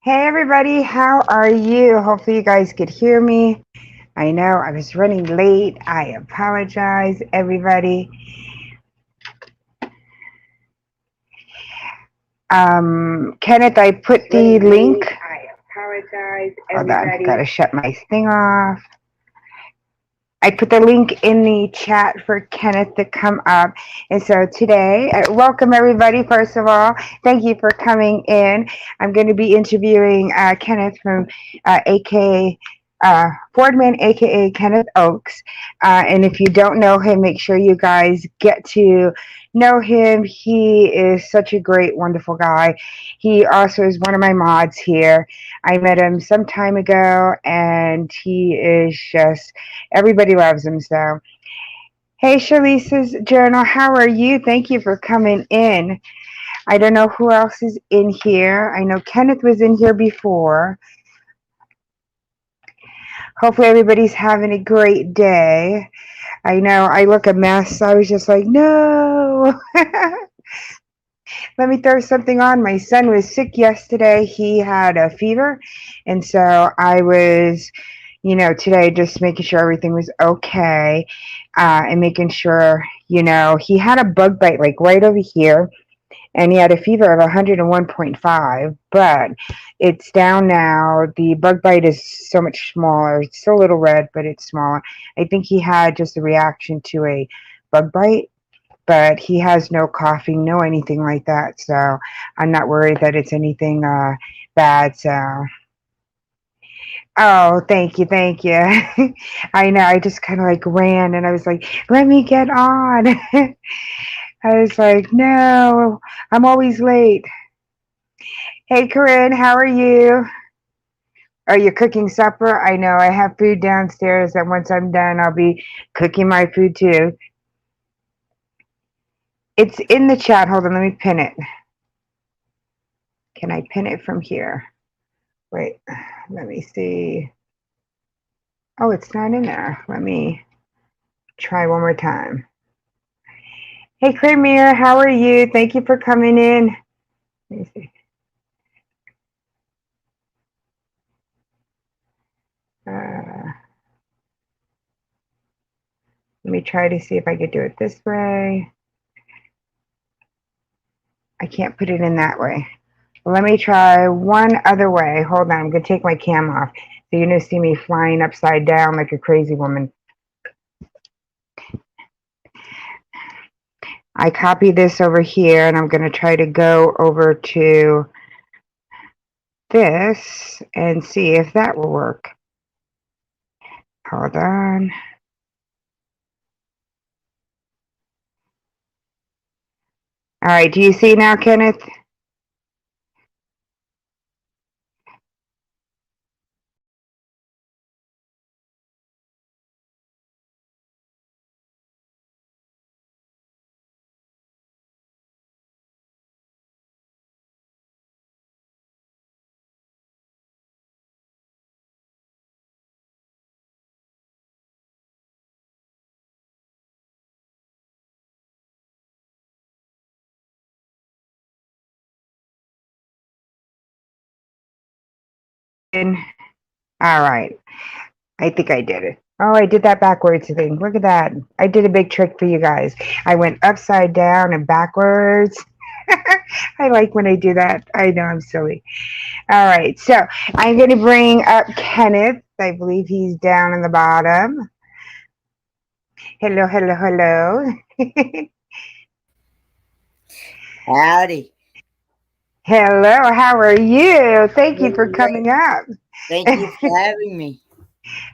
Hey everybody, how are you? Hopefully you guys could hear me. I know I was running late. I apologize, everybody. Kenneth, I put the link. I apologize, everybody. Hold on, gotta shut my thing off. I put the link in the chat for Kenneth to come up. And so today, welcome everybody, first of all. Thank you for coming in. I'm going to be interviewing Kenneth from AKA Fordman AKA Kenneth Oaks. And if you don't know him, make sure you guys get to know him. He is such a great, wonderful guy. He also is one of my mods here. I met him some time ago, and he is just everybody loves him. So, hey, Shalisa's Journal, how are you? Thank you for coming in. I don't know who else is in here. I know Kenneth was in here before. Hopefully, everybody's having a great day. I know I look a mess. I was just like, no. Let me throw something on. My son was sick yesterday. He had a fever. And so I was, today just making sure everything was okay and making sure, he had a bug bite like right over here. And he had a fever of 101.5, but it's down now. The bug bite is so much smaller. It's still a little red, but it's smaller. I think he had just a reaction to a bug bite, but he has no coughing, no anything like that. So I'm not worried that it's anything bad. So, oh, thank you, thank you. I know. I just kind of like ran, and I was like, let me get on. I was like, no, I'm always late. Hey, Corinne, how are you? Are you cooking supper? I know I have food downstairs, and once I'm done, I'll be cooking my food too. It's in the chat. Hold on, let me pin it. Can I pin it from here? Wait, let me see. Oh, it's not in there. Let me try one more time. Hey, Premier, how are you? Thank you for coming in. Let me see. Let me try to see if I could do it this way. I can't put it in that way. Let me try one other way. Hold on, I'm going to take my cam off. So you're going to see me flying upside down like a crazy woman. I copy this over here, and I'm going to try to go over to this and see if that will work. Hold on. All right, do you see now, Kenneth? All right. I think I did it. Oh, I did that backwards thing. Look at that. I did a big trick for you guys. I went upside down and backwards. I like when I do that. I know I'm silly. All right. So I'm going to bring up Kenneth. I believe he's down in the bottom. Hello, hello, hello. Howdy. Hello. How are you? Thank you for Doing great. coming up. Thank you for having me.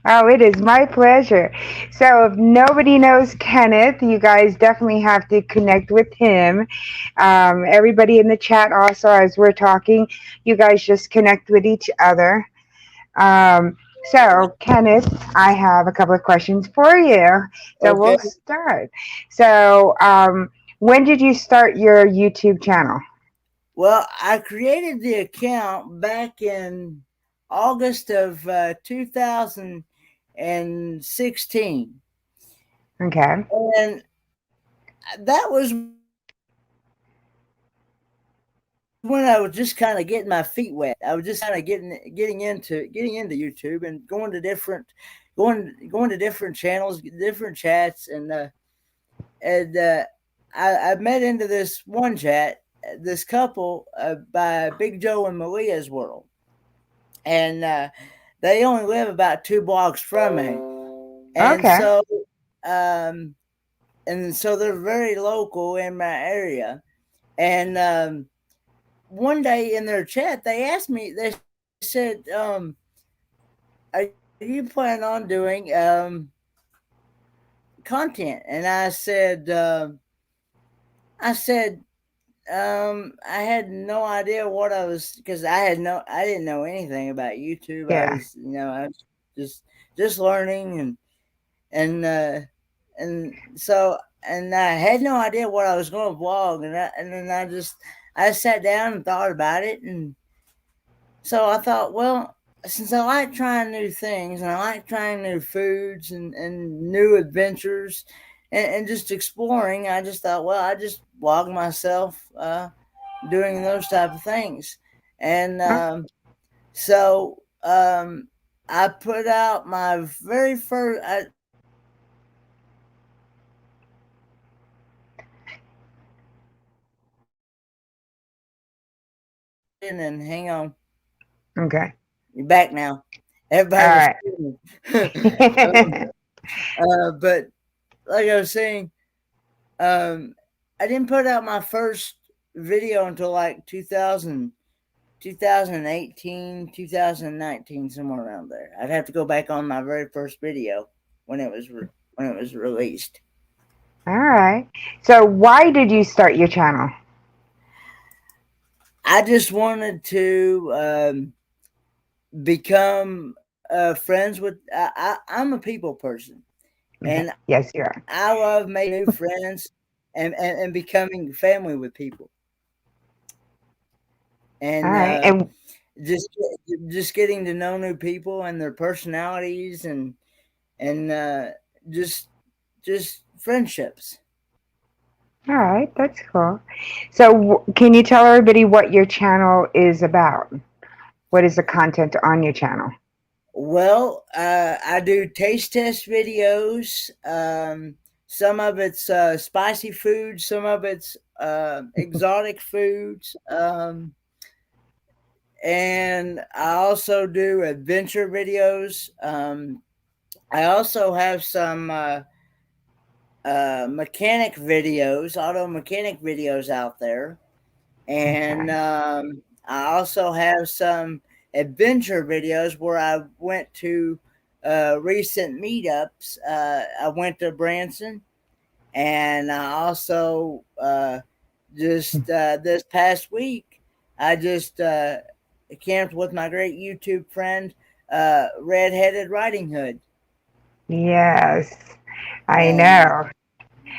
Oh, it is my pleasure. So, if nobody knows Kenneth, you guys definitely have to connect with him. Everybody in the chat, also, as we're talking, you guys just connect with each other. So, Kenneth, I have a couple of questions for you. So, Okay. we'll start. So, when did you start your YouTube channel? Well, I created the account back in August of 2016. Okay. And that was when I was just kind of getting my feet wet. I was just kind of getting into YouTube and going to different channels, different chats, and I met into this one chat, this couple by Big Joe and Malia's World, and they only live about 2 blocks from me, and Okay. um, so they're very local in my area, and one day in their chat, they asked me, they said, are you planning on doing content? And I said, I had no idea what I was, because I didn't know anything about YouTube. Yeah. I was just learning, and and I had no idea what I was going to vlog, and then I sat down and thought about it, and so I thought, well, since I like trying new things and I like trying new foods and new adventures and just exploring, I just thought, well, I just vlog myself doing those type of things. And Oh, so I put out my very first. And hang on, okay. you're back now. All Everybody was right. but like I was saying, um, I didn't put out my first video until like 2018, 2019, somewhere around there. I'd have to go back on my very first video when when it was released. All right. So why did you start your channel? I just wanted to become friends with. I'm a people person, and Yes, you are. I love making new friends and becoming family with people, All and right. And just just getting to know new people and their personalities and just friendships. all right, that's cool. So can you tell everybody what your channel is about? What is the content on your channel? Well, I do taste test videos. Some of it's spicy food, some of it's exotic foods. And I also do adventure videos. I also have some mechanic videos, auto mechanic videos out there. And Okay. I also have some adventure videos where I went to recent meetups. I went to Branson, and I also just this past week I just camped with my great YouTube friend, Redheaded Riding Hood, Yes, I and know.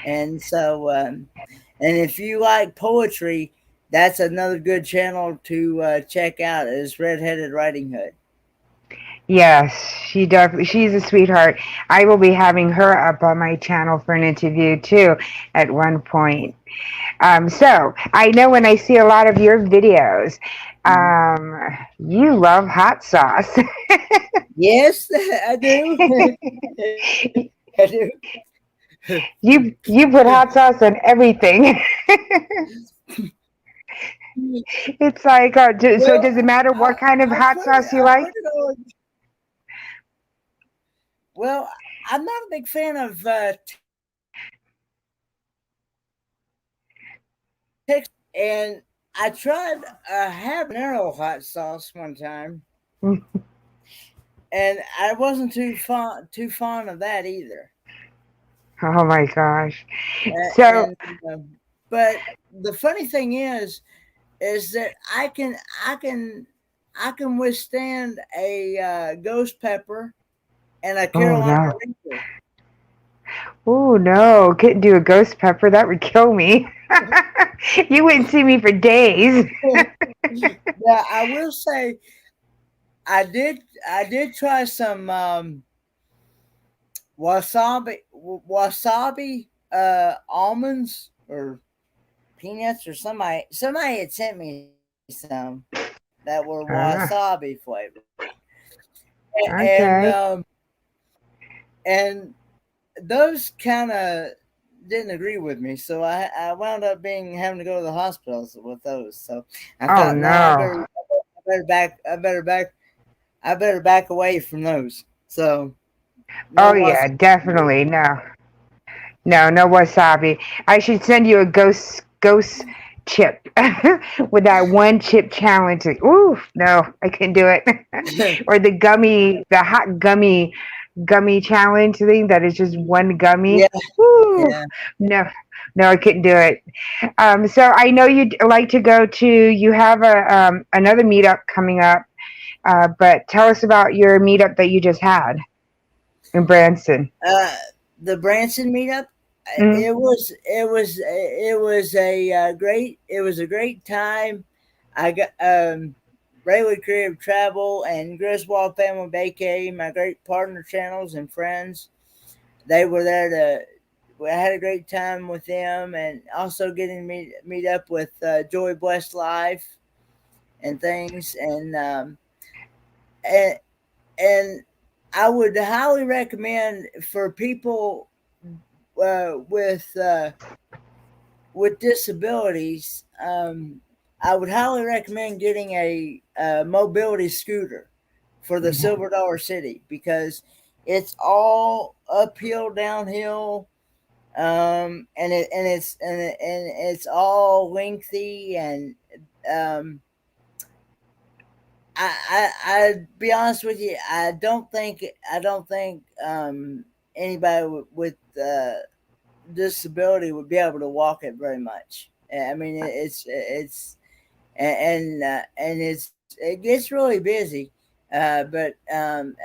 and so and if you like poetry, that's another good channel to check out is Redheaded Riding Hood. Yes, she's a sweetheart. I will be having her up on my channel for an interview too at one point. So I know when I see a lot of your videos, Mhm. you love hot sauce. Yes, I do. I do. You put hot sauce on everything. It's like, so Well, does it matter what kind of hot sauce you I put like? it on. Well, I'm not a big fan of Texas, and I tried a habanero hot sauce one time, and I wasn't too fond of that either. Oh my gosh. So, And but the funny thing is that I can I can withstand a ghost pepper and a oh Carolina no. Reaper. Oh no, couldn't do a ghost pepper. That would kill me. You wouldn't see me for days. Now I will say I did try some wasabi almonds or peanuts, or somebody had sent me some some that were Ah, wasabi flavored, and okay. and those kind of didn't agree with me, so I wound up having to go to the hospitals with those. So I Oh thought, no, no. I better back away from those. So no Oh yeah, wasabi. definitely. No. No, no wasabi. I should send you a ghost chip with that one chip challenge. Ooh, no, I couldn't do it. Or the hot gummy challenge thing that is just one Yeah, gummy. Ooh, yeah. no, no, I couldn't do it. So I know you'd like to go to. You have a another meetup coming up, but tell us about your meetup that you just had in Branson. Uh, the Branson meetup. Mm, It was a great time. I got Railway Creative Travel and Griswold Family AKA my great partner channels and friends. They were there to. I had a great time with them, and also getting to meet up with Joy Blessed Life and things, and and I would highly recommend for people with disabilities. I would highly recommend getting a mobility scooter for the Silver Dollar City, because it's all uphill, downhill, and it's all lengthy, and um, I'd be honest with you. I don't think anybody with disability would be able to walk it very much. I mean, and it gets really busy. But and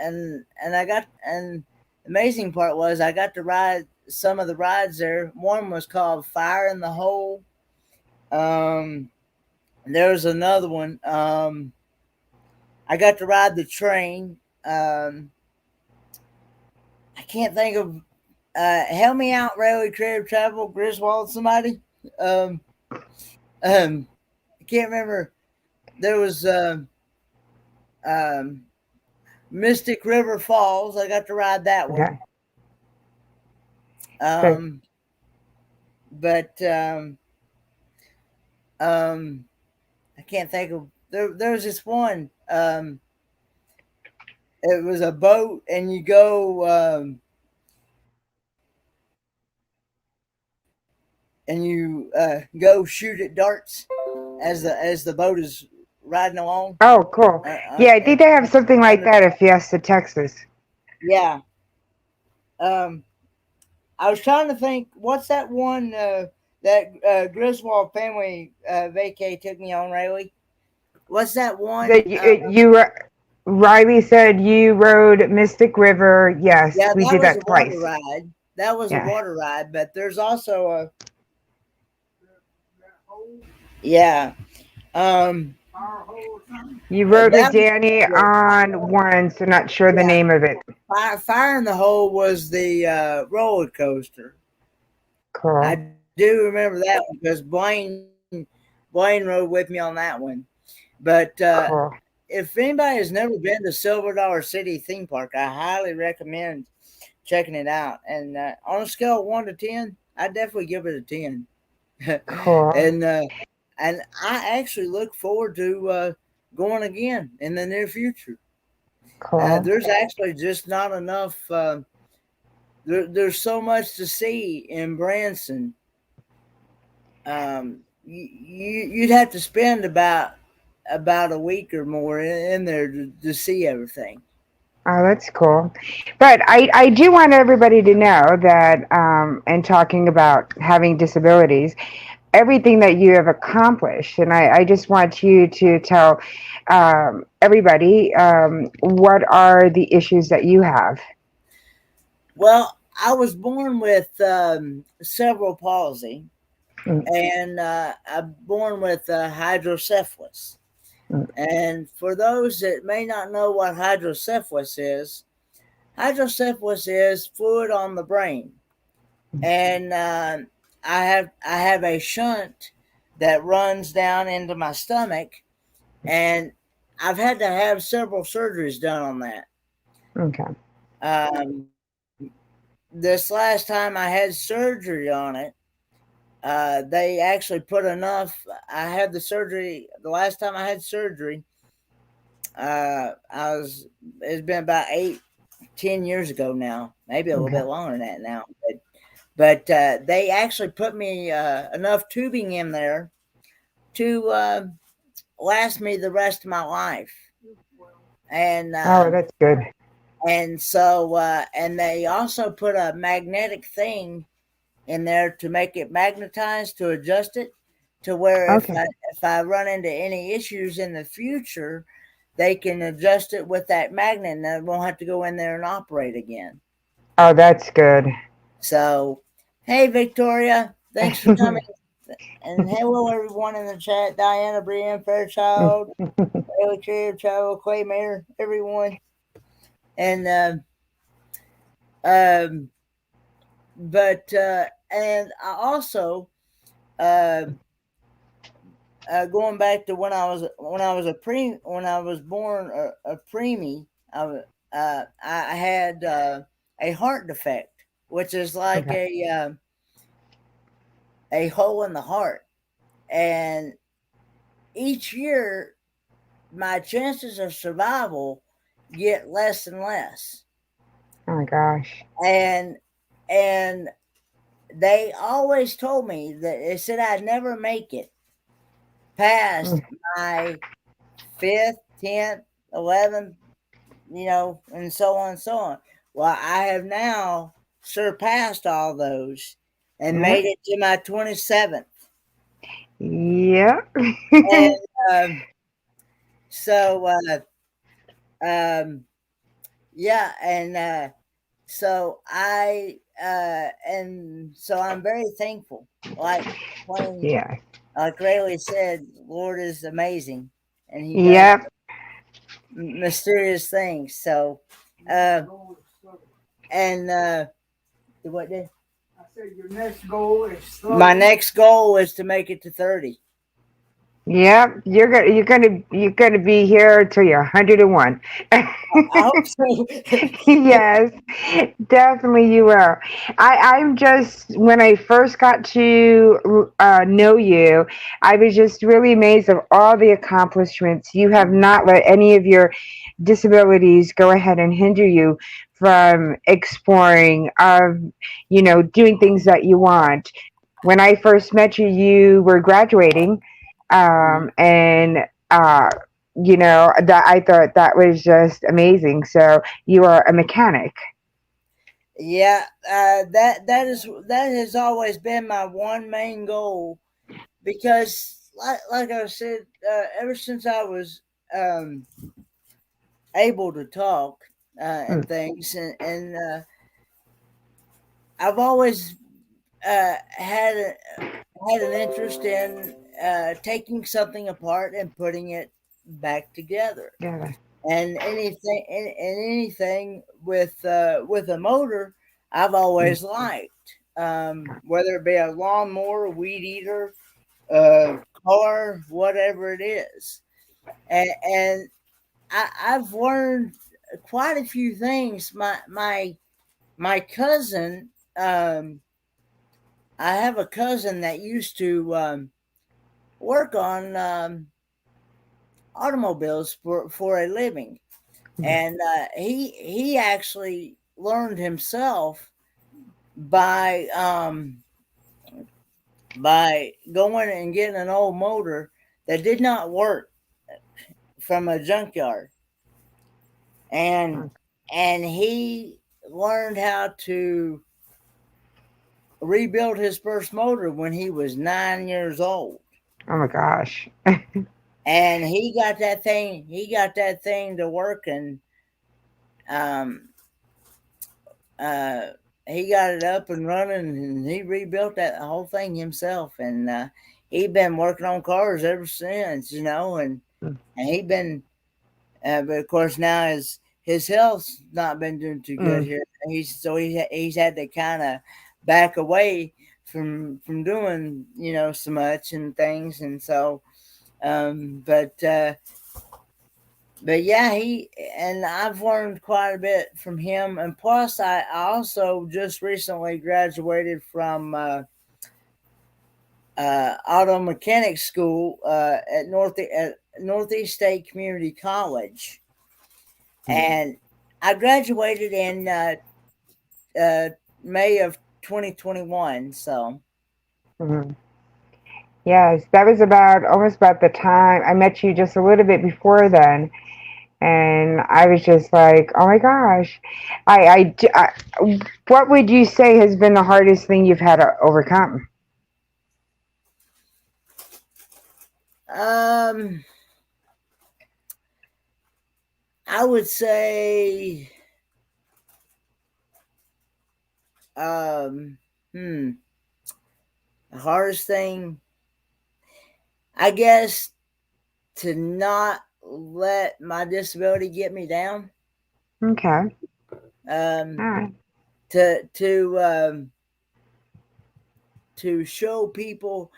I got and the amazing part was I got to ride some of the rides there. One was called Fire in the Hole. Um, there was another one. I got to ride the train. I can't think of. Help me out, Railway Creative Travel, Griswold, somebody. Um, I can't remember. There was um, Mystic River Falls. I got to ride that one. okay. Good. Um, but I can't think of. There was this one. It was a boat, and you go and you go shoot at darts as the boat is riding along. Oh, cool. Yeah, I think they have something like Under, that at Fiesta, Texas. yeah. Um, I was trying to think, what's that one that Griswold family vacay took me on, Riley? What's that one? That Riley said you rode Mystic River. Yes, Yeah, we that did was a that water twice. ride. That was a Yeah. water ride, but there's also a yeah. Um, You rode with that was Danny on one, so not sure the yeah. name of it. Fire in the Hole was the roller coaster. Cool. I do remember that one because Blaine rode with me on that one. But Cool. if anybody has never been to Silver Dollar City theme park, I highly recommend checking it out. And on a scale of 1 to 10, I definitely give it a 10. Cool. and and I actually look forward to going again in the near future. Cool. There's actually just not enough. There's so much to see in Branson. You'd have to spend about a week or more in there to see everything. Oh, that's cool. But I do want everybody to know that, and talking about having disabilities, everything that you have accomplished. And I just want you to tell everybody what are the issues that you have. Well, I was born with cerebral palsy, Mm, and I'm born with hydrocephalus. mm, And for those that may not know what hydrocephalus is fluid on the brain, and I have a shunt that runs down into my stomach, and I've had to have several surgeries done on that. Okay. This last time I had surgery on it, they actually put enough. I had the surgery the last time I had surgery. It's been about 8-10 years ago now, maybe a little bit longer than that now. But they actually put me enough tubing in there to last me the rest of my life. And Oh, that's good. and so and they also put a magnetic thing in there to make it magnetized, to adjust it to where Okay. if I run into any issues in the future, they can adjust it with that magnet, and I won't have to go in there and operate again. Oh, that's good. So, hey Victoria, thanks for coming, and hello everyone in the chat: Diana, Brienne, Fairchild, Bailey, Crib, Travel, Clay, Mayor, everyone, and um, but and I also uh, going back to when I was when I was born a preemie, I had a heart defect, which is like Okay. a hole in the heart, and each year my chances of survival get less and less, Oh my gosh. and and they always told me that they said I'd never make it past my 5th, 10th, 11th, and so on and so on. Well, I have now surpassed all those and made Yep. it to my 27th. Yep. And so, um, yeah, and so I'm very thankful. Like when, Yeah. like Rayleigh said, Lord is amazing, and He does Yep. mysterious things. So, uh, and what did I said your next goal is 30. my next goal is to make it to 30. Yep. You're gonna be here till you're 101. I hope so. Yes, definitely you will. I'm just, when I first got to know you, I was just really amazed of all the accomplishments. You have not let any of your disabilities go ahead and hinder you from exploring, of, doing things that you want. When I first met you, you were graduating, and that I thought that was just amazing. So you are a mechanic. Yeah, that has always been my one main goal, because like I said, ever since I was able to talk and things, and I've always had an interest in taking something apart and putting it back together. Yeah. And anything with a motor, I've always liked, whether it be a lawnmower, a weed eater, car, whatever it is. And I've learned quite a few things. My cousin, I have a cousin that used to work on automobiles for a living, and he actually learned himself by going and getting an old motor that did not work from a junkyard, and he learned how to rebuild his first motor when he was 9 years old. Oh my gosh. And he got that thing to work, and um uh he got it up and running, and he rebuilt that whole thing himself, and he'd been working on cars ever since, and he'd been but of course now his health's not been doing too good here. He's had to kind of back away from doing so much and things, and so But yeah, I've learned quite a bit from him, and plus I also just recently graduated from auto mechanic school at Northeast State Community College, and I graduated in May of 2021. So. Mm-hmm. Yes, that was almost about the time I met you, just a little bit before then. And I was just like, oh my gosh. What would you say has been the hardest thing you've had to overcome? I would say, the hardest thing, I guess, to not let my disability get me down. Okay. All right. To show people,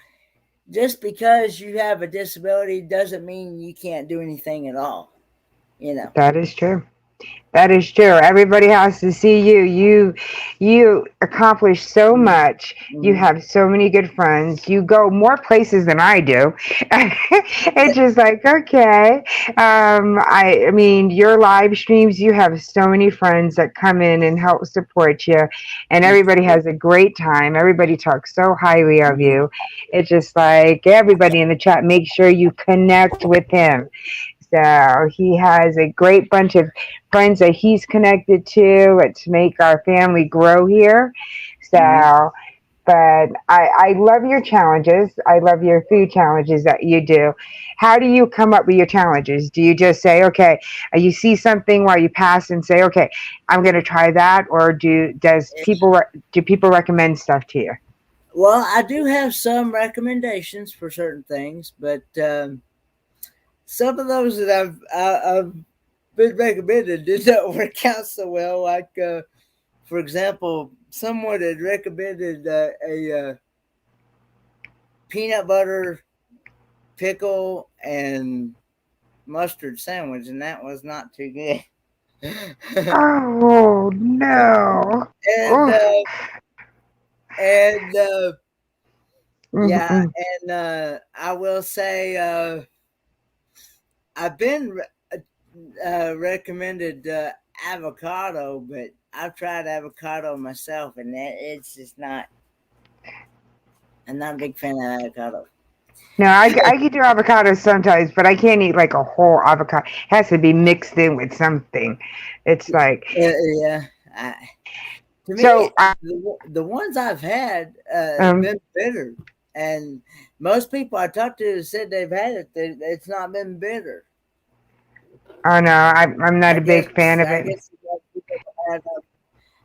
just because you have a disability doesn't mean you can't do anything at all. That is true. That is true. Everybody has to see you. You accomplish so much. You have so many good friends. You go more places than I do. It's just like, okay. I mean, your live streams, you have so many friends that come in and help support you, and everybody has a great time. Everybody talks so highly of you. It's just like everybody in the chat, make sure you connect with him. So he has a great bunch of friends that he's connected to. Let's make our family grow here. So, but I love your challenges. I love your food challenges that you do. How do you come up with your challenges? Do you just say, okay, you see something while you pass and say, okay, I'm going to try that, or do people recommend stuff to you? Well, I do have some recommendations for certain things, but some of those that I've been recommended did not work out so well. Like, for example, someone had recommended a peanut butter, pickle, and mustard sandwich, and that was not too good. Oh no! Yeah, and I will say I've been recommended avocado, but I've tried avocado myself, and it's just not. I'm not a big fan of avocado. No, I can do avocados sometimes, but I can't eat like a whole avocado. It has to be mixed in with something. It's like yeah. To me, so. The ones I've had have been bitter, and most people I talked to said they've had it. It's not been bitter. Oh no, I'm not a big fan of it.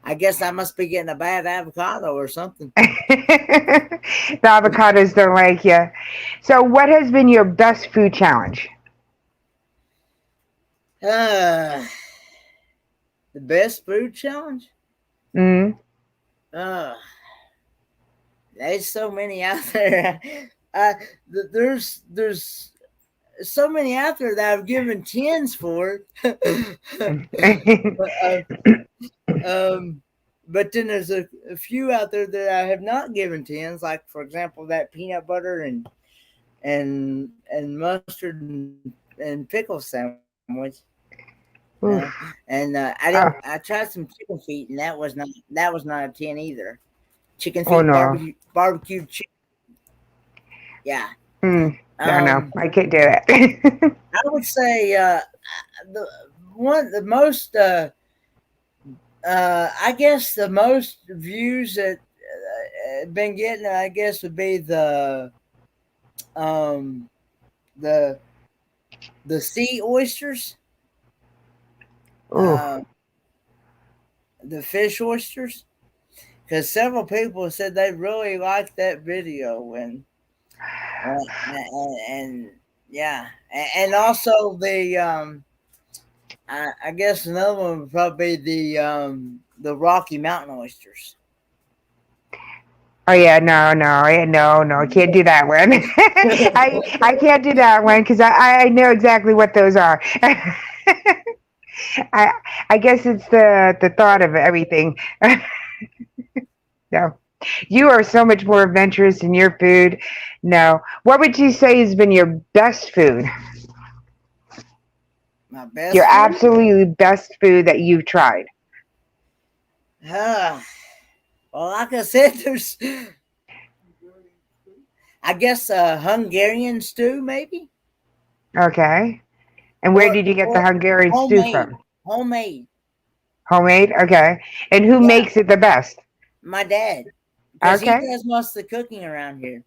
I guess I must be getting a bad avocado or something. The avocados don't like you. So, what has been your best food challenge? The best food challenge? There's so many out there. There's so many out there that I've given 10s for. But then there's a few out there that I have not given 10s, like for example that peanut butter and mustard and pickle sandwich. I tried some chicken feet, and that was not a 10 either. Chicken feet, barbecued chicken. Yeah. No, I can't do it. I would say the most I guess the most views that been getting, I guess, would be the sea oysters, the fish oysters, because several people said they really liked that video, and yeah, and also the I guess another one would probably be the Rocky Mountain oysters. Oh yeah, no, I can't do that one. I can't do that one because I know exactly what those are. I I guess it's the thought of everything. No, you are so much more adventurous in your food. No, what would you say has been your best food? My Your best food? absolutely best food that you've tried? Uh, well, like I said, there's, I guess, Hungarian stew, maybe, Okay, and where did you get the or Hungarian stew homemade, from? homemade. Homemade. Okay, and who Yeah, makes it the best? my dad, because he Okay. does most of the cooking around here.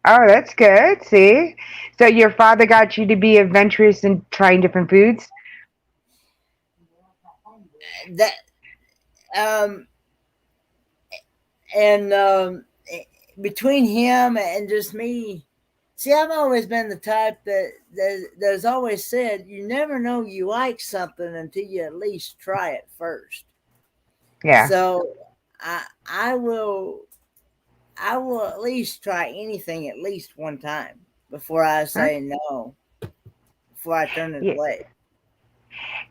Oh, that's good. See, so your father got you to be adventurous in trying different foods. That um and between him and just me, see, I've always been the type that's always said you never know you like something until you at least try it first. Yeah. So I will at least try anything at least one time before I Huh? say no, before I turn it Yeah. away.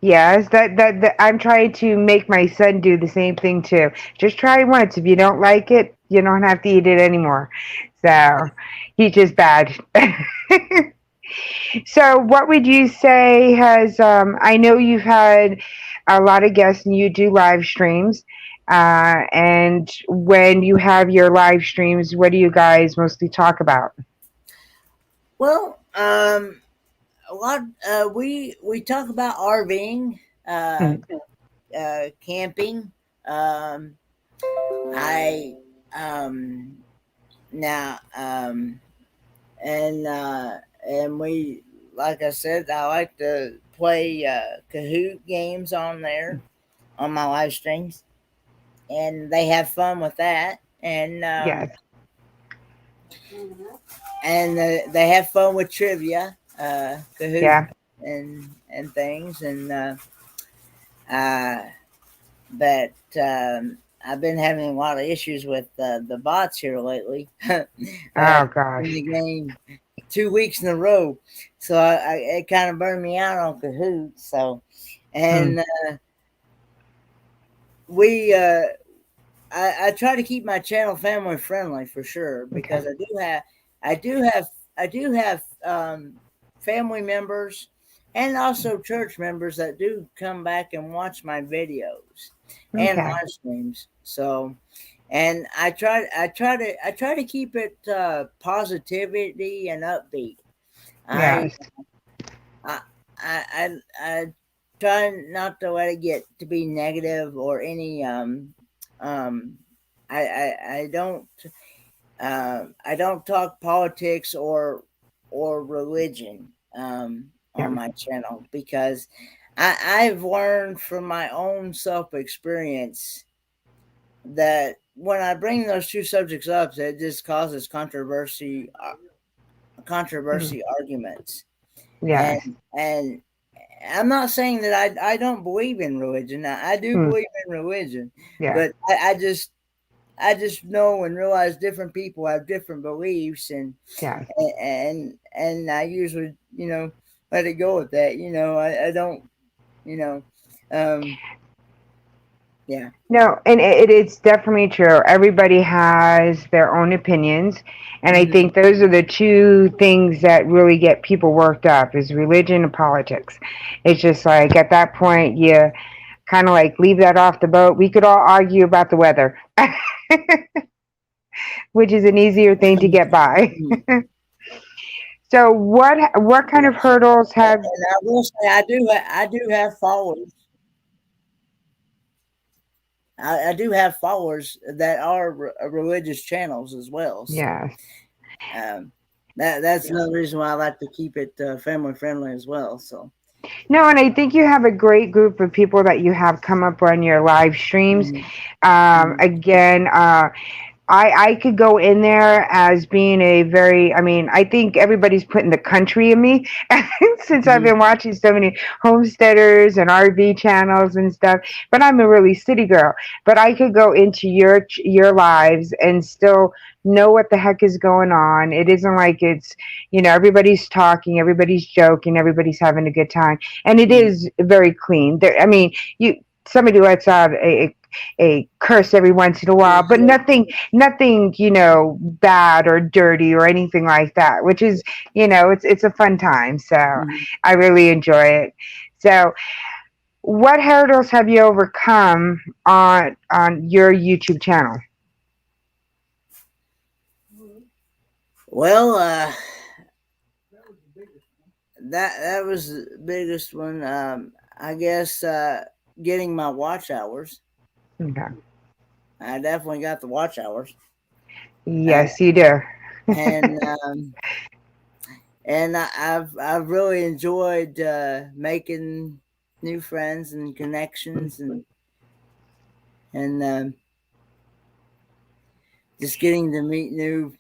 Yes, that I'm trying to make my son do the same thing too. Just try it once. If you don't like it, you don't have to eat it anymore. So he's just bad. So what would you say has I know you've had a lot of guests and you do live streams. And when you have your live streams, what do you guys mostly talk about? Well, a lot. We talk about RVing, Mm. camping. Um, I now and we, like I said, I like to play Kahoot games on there on my live streams, and they have fun with that. Yes. And they have fun with trivia, Kahoot, Yeah. and things, and uh, but I've been having a lot of issues with the bots here lately. Oh In gosh. the game 2 weeks in a row, so it kind of burned me out on Kahoot. So, Hmm. and we I try to keep my channel family friendly for sure, Okay. because I do have I do have family members and also church members that do come back and watch my videos and Okay. live streams. So, and I try to keep it positivity and upbeat. I Yes. I I try not to let it get to be negative or any um I don't talk politics or religion on Yeah. my channel, because I've learned from my own self experience that when I bring those two subjects up, it just causes Mm. controversy arguments. Yes. And I'm not saying that I don't believe in religion. I do Mm. believe in religion, Yeah. but I just know and realize different people have different beliefs, Yes. and I usually, let it go with that. I don't, you know, um, yeah. No, and it's definitely true. Everybody has their own opinions, and I Mhm. think those are the two things that really get people worked up is religion and politics. It's just like at that point you kind of like leave that off the boat. We could all argue about the weather, which is an easier thing to get by. Mhm. So what kind of hurdles have And I will say I do have followers. I do have followers that are religious channels as well. So yes. um, that's another reason why I like to keep it family friendly as well. So. No, and I think you have a great group of people that you have come up on your live streams. Mhm. Mhm. Again, I could go in there as being a very, I mean, I think everybody's putting the country in me since I've been watching so many homesteaders and RV channels and stuff. But I'm a really city girl. But I could go into your lives and still know what the heck is going on. It isn't like it's, everybody's talking, everybody's joking, everybody's having a good time, and it is very clean. There, I mean, somebody lets out a curse every once in a while, but nothing, bad or dirty or anything like that, which is, it's a fun time. So I really enjoy it. So what hurdles have you overcome on your YouTube channel? Well, that was the biggest one. I guess getting my watch hours. Okay. I definitely got the watch hours. Yes, you do. and I've really enjoyed making new friends and connections and just getting to meet new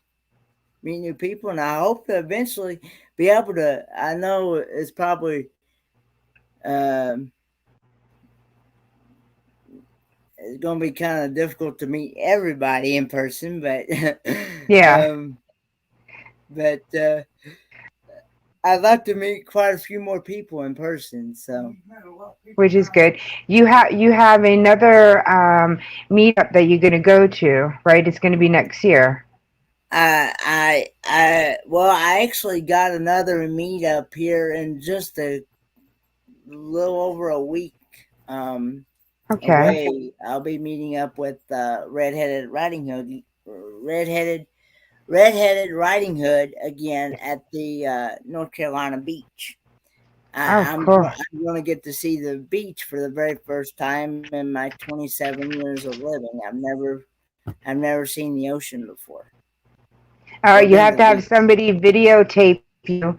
people, and I hope to eventually be able to. I know it's probably it's going to be kind of difficult to meet everybody in person, but yeah. But I'd like to meet quite a few more people in person, so which is good. You have another meetup that you're going to go to, right? It's going to be next year. I actually got another meetup here in just a little over a week. Okay. Away. I'll be meeting up with Redheaded Riding Hood again at the North Carolina beach. I'm going to get to see the beach for the very first time in my 27 years of living. I've never seen the ocean before. You have to have somebody videotape you,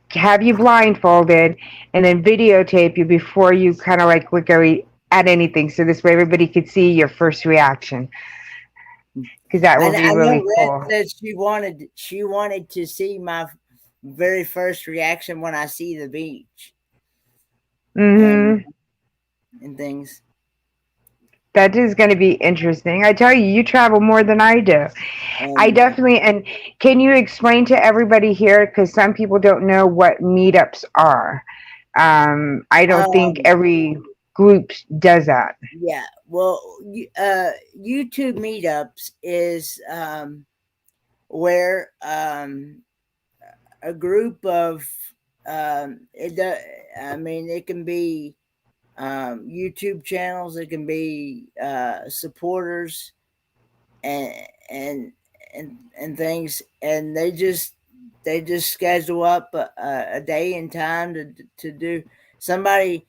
have you blindfolded, and then videotape you before you kind of like look at anything. So this way everybody could see your first reaction. Because that will be really cool. That she wanted to see my very first reaction when I see the beach. And things. That is going to be interesting. I tell you, you travel more than I do. I definitely, and can you explain to everybody here, because some people don't know what meetups are. I don't think every group does that. Yeah, well, YouTube meetups is where a group of it can be YouTube channels, it can be supporters and things, and they just schedule up a day and time to do somebody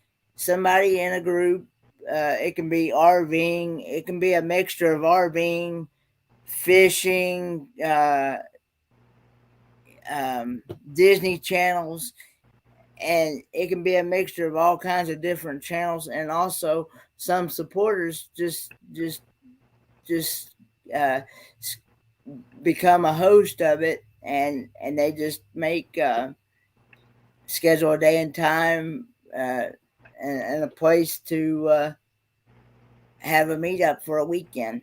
in a group. It can be RVing, it can be a mixture of RVing, fishing, Disney channels, and it can be a mixture of all kinds of different channels, and also some supporters just become a host of it, and they just make schedule a day and time and a place to have a meetup for a weekend.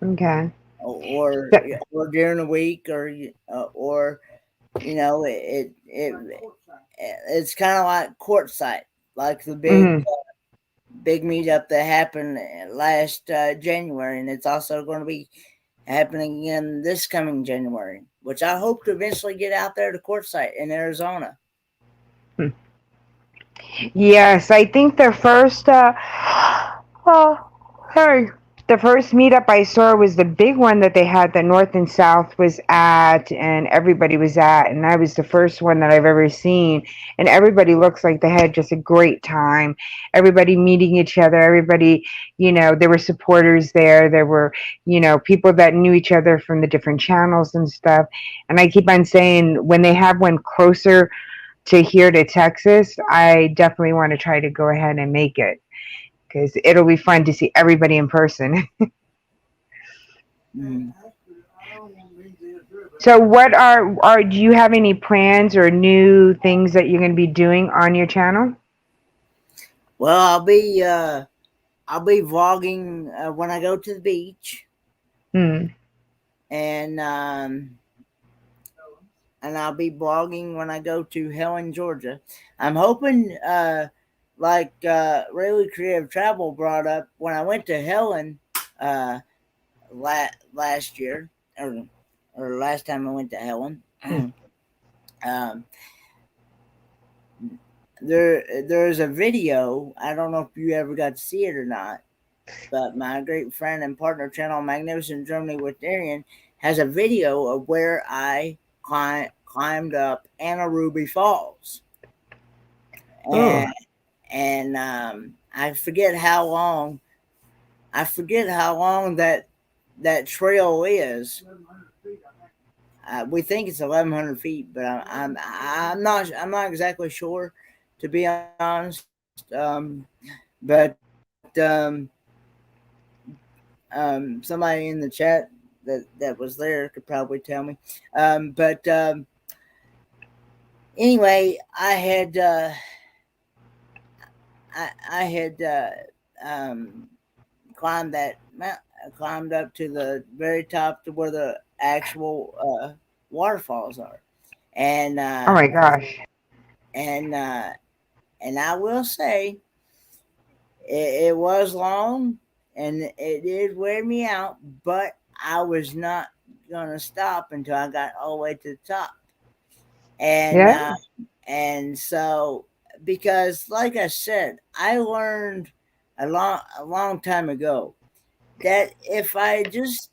Okay. Or during the week, or it's kind of like Quartzsite, like the big meetup that happened last January, and it's also going to be happening again this coming January, which I hope to eventually get out there to Quartzsite in Arizona. Yes, I think the first the first meetup I saw was the big one that they had that North and South was at, and everybody was at, and that was the first one that I've ever seen, and everybody looks like they had just a great time. Everybody meeting each other, everybody, there were supporters there were, people that knew each other from the different channels and stuff. And I keep on saying, when they have one closer to here to Texas, I definitely want to try to go ahead and make it, because it'll be fun to see everybody in person. Mhm. So what are do you have any plans or new things that you're going to be doing on your channel? Well, I'll be vlogging when I go to the beach, Hmm. and I'll be blogging when I go to Helen, Georgia. I'm hoping, Really Creative Travel brought up, when I went to Helen uh, last year, or last time I went to Helen. um, there's a video. I don't know if you ever got to see it or not, but my great friend and partner channel, Magnificent Germany with Darian, has a video of where I climbed up Anna Ruby Falls, Oh, and I forget how long. I forget how long that trail is. We think it's 1,100 feet, but I'm not exactly sure, to be honest. But Somebody in the chat that was there could probably tell me. But Anyway, I had climbed that mountain, climbed up to the very top to where the actual waterfalls are, and oh my gosh. and uh, and I will say it was long and it did wear me out, but I was not gonna stop until I got all the way to the top. And Yeah. uh, and so, because like I said, I learned a long time ago that if I just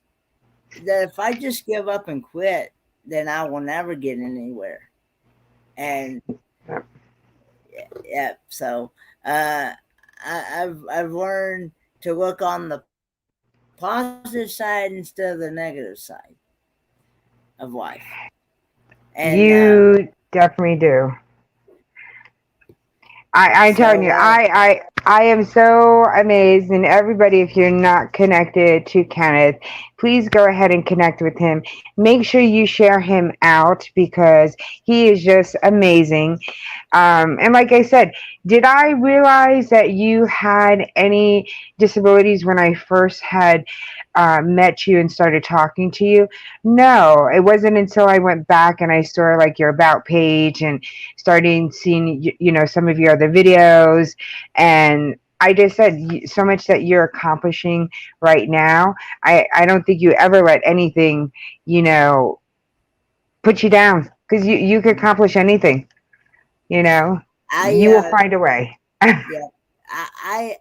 give up and quit, then I will never get anywhere. And Yep. yeah, so I've learned to look on the positive side instead of the negative side of life. And You definitely do. I'm telling you, so I am so amazed. And everybody, if you're not connected to Kenneth, please go ahead and connect with him. Make sure you share him out because he is just amazing. And like I said, did I realize that you had any disabilities when I first had met you and started talking to you? No, it wasn't until I went back and I saw like your about page and starting seeing some of your other videos, and I just said so much that you're accomplishing right now. I don't think you ever let anything you know put you down because you could accomplish anything. You know, I you will find a way. yeah, I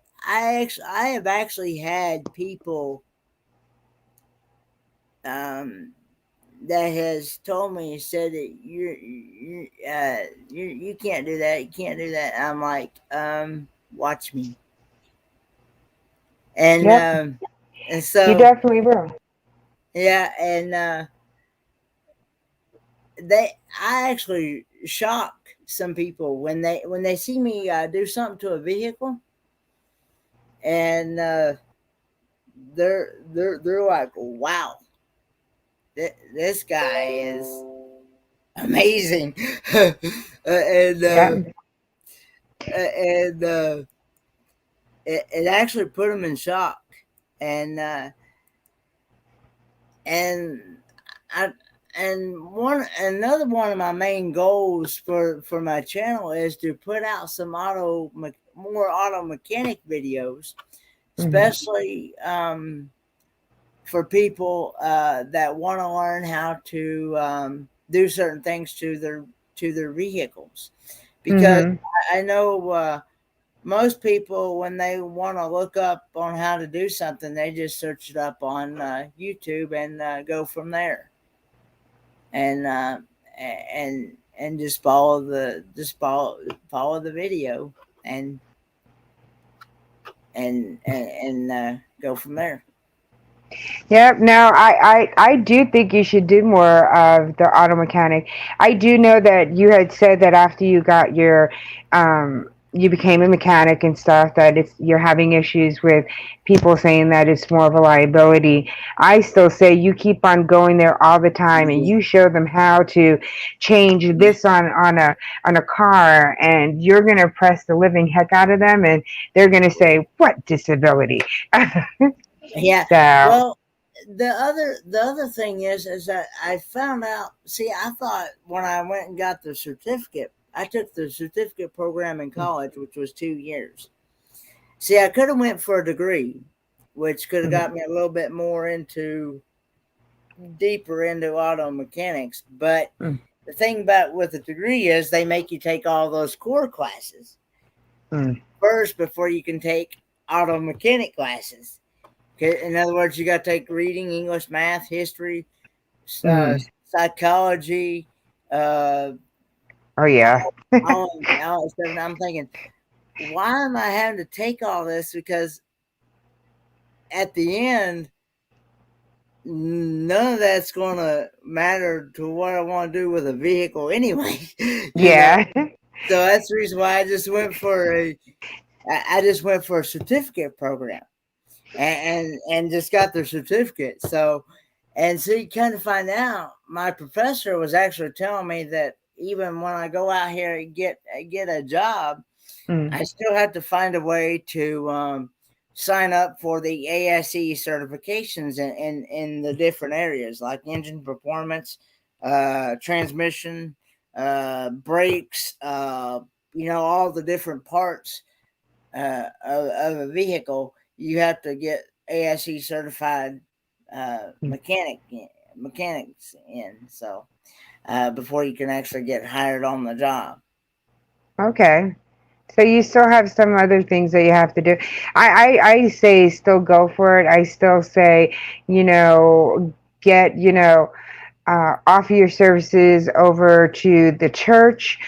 have actually had people um that has told me, said that you can't do that, you can't do that. I'm like, watch me. and Yep, um and you so definitely will. yeah, and they I actually shock some people when they see me do something to a vehicle, and they're like, wow, this guy is amazing. and Yep. and It actually put them in shock, and and I and one another one of my main goals for my channel is to put out some more auto mechanic videos, Hmm. especially for people that want to learn how to do certain things to their vehicles, because Hmm. I know most people, when they want to look up on how to do something, they just search it up on YouTube and go from there, and just follow the video, and go from there. Yep. No, I do think you should do more of the auto mechanic. I do know that you had said that after you got your you became a mechanic and stuff, that you're having issues with people saying that it's more of a liability. I still say you keep on going there all the time and you show them how to change this on a car, and you're gonna press the living heck out of them, and they're gonna say, what disability? Yeah. So Well, the other thing is that I found out. See, I thought when I went and got the certificate, I took the certificate program in college, which was 2 years. See, I could have went for a degree, which could have got me a little bit more into deeper into auto mechanics. But mm, the thing about with a degree is they make you take all those core classes mm, first before you can take auto mechanic classes. Okay, in other words, you got to take reading, English, math, history, mm. psychology, uh, Oh yeah. all that stuff. And I'm thinking, why am I having to take all this? Because at the end, none of that's going to matter to what I want to do with a vehicle anyway. Yeah. So that's the reason why I just went for a certificate program and just got the certificate. So, and so you kind of find out, my professor was actually telling me that even when I go out here and get a job, Mm, I still have to find a way to sign up for the ASE certifications in the different areas like engine performance, transmission, brakes, all the different parts of a vehicle. You have to get ASE certified mm. mechanics in. So before you can actually get hired on the job. Okay. So you still have some other things that you have to do. I say still go for it. I still say, get, offer your services over to the church,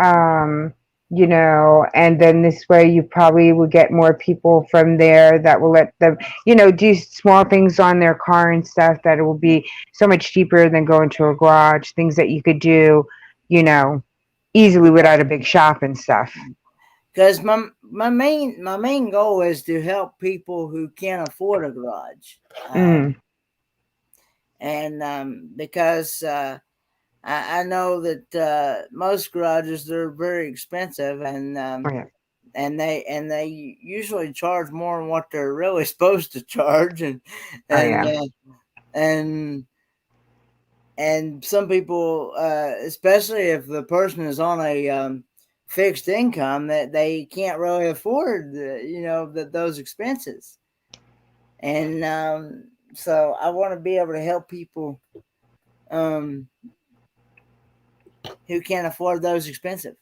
um, and then this way you probably will get more people from there that will let them, do small things on their car and stuff, that it will be so much cheaper than going to a garage, things that you could do, you know, easily without a big shop and stuff. Because my main goal is to help people who can't afford a garage, Mm. and because I know that most garages, they're very expensive, Oh, yeah. and they usually charge more than what they're really supposed to charge, Oh, and yeah. uh, and and some people, especially if the person is on a fixed income, that they can't really afford those expenses, and so I want to be able to help people um, who can't afford those expenses.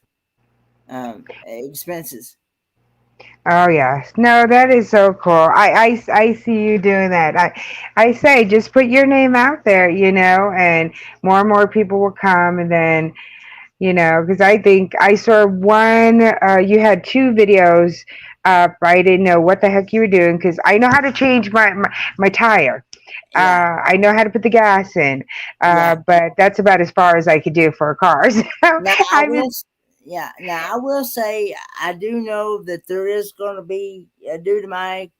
Oh yes. No, that is so cool. I see you doing that. I say just put your name out there, and more people will come, and then, because I think I saw one, you had two videos up. I didn't know what the heck you were doing, because I know how to change my tire. Yeah, I know how to put the gas in, yeah. but that's about as far as I could do for a car. So Now I I will, was, Now I will say I do know that there is going to be, due to my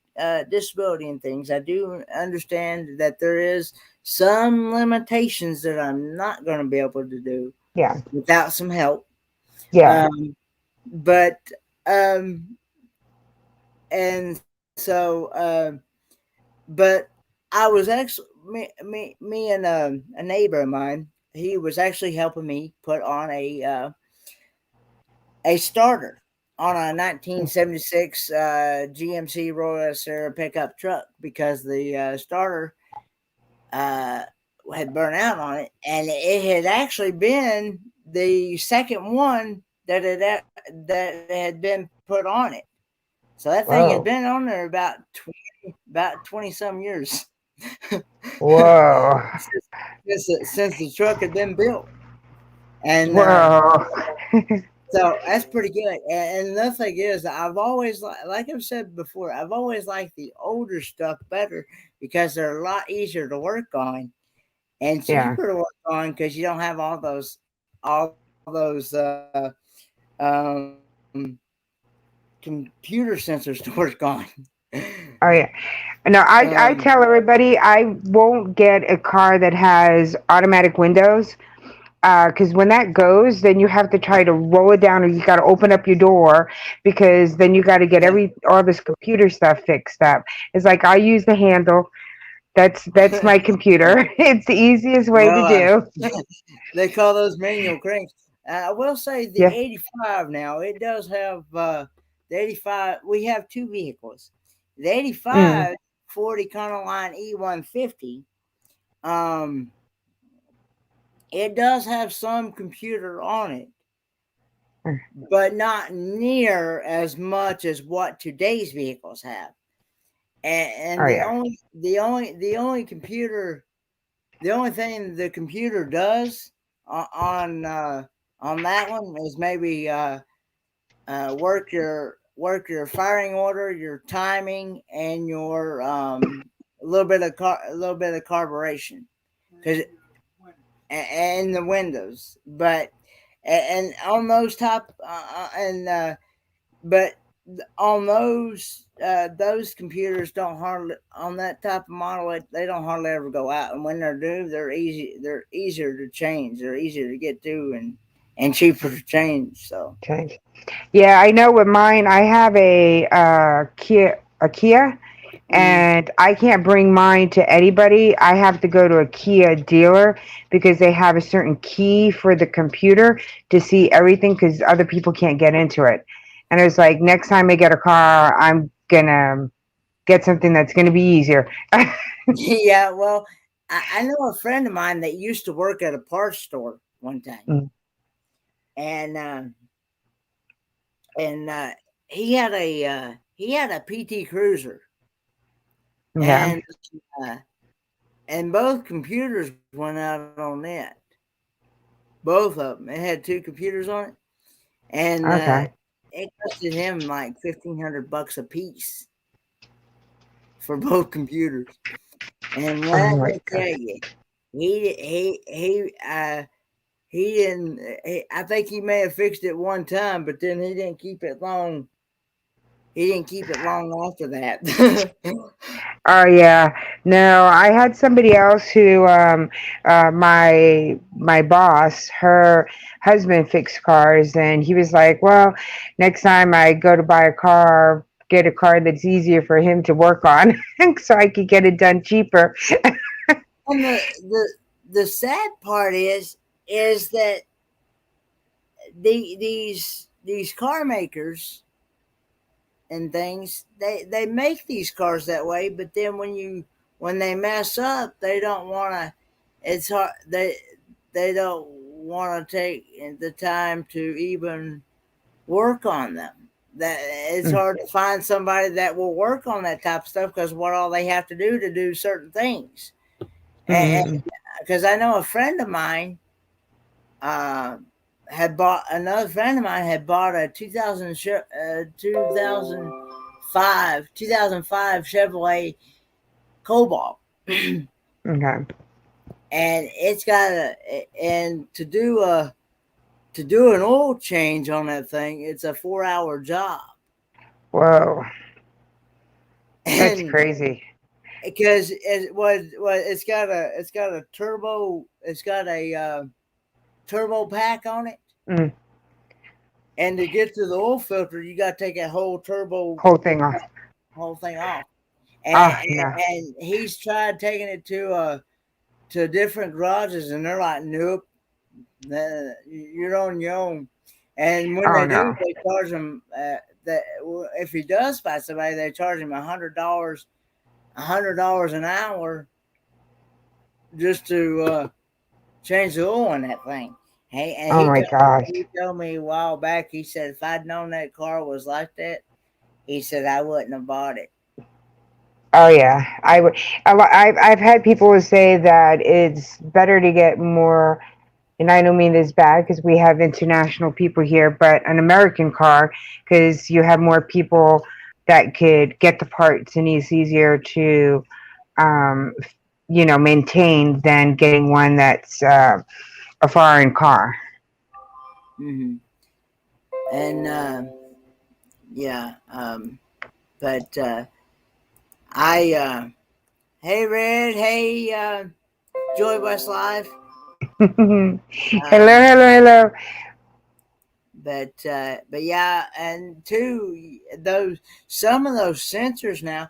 disability and things, I do understand that there is some limitations that I'm not going to be able to do yeah, without some help. yeah. Um, but and so, but I was actually me and a neighbor of mine. He was actually helping me put on a starter on a 1976 GMC Royal Sierra pickup truck because the starter uh, had burnt out on it, and it had actually been the second one that had been put on it. So that thing had Whoa, been on there about 20 some years whoa, since the truck had been built, and whoa. so that's pretty good. And another thing is, I've always, like I've said before, I've always liked the older stuff better because they're a lot easier to work on and Yeah. cheaper to work on because you don't have all those um, computer sensors to work on. Oh yeah. No, I tell everybody I won't get a car that has automatic windows. Because when that goes, then you have to try to roll it down, or you got to open up your door, because then you got to get all this computer stuff fixed up. It's like I use the handle. That's my computer. It's the easiest way to Well, do. they call those manual cranks. I will say the Yeah. 85 now, it does have the 85. We have two vehicles. The Mm. 85 Ford Econoline E150, it does have some computer on it, but not near as much as what today's vehicles have. And Oh the yeah. only computer, the only thing the computer does on that one is maybe work your firing order, your timing, and your a little bit of carburation, because and the windows. But and on those top but on those computers don't hardly, on that type of model, they don't hardly ever go out, and when they're due, they're easier to change, they're easier to get to, and cheaper to change. So Change. Yeah, I know with mine, I have a Kia, and I can't bring mine to anybody. I have to go to a Kia dealer because they have a certain key for the computer to see everything, because other people can't get into it. And it's like, next time I get a car, I'm gonna get something that's gonna be easier. yeah, well, I know a friend of mine that used to work at a parts store one time, Mm. and he had a PT Cruiser, Yeah. uh, and both computers went out on it. Both of them. It had two computers on it, and Okay. it costed him like $1,500 a piece for both computers. And let Oh my me tell God. you, he didn't. I think he may have fixed it one time, but then he didn't keep it long. He didn't keep it long after that. Oh yeah, no, I had somebody else who, my boss, her husband fixed cars, and he was like, well, next time I go to buy a car, get a car that's easier for him to work on, so I could get it done cheaper. And the sad part is that these car makers and things, they make these cars that way, but then when they mess up, they don't want to. It's hard. They don't want to take the time to even work on them. That it's Mm, hard to find somebody that will work on that type of stuff, because what all they have to do certain things. And mm, because I know a friend of mine uh, another friend of mine had bought a 2005 Chevrolet Cobalt, and okay. it's got and to do an oil change on that thing, it's a 4-hour job. Whoa, that's And crazy. because it's got a turbo, turbo pack on it. Mm, And to get to the oil filter, you got to take that whole whole thing off. thing off. Ah, no. And he's tried taking it to different garages, and they're like, nope, you're on your own. And when Oh they do, no. they charge him that if he does find somebody, they charge him $100 an hour just to change the oil on that thing. Hey, and Oh my gosh. he told me a while back. He said, if I'd known that car was like that, he said, I wouldn't have bought it. Oh yeah, I would. I've had people say that it's better to get more, and I don't mean this bad because we have international people here, but an American car, because you have more people that could get the parts, and it's easier to, um, maintain than getting one that's a foreign car. Mm-hmm. And Yeah. But I hey Red, hey Joy West Live. Hello, Um, hello. but yeah, and two those some of those sensors now,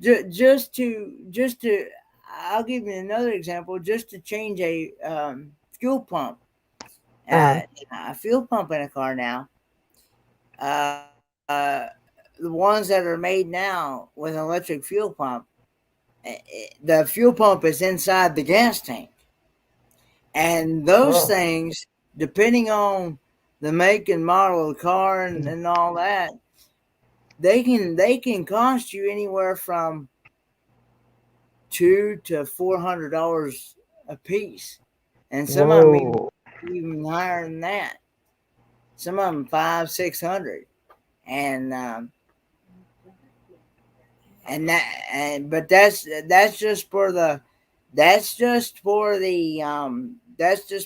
just to I'll give you another example. Just to change a fuel pump, Uh, a fuel pump in a car now. The ones that are made now with an electric fuel pump, the fuel pump is inside the gas tank, and those oh, things, depending on the make and model of the car and all that, they can cost you anywhere from $200 to $400 a piece, and some of them whoa. even higher than that. Some of them 500, 600, and but that's just for the that's just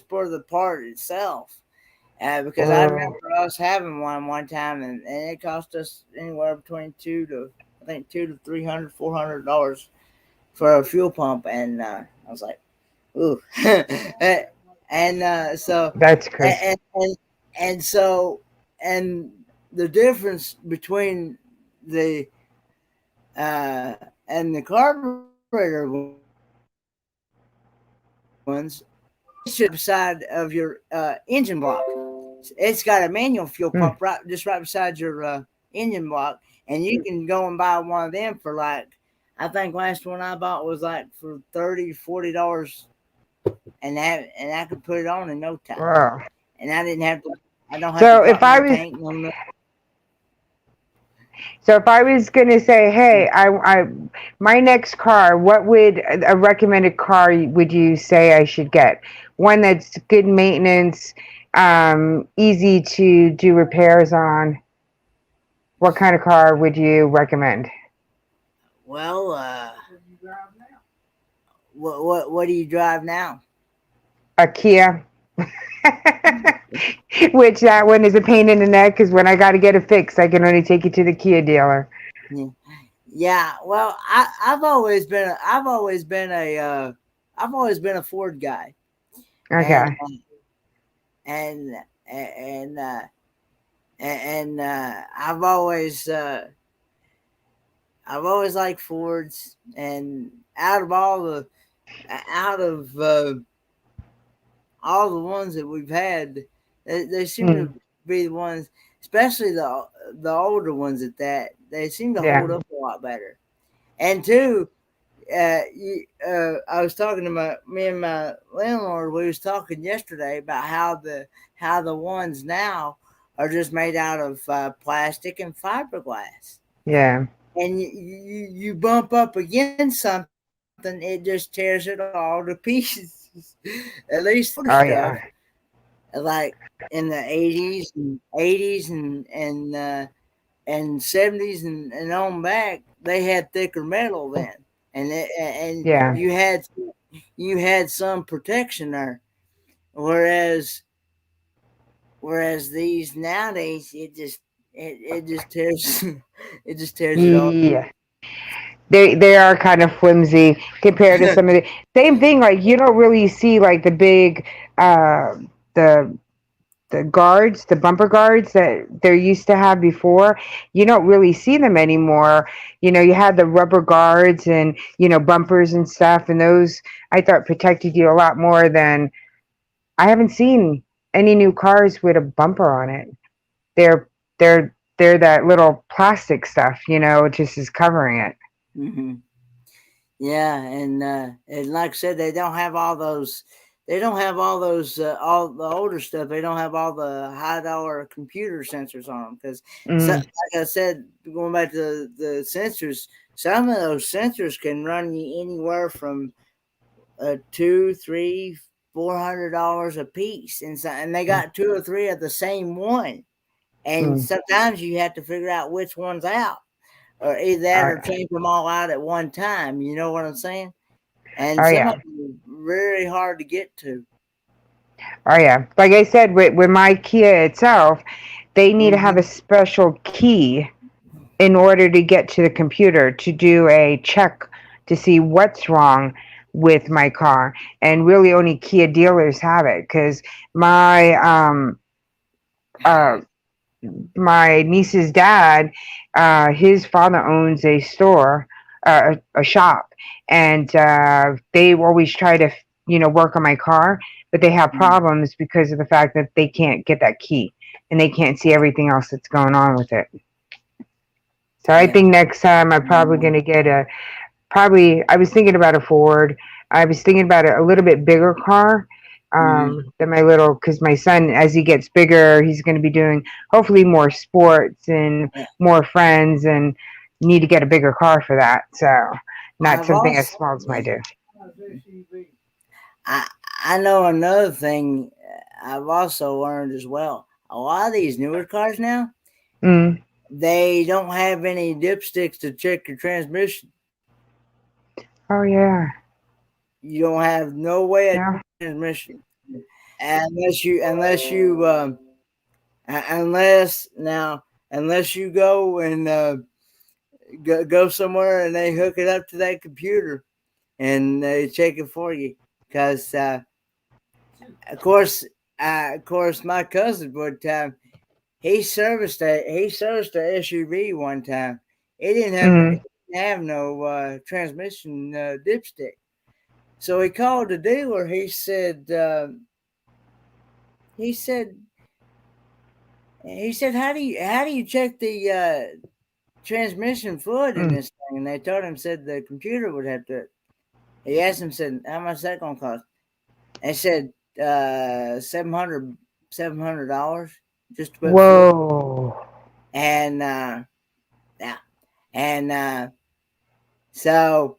for the part itself. Because I Oh, remember us having one time, and it cost us anywhere between two to $300, $400 for a fuel pump, and I was like, ooh, and so that's crazy. and and so and the difference between the and the carburetor ones, it's just beside of your engine block. It's got a manual fuel Mm, pump right beside your engine block, and you can go and buy one of them for like, I think last one I bought was like for $30, $40, and I could put it on in no time, wow. and I didn't have to. I don't have to So if drop I no was tank, no nothing. So if I was going to say, hey, my next car, what would a recommended car would you say I should get? One that's good maintenance, easy to do repairs on. What kind of car would you recommend? Well, what do you drive now? A Kia. Which that one is a pain in the neck because when I got to get it fixed, I can only take you to the Kia dealer. Yeah. Yeah, well, I've always been a Ford guy, and Okay. and and and I've always liked Fords, and out of all the ones that we've had, they seem Mm, to be the ones, especially the older ones at that. They seem to hold yeah. up a lot better. And two, I was talking to me and my landlord. We was talking yesterday about how the ones now are just made out of plastic and fiberglass, Yeah. and you bump up against something, it just tears it all to pieces. At least the older Oh, stuff, yeah. like in the '80s and '70s and on back, they had thicker metal then, and Yeah. you had some protection there. Whereas these nowadays, it just tears it just tears it all. Yeah. They are kind of flimsy compared to some of the same thing. Like you don't really see like the big uh the the guards, the bumper guards that there used to have before. You don't really see them anymore. You had the rubber guards and bumpers and stuff, and those I thought protected you a lot more than I haven't seen any new cars with a bumper on it. They're they're that little plastic stuff, just is covering it. Hmm. Yeah, and like I said, they don't have all those. They don't have all the older stuff. They don't have all the high dollar computer sensors on them because, so, Mm, like I said, going back to the sensors, some of those sensors can run you anywhere from two, three, $400 a piece, and they mm, got two or three of the same one, and mm. sometimes you have to figure out which one's out, or either that Oh, or yeah. change them all out at one time. You know what I'm saying? And Oh some of yeah. them are very hard to get to. Oh yeah. Like I said, with my Kia itself, they need to have a special key in order to get to the computer to do a check to see what's wrong with my car. And really only Kia dealers have it, because my uh my niece's dad, his father owns a store, a shop, and they always try to, work on my car, but they have problems because of the fact that they can't get that key and they can't see everything else that's going on with it. So I think next time I'm probably going to get I was thinking about a Ford. I was thinking about a little bit bigger car than my little, because my son, as he gets bigger, he's going to be doing hopefully more sports and more friends, and need to get a bigger car for that. So not something as small as my do. I know another thing I've also learned as well. A lot of these newer cars now, they don't have any dipsticks to check your transmission. Oh yeah. You don't have no way of transmission unless you go and go somewhere and they hook it up to that computer and they check it for you. Because of course, my cousin would he serviced a SUV one time. It didn't have no transmission dipstick. So he called the dealer. He said, how do you check the transmission fluid in this thing? And they told him, said the computer would have to. He asked him, said, how much that gonna cost? They said $700 just to put Whoa. fluid. So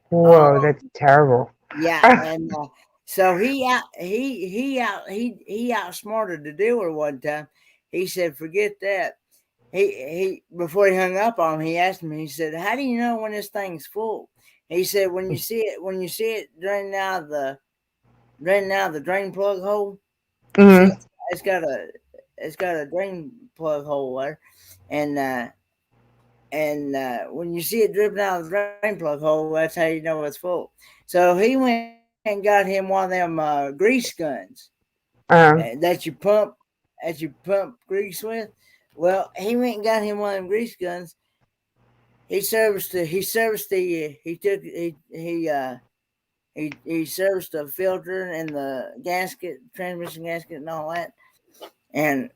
Whoa, that's terrible. Yeah, and so he outsmarted the dealer one time. He said, "Forget that." He before he hung up on him, he asked me. He said, "How do you know when this thing's full?" He said, "When you see it draining out the drain plug hole, see, it's got a drain plug hole there, and when you see it dripping out of the drain plug hole, that's how you know it's full." So he went and got him one of them grease guns that you pump grease with. Well, he went and got him one of them grease guns. He serviced the filter and the gasket, transmission gasket, and all that. And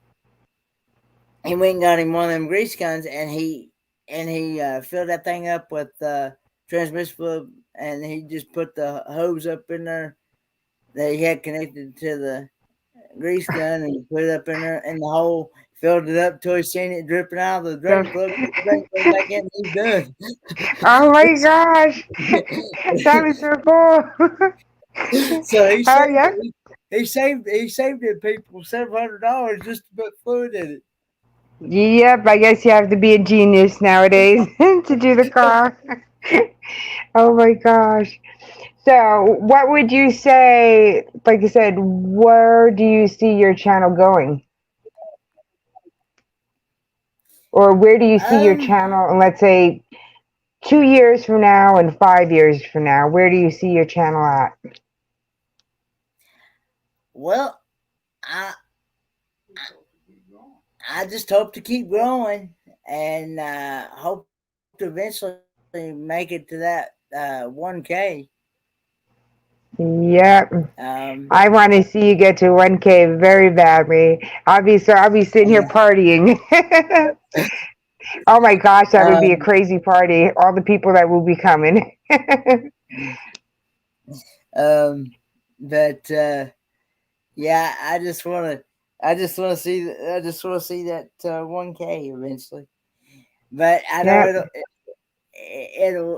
he went and got him one of them grease guns, and he filled that thing up with transmission fluid, and he just put the hose up in there that he had connected to the grease gun, and he put it up in there in the hole, filled it up till he seen it dripping out of the drain plug, back in, and he's done. Oh my gosh. That was so cool. So he saved the people $700 just to put fluid in it. Yep, I guess you have to be a genius nowadays to do the car. Oh my gosh. So, what would you say, like you said, where do you see your channel going? Or where do you see your channel, and let's say 2 years from now and 5 years from now, where do you see your channel at? Well, I just hope to keep growing and hope to eventually make it to that 1K. Yep. I want to see you get to 1K very badly. I'll be sitting here partying. Oh my gosh, that would be a crazy party. All the people that will be coming. Yeah, I just want to see that 1K eventually. But I know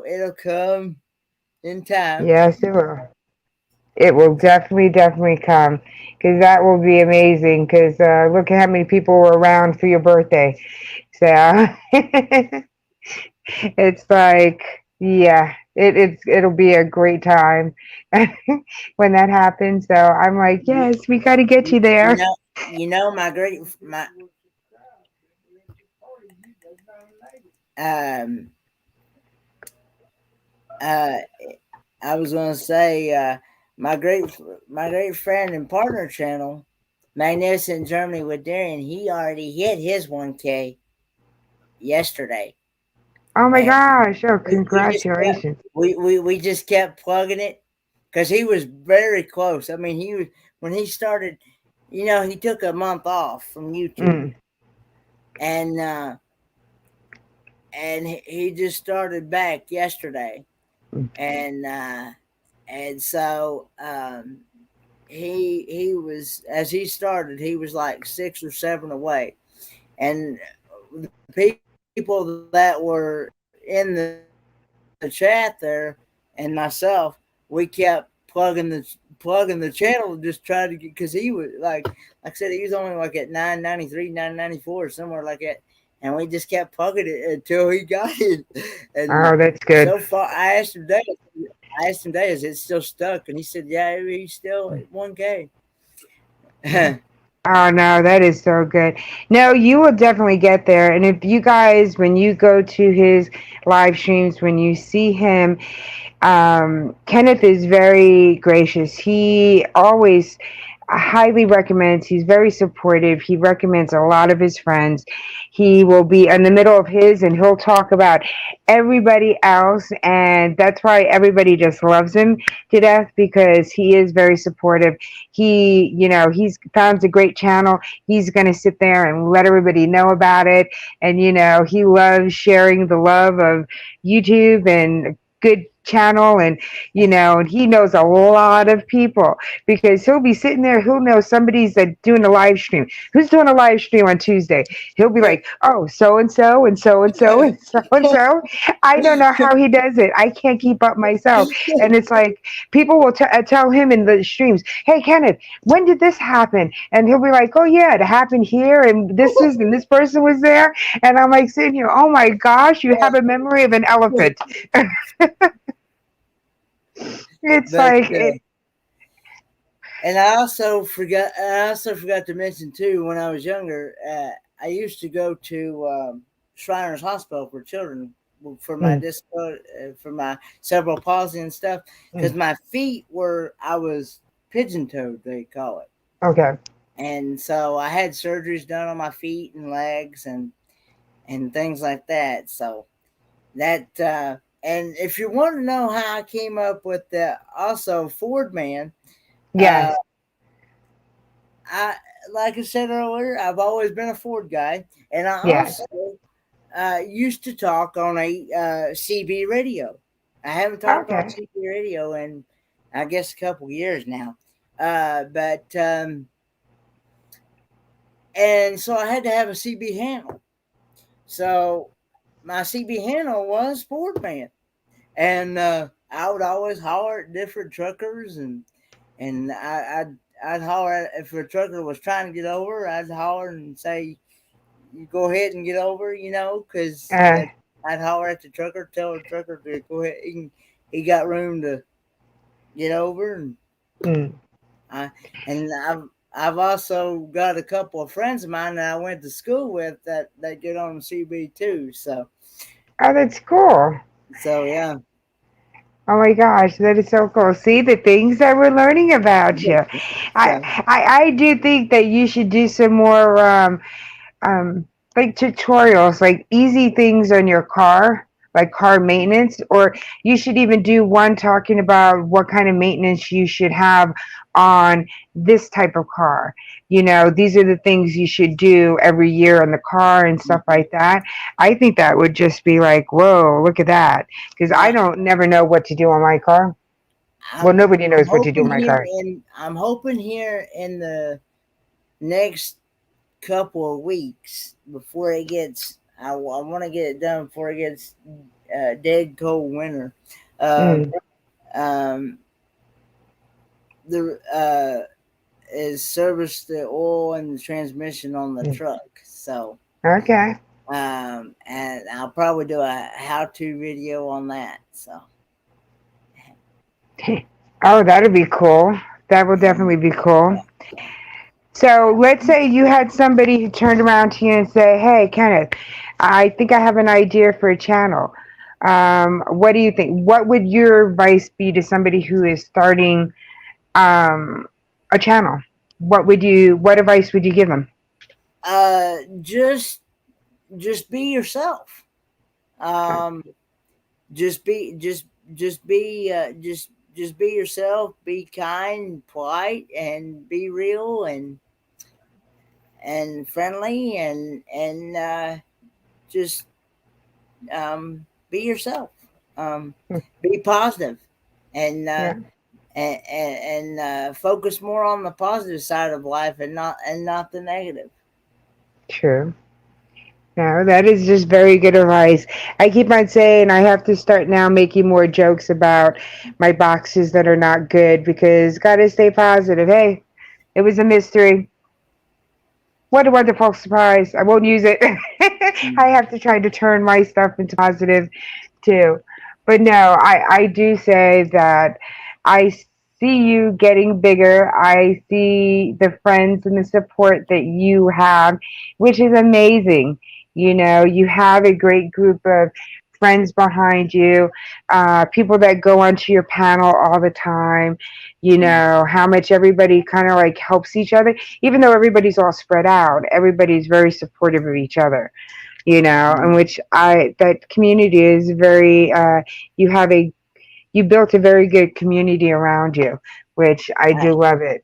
it'll come in time. Yes, it will. It will definitely come, because that will be amazing. Because look at how many people were around for your birthday. So it's like, yeah, It'll be a great time when that happens. So I'm like, You, yes, we got to get you you there. know, my um uh I was gonna say my great my great friend and partner channel, Magnificent Germany with Darian. He already hit his 1K yesterday, Oh my and gosh! Oh, we just kept congratulations! we just kept plugging it because he was very close. I mean, he was when he started. He took a month off from YouTube, Mm. and he just started back yesterday, Mm. and so he was as he started, he was like 6 or 7 away, and the people that were in the chat there and myself, we kept plugging the channel, just trying to get, because he was like I said, he was only like at 993, 994, somewhere like that, and we just kept plugging it until he got it. And Oh, that's good. so far, I asked him today, is it still stuck? And he said, yeah, he's still at 1K. Oh no, that is so good. No, you will definitely get there. And if you guys, when you go to his live streams, when you see him, Kenneth is very gracious. He always highly recommends. He's very supportive. He recommends a lot of his friends. He will be in the middle of his and he'll talk about everybody else. And that's why everybody just loves him to death because he is very supportive. He's found a great channel. He's going to sit there and let everybody know about it. And, he loves sharing the love of YouTube and good channel, and and he knows a lot of people because he'll be sitting there, he'll know somebody's doing a live stream, who's doing a live stream on Tuesday. He'll be like, oh, so and so and so and so and so and so. I don't know how he does it. I can't keep up myself. And it's like people will tell him in the streams, hey Kenneth, when did this happen? And he'll be like, oh yeah, it happened here, and this person was there. And I'm like sitting here, oh my gosh, you have a memory of an elephant. It's But like it. and I also forgot to mention too. When I was younger, I used to go to Shriners Hospital for children for my Mm, disco, for my cerebral palsy and stuff, because mm, my feet I was pigeon toed, they call it, okay. and so I had surgeries done on my feet and legs and things like that. So that and if you want to know how I came up with the also Fordman. Uh, Yes. I like I said earlier, I've always been a Ford guy, and I Yes. also used to talk on a CB radio. I haven't talked on Okay. CB radio in, I guess, a couple years now. But and so I had to have a CB handle. So my CB handle was Ford Man, and I would always holler at different truckers, and I'd holler if a trucker was trying to get over. I'd holler and say, "You go ahead and get over," because Uh, I'd holler at the trucker, tell the trucker to go ahead. He got room to get over, mm. I and I've also got a couple of friends of mine that I went to school with that get on CB too. Oh, that's cool. So yeah. Oh my gosh, that is so cool. See the things that we're learning about you. I So I do think that you should do some more um, like tutorials, like easy things on your car, like car maintenance, or you should even do one talking about what kind of maintenance you should have on this type of car. These are the things you should do every year on the car and stuff like that. I think that would just be like, whoa, look at that. Because I yeah, don't never know what to do on my car. Well, I'm nobody knows what to do on my car. I'm hoping here in the next couple of weeks before it gets. I want to get it done before it gets dead cold winter. Um, Mm, um, the is service the oil and the transmission on the mm. truck. So Okay. and I'll probably do a how-to video on that. So Oh, that'd be cool. That will definitely be cool. So let's say you had somebody who turned around to you and say, "Hey, Kenneth, I think I have an idea for a channel. What do you think? What would your advice be to somebody who is starting um, a channel? What advice would you give them?" Uh, just just be yourself. Okay. Um, just be just be yourself. Be kind, polite, and be real and friendly and just be yourself. Be positive and Yeah, focus more on the positive side of life and not the negative. true. No, that is just very good advice. I keep on saying I have to start now making more jokes about my boxes that are not good because gotta stay positive. Hey, it was a mystery. What a wonderful surprise. I won't use it. I have to try to turn my stuff into positive too. But no, I do say that I see you getting bigger. I see the friends and the support that you have, which is amazing. You have a great group of friends behind you, people that go onto your panel all the time. You know how much everybody kind of like helps each other, even though everybody's all spread out. Everybody's very supportive of each other, in which that community is very, you built a very good community around you, which I I, do love it.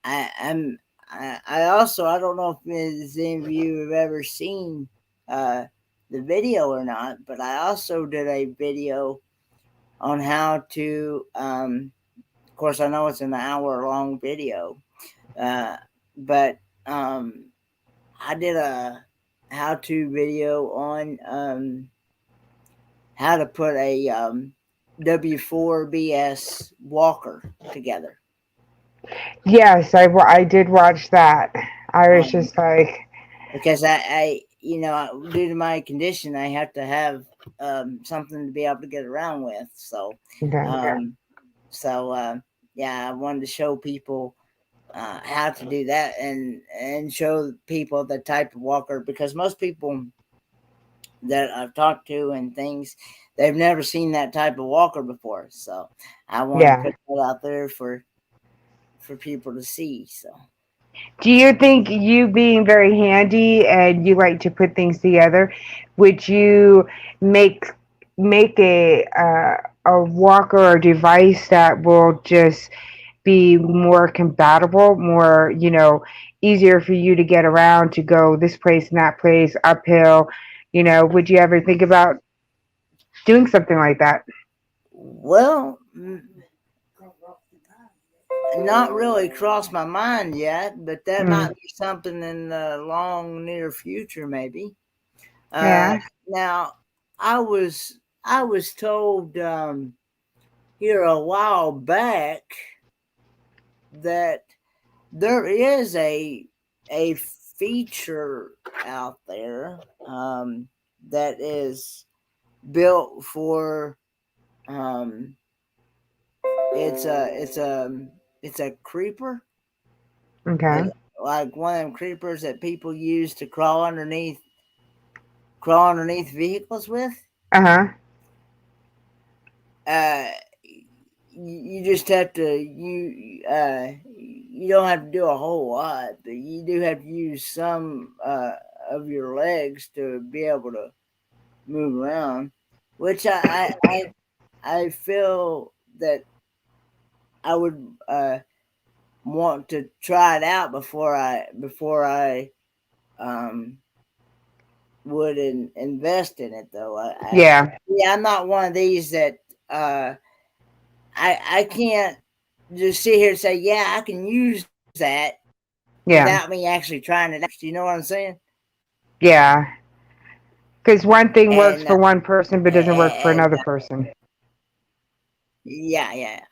I am. I also I don't know if any of you have ever seen uh, the video or not, but I also did a video on how to. Of course, I know it's an hour long video, uh, but I did a how to video on how to put a W4BS walker together. Yes, I did watch that. I was Um, just like, because you know, due to my condition, I have to have something to be able to get around with. So, okay. um, so yeah, I wanted to show people how to do that and show people the type of walker because most people that I've talked to and things, they've never seen that type of walker before. So, I wanted to Yeah. put that out there for people to see. So. Do you think, you being very handy and you like to put things together, would you make make a walker or device that will just be more compatible, more, easier for you to get around, to go this place and that place, uphill? Would you ever think about doing something like that? Well, not really crossed my mind yet, but that Mm, might be something in the long near future, maybe. yeah. Now, I was told here a while back that there is a feature out there that is built for um, it's a creeper like Okay. like one of them creepers that people use to crawl underneath vehicles with. Uh-huh. Uh, you just have to you don't have to do a whole lot, but you do have to use some of your legs to be able to move around. Which I feel that I would want to try it out before I um, would invest in it though. Yeah. Yeah, I'm not one of these that I can't just sit here and say, yeah, I can use that Yeah. without me actually trying it out. You know what I'm saying? Yeah. Because one thing works And for one person but doesn't work for and another person. yeah, yeah,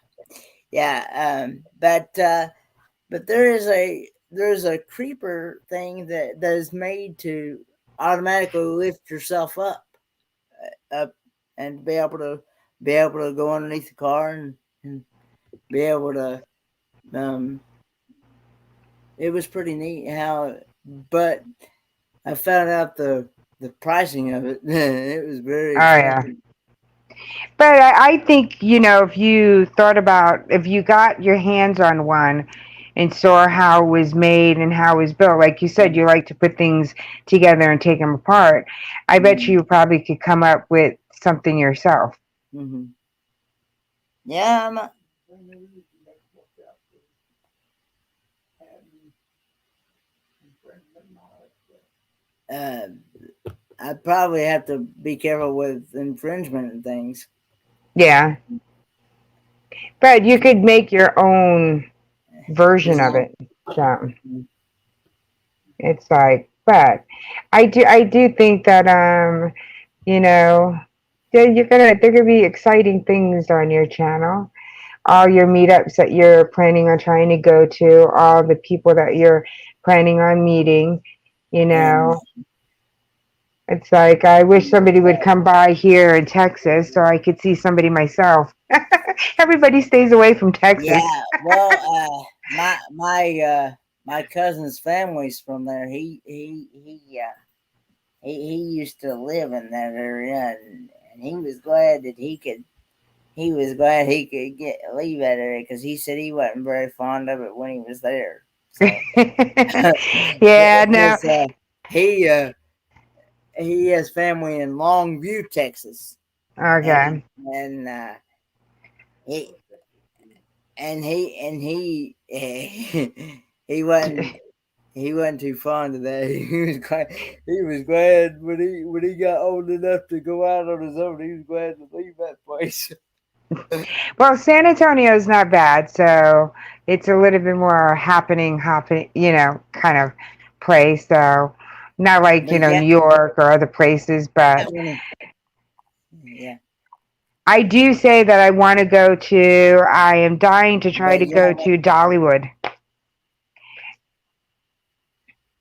yeah. But there's a creeper thing that is made to automatically lift yourself up and be able to go underneath the car and be able to. It was pretty neat but I found out the pricing of it. It was very Oh yeah. expensive. But I think, if you thought about, if you got your hands on one and saw how it was made and how it was built, like you said, you like to put things together and take them apart. I bet you probably could come up with something yourself. Mm-hmm. Yeah, I'd probably have to be careful with infringement and things. Yeah. But you could make your own version of it. So it's like, but I do think that, there could be exciting things on your channel. All your meetups that you're planning on trying to go to, all the people that you're planning on meeting, And it's like I wish somebody would come by here in Texas so I could see somebody myself. Everybody stays away from Texas. yeah, well, my cousin's family's from there. He used to live in that area, and he was glad that he could. He was glad he could leave that area because he said he wasn't very fond of it when he was there. So Yeah, no. because he has family in Longview, Texas, Okay. and he he he wasn't too fond of that. He was glad when he got old enough to go out on his own. He was glad to leave that place. Well, San Antonio is not bad, so it's a little bit more happening, kind of place. So not like, But New York or other places, but yeah. I do say that I am dying to try But to go to Dollywood.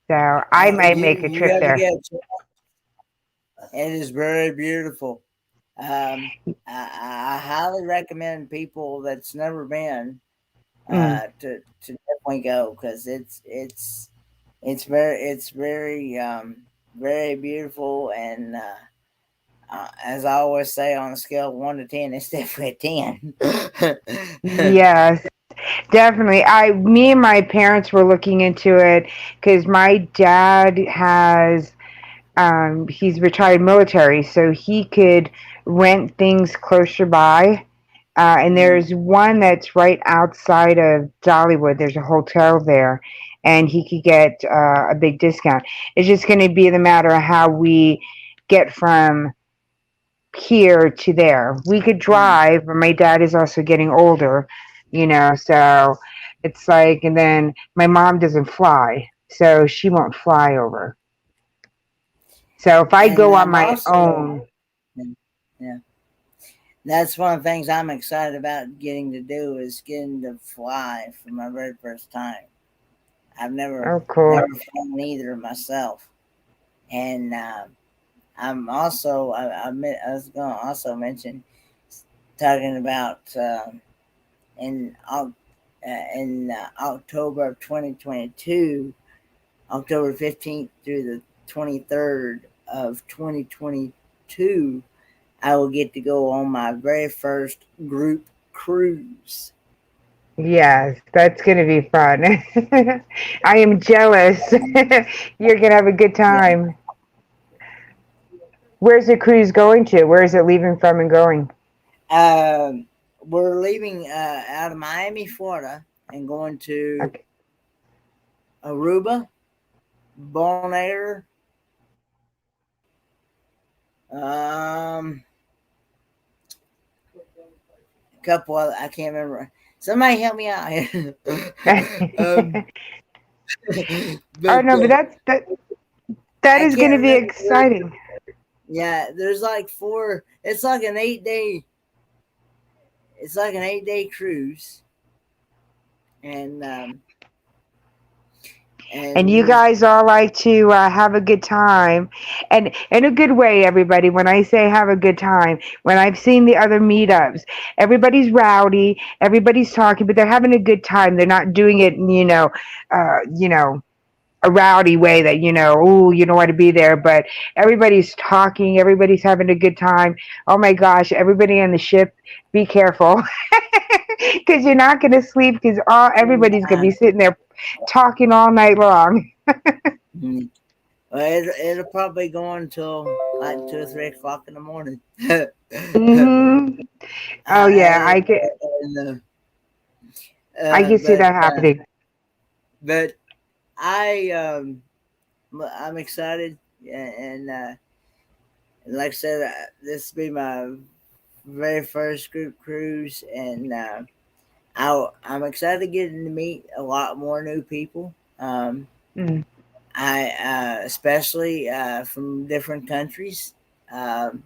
So I might make a you trip have to there. get. It is very beautiful. I highly recommend people that's never been to definitely go because it's very beautiful and as I always say on a scale of 1 to 10, it's definitely a 10. Yes, definitely. Me and my parents were looking into it because my dad he's retired military, so he could rent things closer by. And there's one that's right outside of Dollywood. There's a hotel there, and he could get a big discount. It's just going to be the matter of how we get from here to there. We could drive, but my dad is also getting older, so it's like, and then my mom doesn't fly, so she won't fly over. So if I And go on I'm my also, own, yeah, that's one of the things I'm excited about getting to do is getting to fly for my very first time. I've oh, cool. never flown either myself, and I'm also I was going to also mention talking about in October of 2022, October 15th through the 23rd of 2022, I will get to go on my very first group cruise. Yes, that's going to be fun. I am jealous. You're going to have a good Yeah. time. Where's the cruise going to? Where is it leaving from and going? We're leaving out of Miami, Florida, and going to Okay. Aruba, Bonaire, a couple other, I can't remember. Somebody help me out here. Oh But no, but that I is going can't to be remember. exciting. Yeah, there's like four. It's like an 8 day. It's like an 8 day cruise, and And and you use. guys all like to have a good time, and in a good way, everybody. When I say have a good time, when I've seen the other meetups, everybody's rowdy, everybody's talking, but they're having a good time. They're not doing it, you know, a rowdy way that oh, you don't want to be there. But everybody's talking, everybody's having a good time. Oh my gosh, everybody on the ship, be careful, because you're not going to sleep, because all everybody's going to be sitting there talking all night long. Mhm. Well, it'll probably go until like 2 or 3 o'clock in the morning. Hmm. Oh yeah, I, I can see but that happening. but I I'm excited, and like I said, this will be my very first group cruise, and I'm excited to get to meet a lot more new people. Mm. I especially from different countries. Um,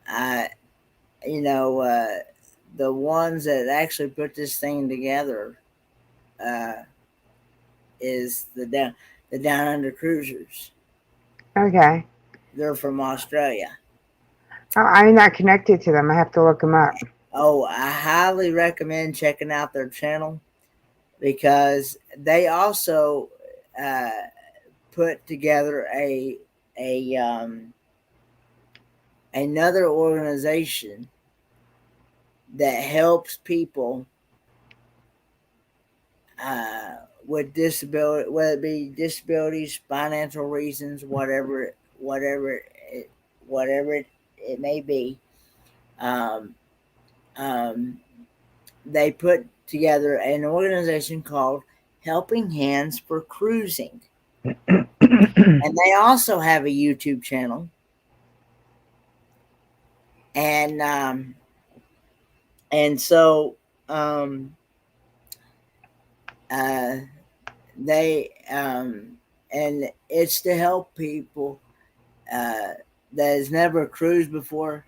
I you know the ones that actually put this thing together uh, is the Down Under Cruisers. Okay. They're from Australia. Oh, I'm not connected to them. I have to look them up. Oh, I highly recommend checking out their channel because they also uh, put together a another organization that helps people with disability, whether it be disabilities, financial reasons, it, whatever it may be. Um, um, they put together an organization called Helping Hands for Cruising, and they also have a YouTube channel. And and so um, uh, they and it's to help people that has never cruised before,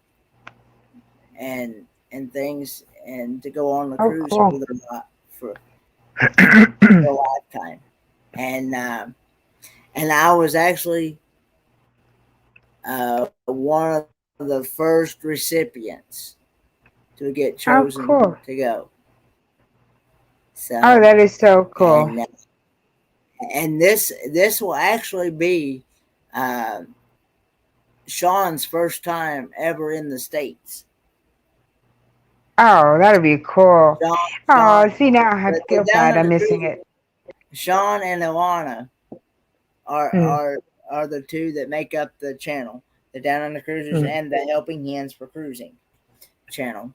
and things, and to go on the Oh, cruise cool. for their for their lifetime. And I was actually one of the first recipients to get Oh, chosen cool. to go. Oh, So that is so cool. and this will actually be uh, Sean's first time ever in the States. Oh, that'd be cool. Sean, Oh, Sean, see, now I the feel Down bad. I'm Under missing Cruise, it. Sean and Ilana are Mm. are are the two that make up the channel, the Down Under Cruisers Mm. and the Helping Hands for Cruising channel.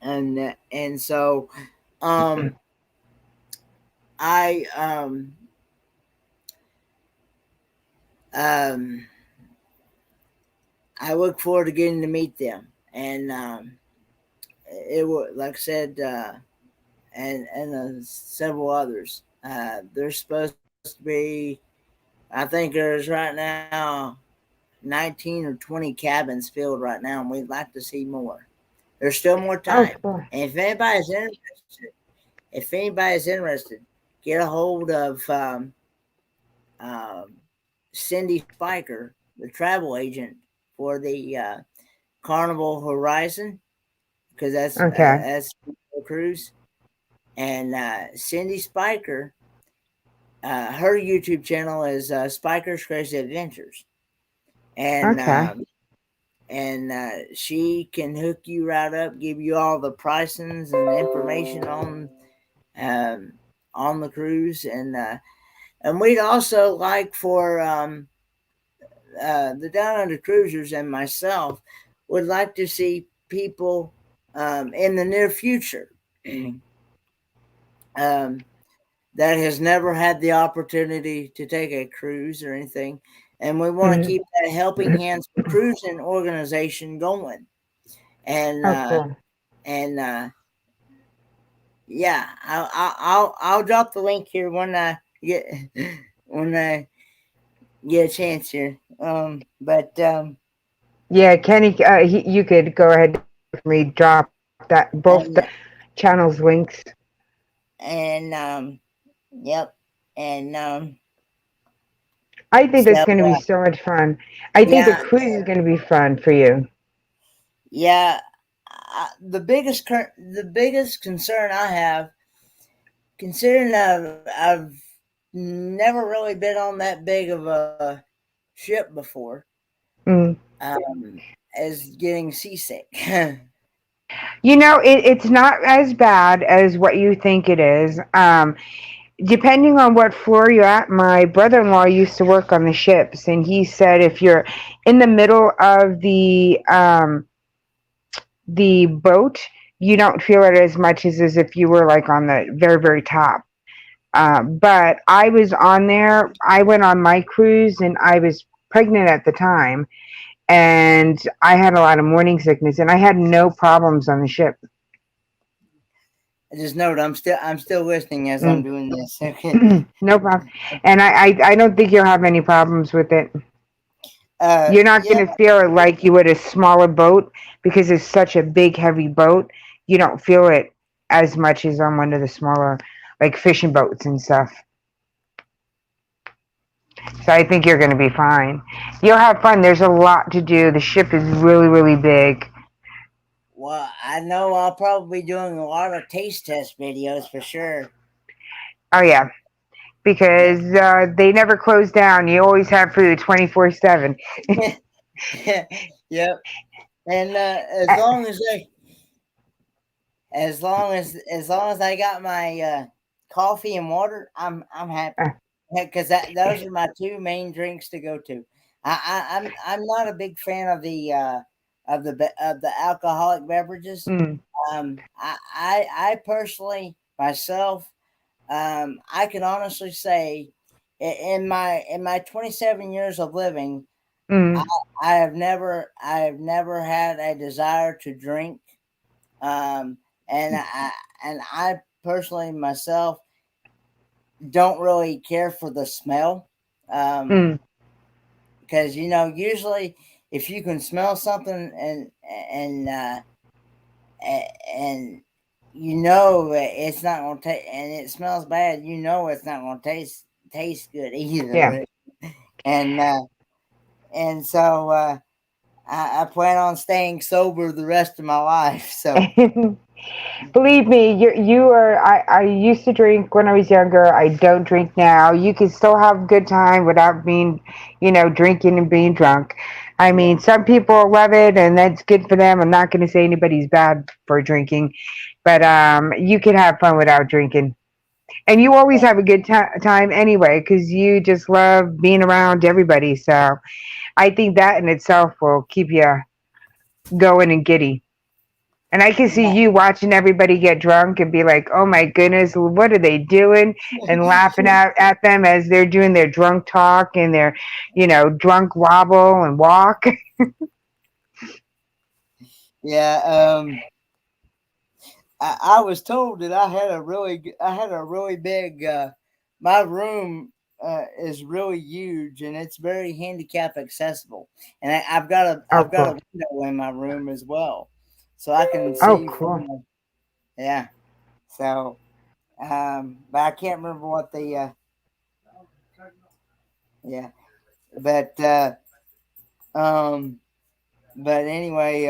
And so um, I um, I look forward to getting to meet them, and it will, like I said, and several others. There's supposed to be, I think there's right now 19 or 20 cabins filled right now, and we'd like to see more. There's still more Oh, time, cool. and if anybody's interested, get a hold of um, Cindy Spiker, the travel agent for the Carnival Horizon, because Okay. that's a cruise. And Cindy Spiker, her YouTube channel is Spiker's Crazy Adventures, and Okay. she can hook you right up, give you all the pricings and information um, on the cruise, and we'd also like for the Down Under Cruisers and myself would like to see people in the near future um, that has never had the opportunity to take a cruise or anything. And we want to Mm. keep that Helping Hands for Cruising organization going. And Oh, cool. and yeah, I'll drop the link here when I get when I get a chance here. But Yeah, Kenny, you could go ahead and definitely drop that both the and channels links. and yep, and I think so that's going to be so much fun. I think the yeah, cruise is going to be fun for you. yeah. The biggest concern I have, considering I've never really been on that big of a ship before, Mm. is getting seasick. You know, it's not as bad as what you think it is. Depending on what floor you're at, my brother-in-law used to work on the ships, and he said if you're in the middle of the boat, you don't feel it as much as if you were like on the very, very top. But I was on there. I went on my cruise, and I was pregnant at the time, and I had a lot of morning sickness, and I had no problems on the ship. I just note I'm still listening as I'm Mm. doing this. Okay. No problem. And I don't think you'll have any problems with it. You're not Yeah, going to feel it like you would a smaller boat because it's such a big, heavy boat. You don't feel it as much as on one of the smaller, like fishing boats and stuff. So I think you're going to be fine. You'll have fun. There's a lot to do. The ship is really, really big. well, I know I'll probably be doing a lot of taste test videos for sure. Oh, yeah. Yeah. Because they never close down. You always have food 24/7. Yep. And as long as I got my coffee and water, I'm happy. Because those are my two main drinks to go to. I'm not a big fan of the alcoholic beverages. Mm, I personally myself, I can honestly say, in my 27 years of living, I, mm, I have never had a desire to drink, um, and I personally myself don't really care for the smell, um, mm. because usually if you can smell something and it's not going to taste, and it smells bad, it's not going to taste good Yeah. either. And so I plan on staying sober the rest of my life. So Believe me, you are. I used to drink when I was younger. I don't drink now. You can still have a good time without being, drinking and being drunk. I yeah, mean, some people love it, and that's good for them. I'm not going to say anybody's bad for drinking, but you can have fun without drinking, and you always have a good time anyway because you just love being around everybody. So I think that in itself will keep you going and giddy. And I can see yeah, you watching everybody get drunk and be like, oh my goodness, what are they doing? And laughing at them as they're doing their drunk talk and their, drunk wobble and walk. yeah. I was told that I had a really big. My room is really huge and it's very handicap accessible, and I've got a Oh, I've got cool. a window in my room as well, so I can Oh, see cool. from. Yeah. So, but I can't remember what the yeah, but um, but anyway,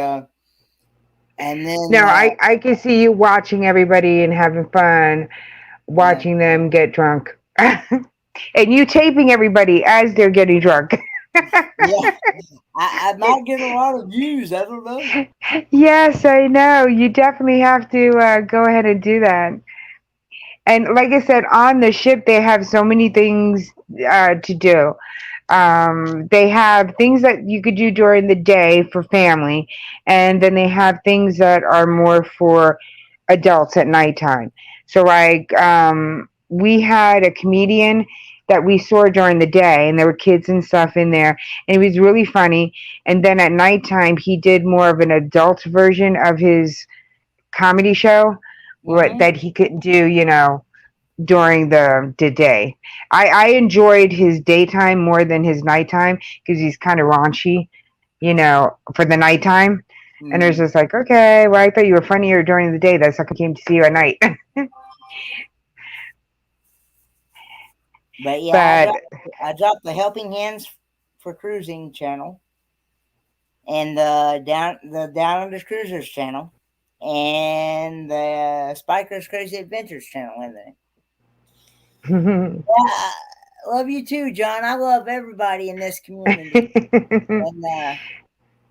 and then No, I can see you watching everybody and having fun, yeah, watching them get drunk. And you taping everybody as they're getting drunk. yeah, I might get a lot of views. I don't know. Yes, I know. You definitely have to go ahead and do that. And like I said, on the ship, they have so many things to do. They have things that you could do during the day for family, and then they have things that are more for adults at nighttime. So, like, we had a comedian that we saw during the day, and there were kids and stuff in there, and it was really funny. And then at nighttime, he did more of an adult version of his comedy show Hmm. that he couldn't do, during the day. I enjoyed his daytime more than his nighttime because he's kind of raunchy, for the nighttime. And it's Hmm. just like, okay, well, I thought you were funnier during the day. That's how I came to see you at night. But yeah, But I dropped the Helping Hands for Cruising channel and the Down Under Cruisers channel and the Spiker's Crazy Adventures channel in there. Yeah, I love you too, John. I love everybody in this community, and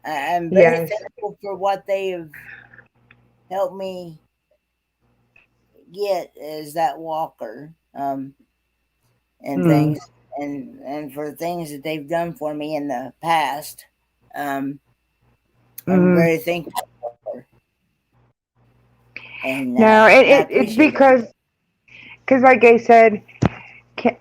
I'm very yes. thankful for what they have helped me get as that walker, and Mm. things, and for things that they've done for me in the past. Um, I'm Mm. very thankful for, and No, I it's appreciate it. because like I said,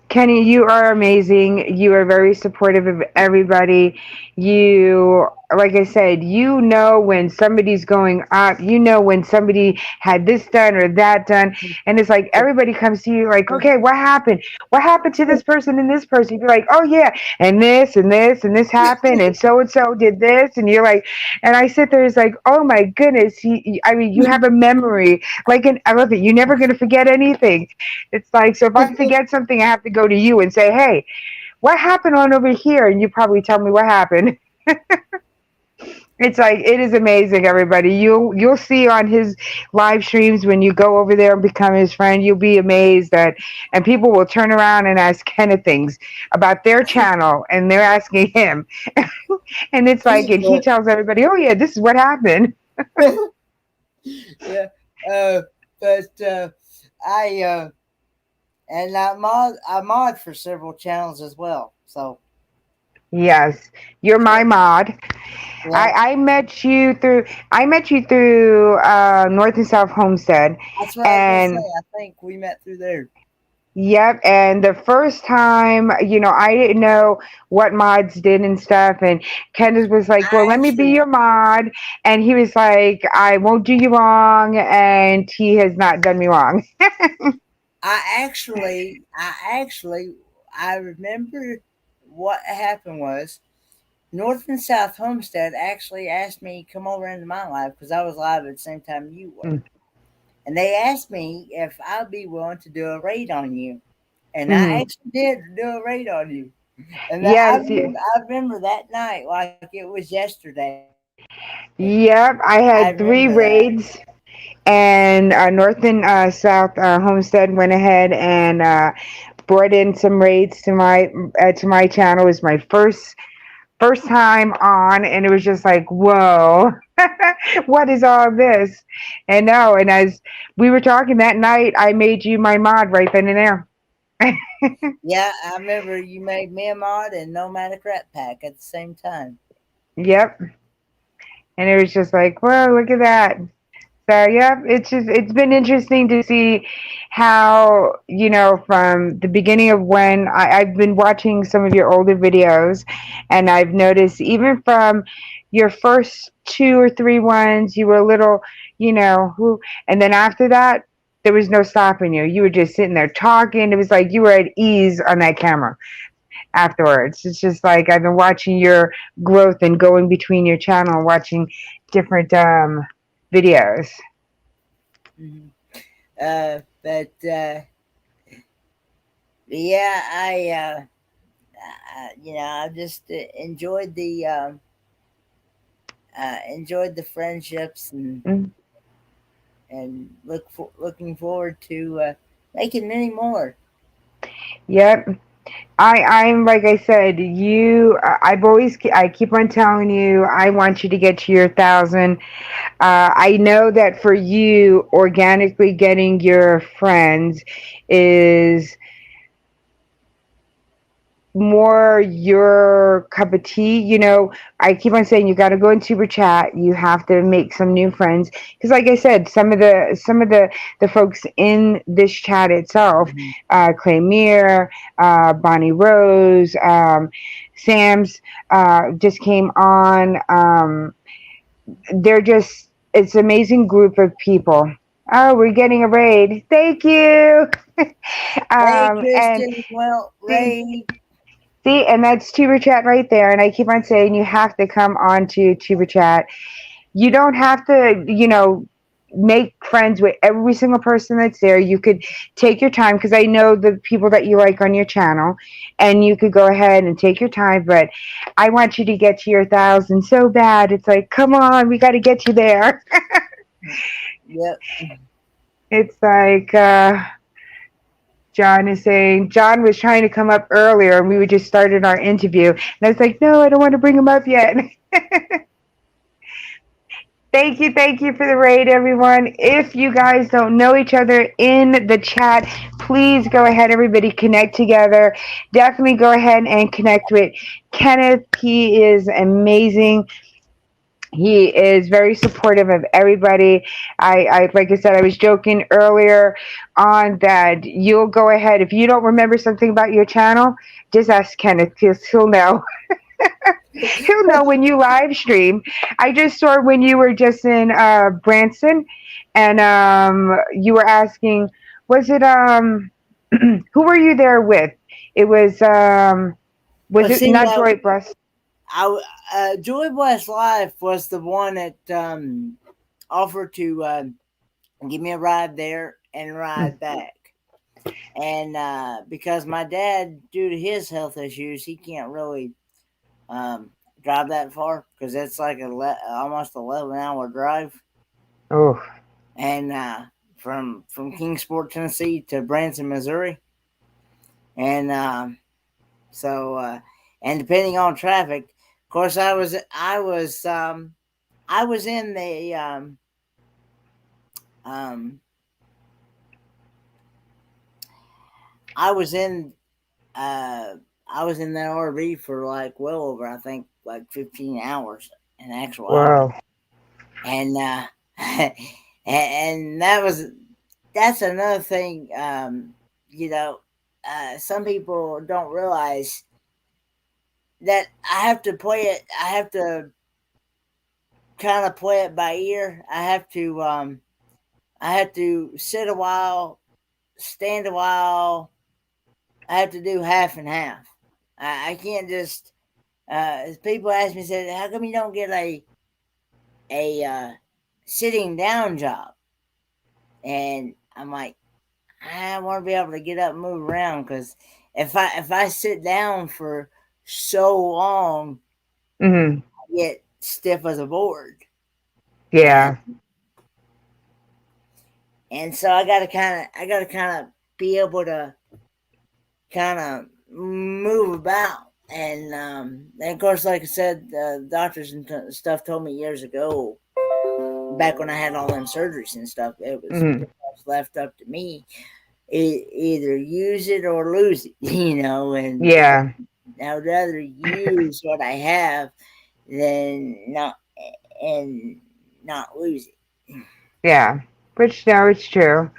Kenny, you are amazing. You are very supportive of everybody. You, like I said, you know when somebody's going up. You know when somebody had this done or that done, and it's like everybody comes to you like, okay, what happened? What happened to this person and this person? You'd be like, oh yeah, and this and this and this happened, and so did this, and you're like, and I sit there, it's like, oh my goodness, I mean, you have a memory like an elephant. You're never gonna forget anything. It's like, so if I forget something, I have to go to you and say, hey, what happened on over here? And you probably tell me what happened. It's like, it is amazing, everybody. You'll see on his live streams when you go over there and become his friend, you'll be amazed that, and people will turn around and ask Kenneth things about their channel, and they're asking him. And it's like, and he tells everybody, oh yeah, this is what happened. Yeah, but I and I mod for several channels as well. So Yes, you're my mod. yeah, I met you through North and South Homestead, that's what I was gonna say. and I think we met through there. yep. And the first time, I didn't know what mods did and stuff, and Candace was like, "Well, I let me be actually, your mod," and he was like, "I won't do you wrong," and he has not done me wrong. I remember what happened was North and South Homestead actually asked me to come over into my live because I was live at the same time you were, and they asked me if I'd be willing to do a raid on you, and I Mhm. actually did do a raid on you. And Yes. I remember that night like it was yesterday. Yep. I I had remember three that. raids, and North and South Homestead went ahead and brought in some raids to my channel. It was my first time on, and it was just like, whoa. What is all this? And no, and as we were talking that night, I made you my mod right then and there. Yeah, I remember you made me a mod and Nomadic Rat Pack at the same time. Yep. And it was just like, whoa, look at that. So yeah, it's been interesting to see how, from the beginning of when I've been watching some of your older videos, and I've noticed even from your first two or three ones, you were a little, who, and then after that, there was no stopping you. You were just sitting there talking. It was like you were at ease on that camera afterwards. It's just like I've been watching your growth and going between your channel and watching different videos. Mm-hmm. But yeah, I just enjoyed the friendships Mm. and looking forward to making many more. Yep. I'm like I said, I keep on telling you, I want you to get to your 1,000. I know that for you, organically getting your friends is more your cup of tea. I keep on saying you got to go into super chat. You have to make some new friends because, like I said, some of the folks in this chat itself, Mm-hmm. Claymere, Bonnie Rose, Sam's, just came on. They're just it's an amazing group of people. Oh, we're getting a raid. Thank you. Hey, And Kristen. Well, see, Ray. See, and that's Tuber Chat right there. And I keep on saying you have to come on to Tuber Chat. You don't have to, make friends with every single person that's there. You could take your time, because I know the people that you like on your channel, and you could go ahead and take your time. But I want you to get to your 1,000 so bad. It's like, come on, we got to get you there. Yep. It's like John is saying, John was trying to come up earlier and we just started our interview. And I was like, no, I don't want to bring him up yet. Thank you for the raid, everyone. If you guys don't know each other in the chat, please go ahead, everybody, connect together. Definitely go ahead and connect with Kenneth. He is amazing. He is very supportive of everybody. I like I said, I was joking earlier on that you'll go ahead. If you don't remember something about your channel, just ask Kenneth, because he'll know. He'll know when you live stream. I just saw when you were just in Branson, and you were asking, was it who were you there with? It was But it see, not Joy Bless? Joy Bless Life was the one that offered to give me a ride there and ride back. And because my dad, due to his health issues, he can't really drive that far, because it's like almost 11-hour drive. Oh. And from Kingsport, Tennessee to Branson, Missouri. And so depending on traffic, of course, I was in the I was in that RV for like well over, I think, like 15 hours in actual hours. And and that's another thing. Some people don't realize that I have to kind of play it by ear. I have to sit a while, stand a while. I have to do half and half. I can't just. People ask me, said, "How come you don't get a sitting down job?" And I'm like, I want to be able to get up and move around, because if I sit down for so long, I get stiff as a board. Yeah. And so I gotta kind of be able to kind of move about. And of course, like I said, doctors and stuff told me years ago, back when I had all them surgeries and stuff, it was pretty much left up to me. Either use it or lose it, and yeah, I would rather use what I have than not lose it. Yeah, which no, it's true.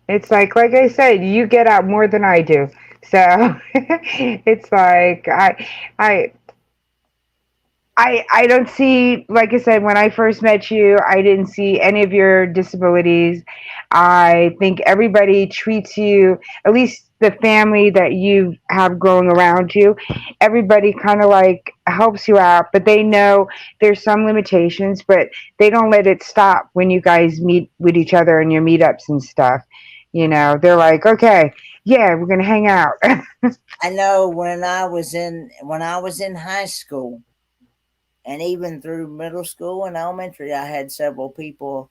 It's like I said, you get out more than I do. So it's like I don't see, like I said, when I first met you, I didn't see any of your disabilities. I think everybody treats you, at least the family that you have growing around you, everybody kind of like helps you out, but they know there's some limitations, but they don't let it stop when you guys meet with each other in your meetups and stuff. They're like, okay, yeah, we're going to hang out. I know when I was in high school, and even through middle school and elementary, I had several people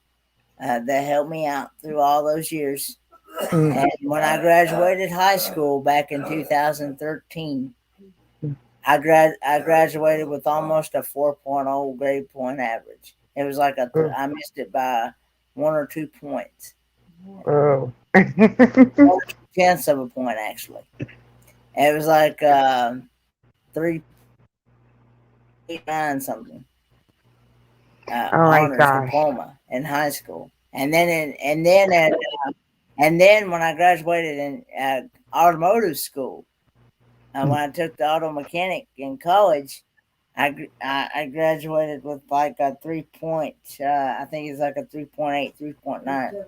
that helped me out through all those years. And when I graduated high school back in 2013, I graduated with almost a 4.0 grade point average. It was like I missed it by 1 or 2 points. Oh. 0.2 of a point, actually. It was like 3.9 something. Oh my honors gosh. diploma in high school, and then when I graduated in automotive school, when I took the auto mechanic in college, I graduated with like a 3 point. I think it's like a 3.8, 3.9.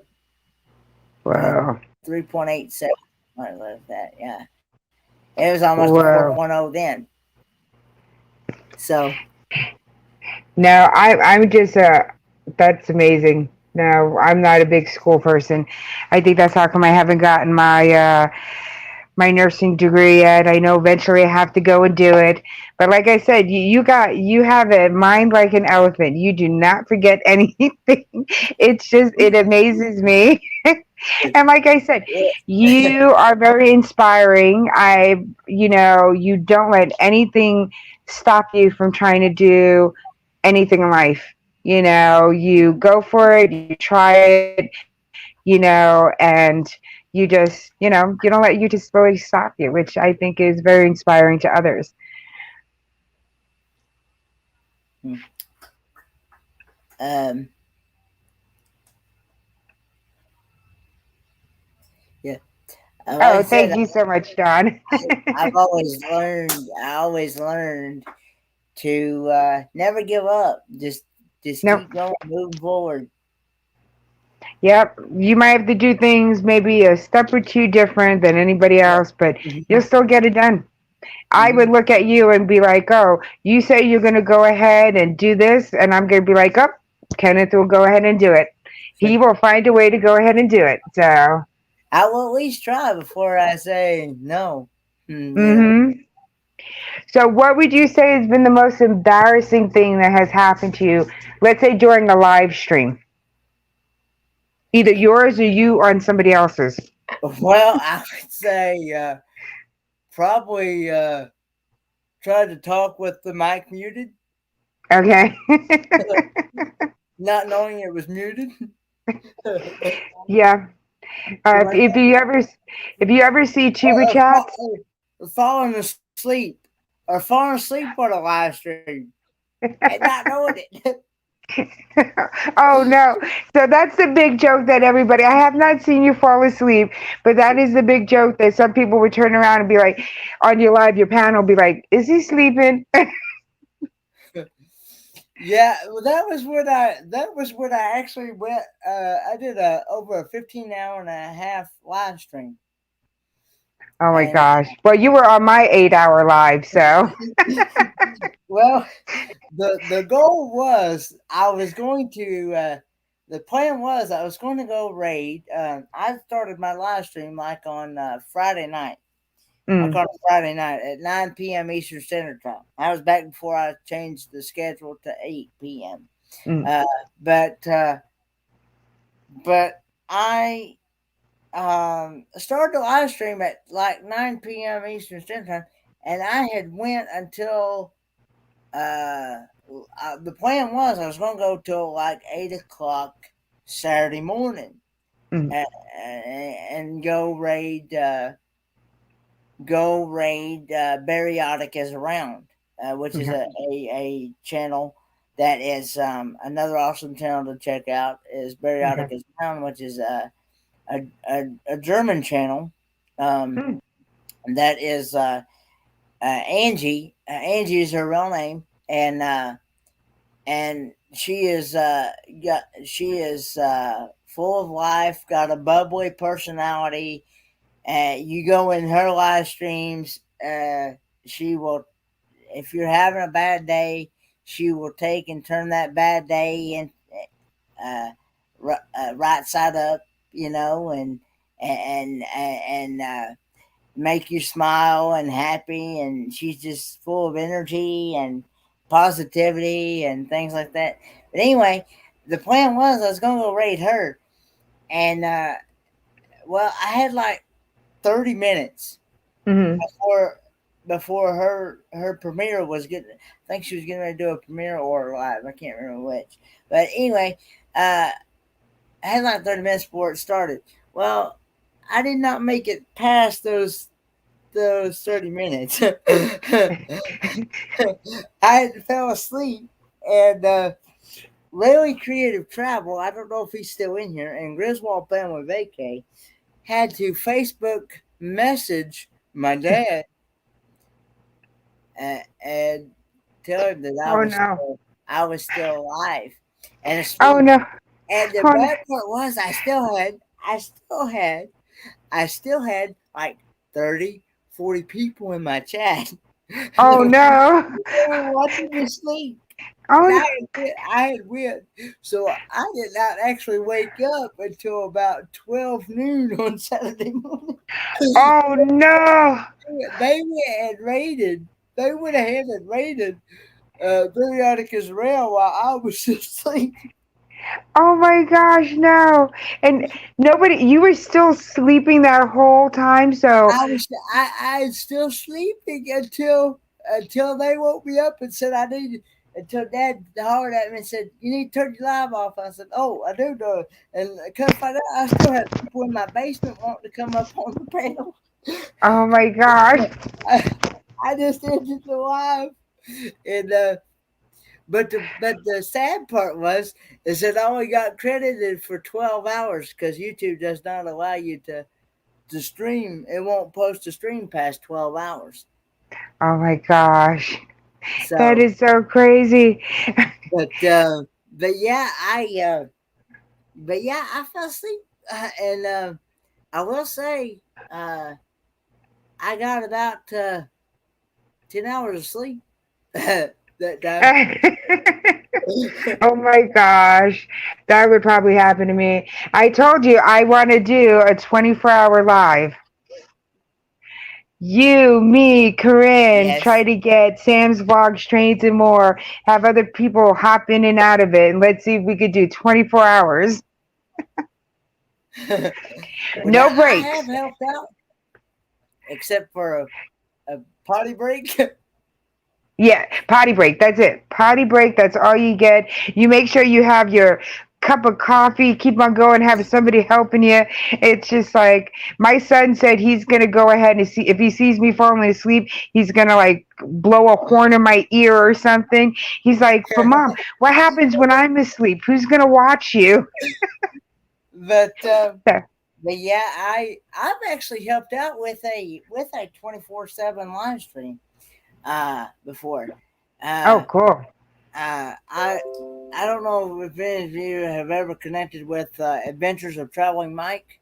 Wow. 3.87, something like that. Yeah, it was almost a 4.0 then. So. No, I'm just that's amazing. No, I'm not a big school person. I think that's how come I haven't gotten my nursing degree yet. I know eventually I have to go and do it. But like I said, you have a mind like an elephant. You do not forget anything. It amazes me. And like I said, you are very inspiring. You don't let anything stop you from trying to do anything in life. You go for it, you try it, and you don't let you disability stop you, which I think is very inspiring to others. Um, yeah. Like I Oh, said, thank you so much, Don. I've always learned. I always learned to never give up. Just Nope. keep going, moving forward. Yep. You might have to do things maybe a step or two different than anybody Yeah. else, but you'll Mhm. still get it done. I would Mhm. look at you and be like, oh, you say you're going to go ahead and do this, and I'm going to be like, oh, Kenneth will go ahead and do it. He will find a way to go ahead and do it. So, I will at least try before I say no. You know. hmm so what would you say has been the most embarrassing thing that has happened to you, let's say during a live stream? Either yours or you on somebody else's. Well, I would say probably tried to talk with the mic muted, Okay. not knowing it was muted. Yeah. If you ever see tuber or, chats. or falling asleep, or falling asleep on a live stream and not knowing it. Oh no. So that's the big joke that everybody, I have not seen you fall asleep, but that is the big joke that some people would turn around and be like, on your live, your panel be like, is he sleeping? Yeah, well, that was when I actually went. I did a over a 15 hour and a half live stream, Oh my and gosh. Well, you were on my 8-hour live, so. well, the goal was I was going to. The plan was I was going to go raid. I started my live stream like on Friday night. Like Mm, on Friday night at 9 p.m. Eastern Standard Time. I was back before I changed the schedule to 8 p.m. mm, Uh, but uh, but I started the live stream at like 9 p.m. Eastern Standard Time, and I had went until the plan was I was going to go till like 8 o'clock Saturday morning, mm. and go raid Bariotic is Around, which is Okay. a channel that is another awesome channel to check out is Bariotic Okay. is Around, which is a German channel Mm, that is Angie. Angie is her real name, and she is full of life, got a bubbly personality. You go in her live streams, she will, if you're having a bad day, she will take and turn that bad day in uh, right side up, and make you smile and happy. And she's just full of energy and positivity and things like that. But anyway, the plan was I was going to go raid her, and well, I had like 30 minutes mm-hmm. before her premiere was getting. I think she was getting ready to do a premiere or live. I can't remember which. But anyway, I had like 30 minutes before it started. Well, I did not make it past those 30 minutes. I fell asleep, and Rayleigh Creative Travel, I don't know if he's still in here, and Griswold Family Vacay had to Facebook message my dad, and tell him that Oh no. I was still alive and Oh asleep. no. And the Oh no. bad part was I still had like 30, 40 people in my chat. Oh no. They were watching me sleep. Oh, And no. I had went, so I did not actually wake up until about 12 noon on Saturday morning. Oh, no. They went and raided. They went ahead and raided Periodicus Rail while I was still sleeping. Oh my gosh, no. And nobody, you were still sleeping that whole time. So, I was still sleeping until they woke me up and said I needed until Dad hollered at me and said, "You need to turn your live off." I said, "Oh, I do know." And I come find out I still have people in my basement wanting to come up on the panel. oh my gosh. I, I just ended the live. And but the sad part is that I only got credited for 12 hours because YouTube does not allow you to stream. It won't post a stream past 12 hours. Oh my gosh. That So, is so crazy. but yeah, I fell asleep, and I will say, uh, I got about 10 hours of sleep that time. Oh my gosh. That would probably happen to me. I told you I want to do a 24-hour live. You, me, Corinne, try Yes. to get Sam's Vlogs, Trains, and More, have other people hop in and out of it, and let's see if we could do 24 hours. Well, No now I have breaks. helped out, except for a potty break. Yeah, potty break. That's it. Potty break. That's all you get. You make sure you have your cup of coffee. Keep on going. Have somebody helping you. It's just like my son said he's gonna go ahead and see if he sees me falling asleep. He's gonna like blow a horn in my ear or something. He's like, "But mom, what happens when I'm asleep? Who's gonna watch you?" but but yeah, I've actually helped out with a 24/7 live stream before. Oh, Uh, cool. I don't know if any of you have ever connected with Adventures of Traveling Mike.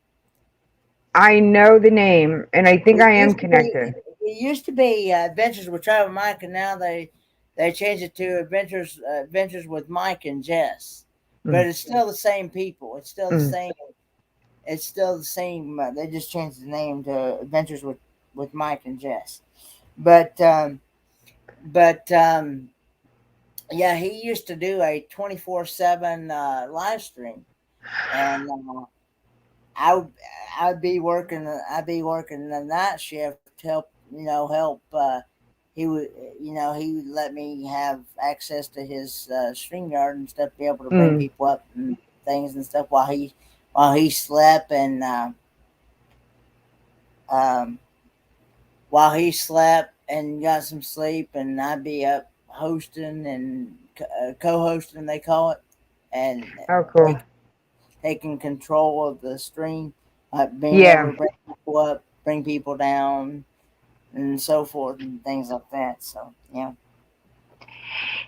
I know the name, and I think It I am used to be connected. it used to be Adventures with Traveling Mike, and now they changed it to Adventures with Mike and Jess. But Mm, it's still the same people. It's still the mm. same. It's still the same. They just changed the name to Adventures with Mike and Jess. But but yeah, he used to do a 24/7 live stream, and I would I'd be working the night shift to help. He would he would let me have access to his StreamYard and stuff, be able to bring Mm. people up and things and stuff while he slept and um, while he slept and got some sleep, and I'd be up hosting and co-hosting, they call it, and Oh, cool. take, taking control of the stream, being able Yeah. to bring people up, bring people down, and so forth, and things like that. So yeah.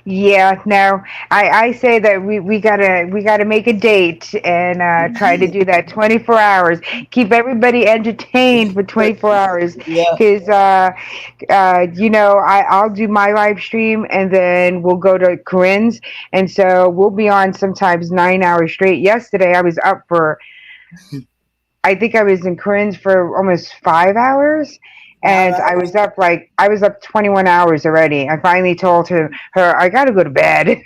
Yeah, no, I say that we gotta make a date and try to do that 24 hours. Keep everybody entertained for 24 hours. Yeah. Because I'll do my live stream and then we'll go to Corinne's, and so we'll be on sometimes 9 hours straight. Yesterday I was up for I think I was in Corinne's for almost 5 hours. All And right. I was up 21 hours already. I finally told her I gotta go to bed.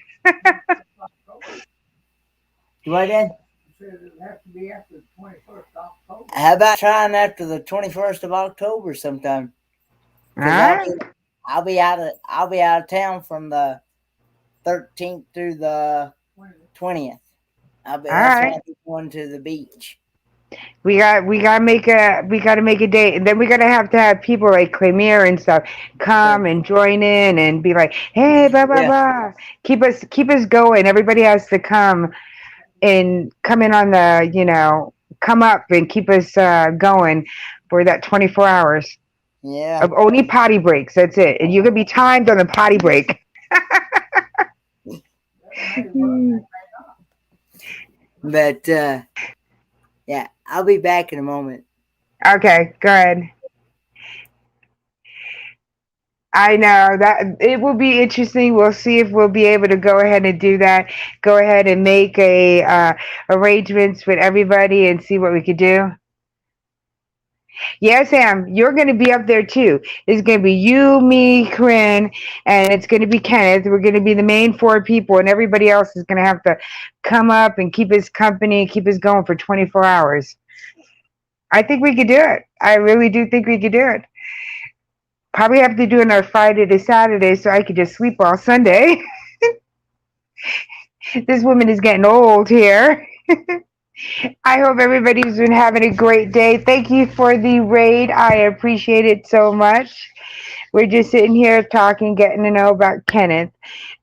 You right in? Says it has to be after the 21st of October. How about trying after the 21st of October sometime? All Because right. I'll be out of town from the 13th through the 20th. All That's when right. I'll be going to the beach. We gotta make a date, and then we gotta have to have people like Claymere and stuff come and join in and be like, hey, blah blah Yeah. blah. Keep us going. Everybody has to come in on the come up and keep us going for that 24 hours Yeah. of only potty breaks. That's it, and you can be timed on the potty break. But yeah, I'll be back in a moment. Okay, good. I know that it will be interesting. We'll see if we'll be able to go ahead and do that. Go ahead and make a arrangements with everybody and see what we could do. Yeah, Sam, you're going to be up there too. It's going to be you, me, Corinne, and it's going to be Kenneth. We're going to be the main four people, and everybody else is going to have to come up and keep us company, keep us going for 24 hours. I think we could do it. I really do think we could do it. Probably have to do it on Friday to Saturday so I could just sleep all Sunday. This woman is getting old here. I hope everybody's been having a great day. Thank you for the raid. I appreciate it so much. We're just sitting here talking, getting to know about Kenneth.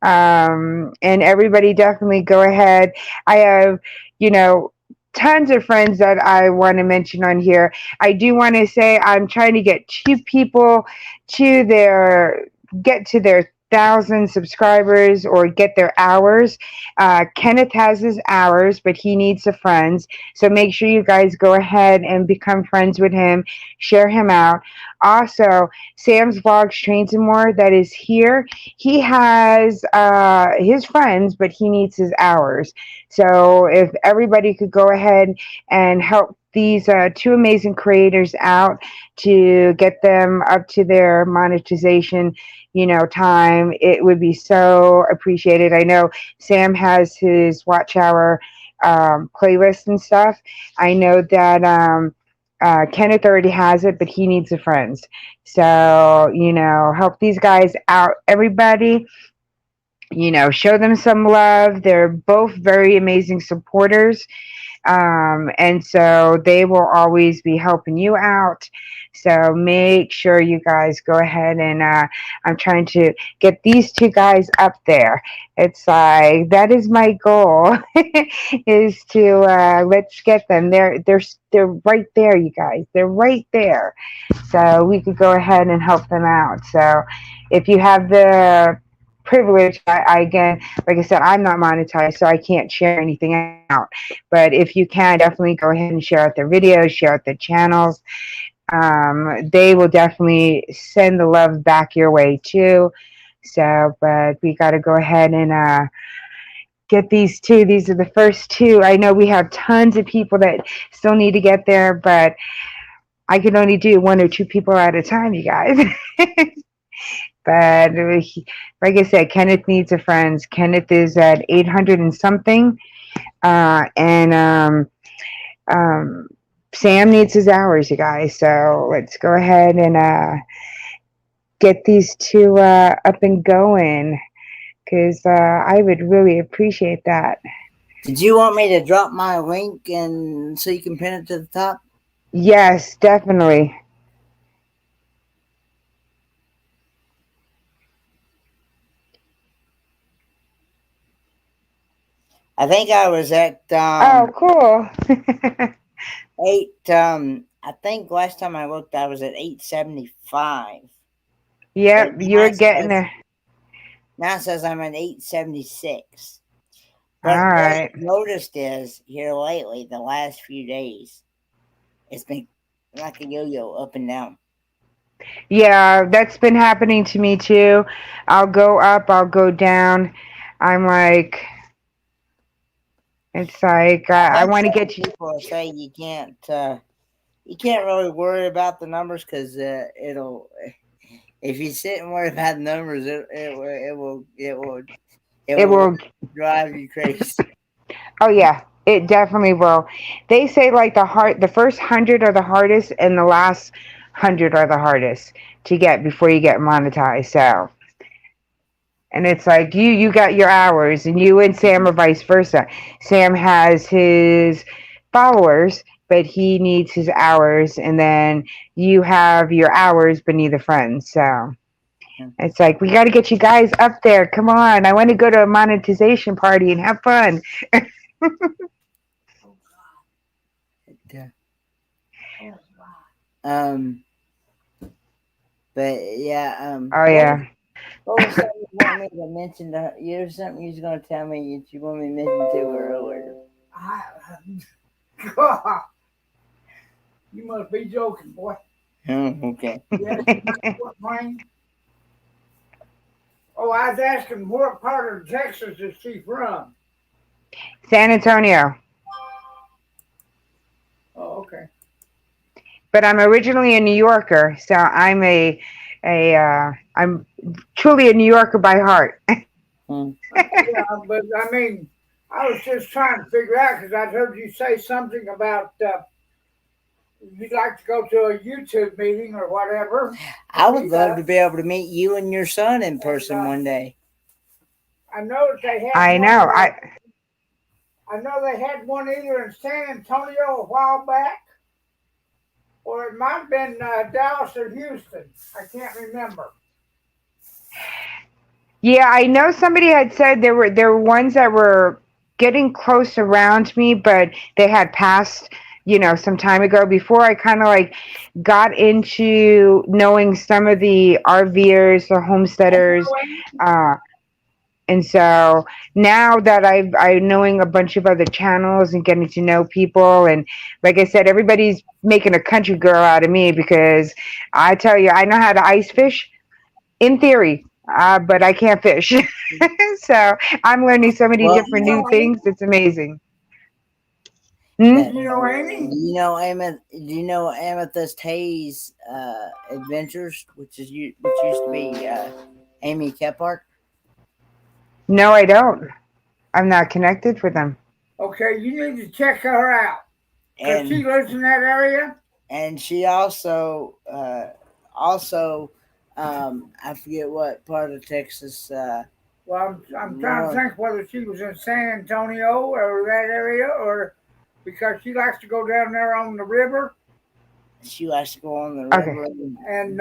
And everybody definitely go ahead. I have, you know, tons of friends that I want to mention on here. I do want to say I'm trying to get two people to get to their 1,000 subscribers or get their hours. Kenneth has his hours, but he needs the friends. So make sure you guys go ahead and become friends with him, share him out. Also, Sam's Vlogs Trains and More that is here. He has his friends, but he needs his hours. So if everybody could go ahead and help these two amazing creators out to get them up to their monetization, time, it would be so appreciated. I know Sam has his watch hour playlist and stuff. I know that Kenneth already has it, but he needs the friends. So, help these guys out, everybody. Show them some love. They're both very amazing supporters. And so they will always be helping you out. So make sure you guys go ahead and I'm trying to get these two guys up there. It's like that is my goal is to let's get them. They're right there, you guys. They're right there. So we could go ahead and help them out. So if you have the privilege, I again, like I said, I'm not monetized, so I can't share anything out. But if you can, definitely go ahead and share out their videos, share out their channels. They will definitely send the love back your way too. So, but we got to go ahead and get these two. These are the first two. I know we have tons of people that still need to get there, but I can only do one or two people at a time, you guys. But like I said, Kenneth needs a friends. Kenneth is at 800 and something. And Sam needs his hours, you guys. So let's go ahead and get these two up and going. Because I would really appreciate that. Did you want me to drop my link and so you can pin it to the top? Yes, definitely. I think I was at oh, cool. 8. I think last time I looked, I was at 875. Yep, you're getting there. Now it says I'm at 876. But all right. what I've noticed is here lately, the last few days, it's been like a yo-yo up and down. Yeah, that's been happening to me too. I'll go up, I'll go down. I'm like, it's like I want to get you. People say you can't really worry about the numbers because it'll. If you sit and worry about numbers, it will drive you crazy. Oh yeah, it definitely will. They say like the first 100 are the hardest, and the last 100 are the hardest to get before you get monetized. So, and it's like you got your hours, and you and Sam are vice versa. Sam has his followers, but he needs his hours, and then you have your hours, but neither friends. So. It's like, we got to get you guys up there. Come on. I want to go to a monetization party and have fun. But yeah. Oh, yeah. What was something you want me to mention to her? There's something you was going to tell me that you want me to mention to her earlier. God, you must be joking, boy. Okay. Yeah, what, Brian? Oh, I was asking what part of Texas is she from? San Antonio. Oh, okay. But I'm originally a New Yorker, so I'm truly a New Yorker by heart. Hmm. Yeah, but I mean, I was just trying to figure out because I'd heard you say something about you'd like to go to a YouTube meeting or whatever. I would love to be able to meet you and your son in person one day. I know that they had I one. know. I know they had one either in San Antonio a while back, or it might have been Dallas or Houston. I can't remember. Yeah, I know somebody had said there were ones that were getting close around me, but they had passed, some time ago before I kind of like got into knowing some of the RVers, the homesteaders, uh, and so now that I'm knowing a bunch of other channels and getting to know people, and like I said, everybody's making a country girl out of me because I tell you, I know how to ice fish in theory, but I can't fish. So I'm learning so many Well, different new things. It's amazing. that, You know Amy? do you know Amethyst Hayes Adventures, which used to be Amy Kephart? No, I don't. I'm not connected with them. Okay, you need to check her out because she And lives in that area. and she also I forget what part of Texas. Well, I'm trying to think whether she was in San Antonio or that area, or because she likes to go down there on the river. She likes to go on the Okay. river. And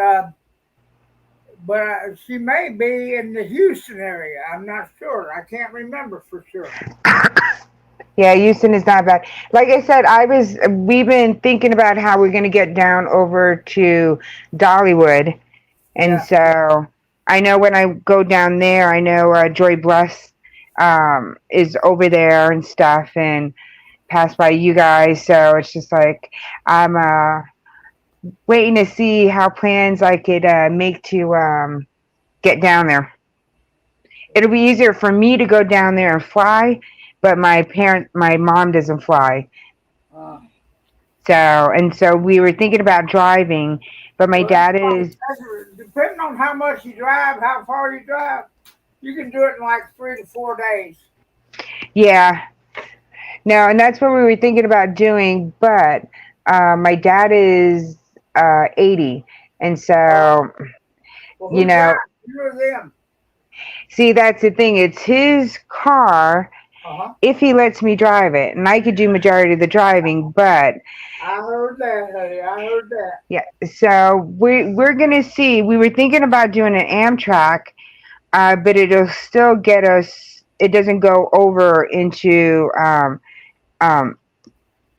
but she may be in the Houston area. I'm not sure. I can't remember for sure. Yeah, Houston is not bad. Like I said, we've been thinking about how we're going to get down over to Dollywood. And Yeah. so I know when I go down there, I know Joy Bless is over there and stuff and pass by you guys. So it's just like I'm waiting to see how plans I could make to get down there. It'll be easier for me to go down there and fly, but my mom doesn't fly. Uh, So we were thinking about driving, but my well, dad is, depending on how much you drive, how far you drive, you can do it in like 3 to 4 days. yeah, no, and that's what we were thinking about doing. But my dad is 80, and so Well, you who drives? know, You or them? see, that's the thing. It's his car Uh-huh. if he lets me drive it, and I could do majority of the driving. But I heard that, honey. I heard that. yeah, so we're gonna see. We were thinking about doing an Amtrak, but it'll still get us. It doesn't go over into um,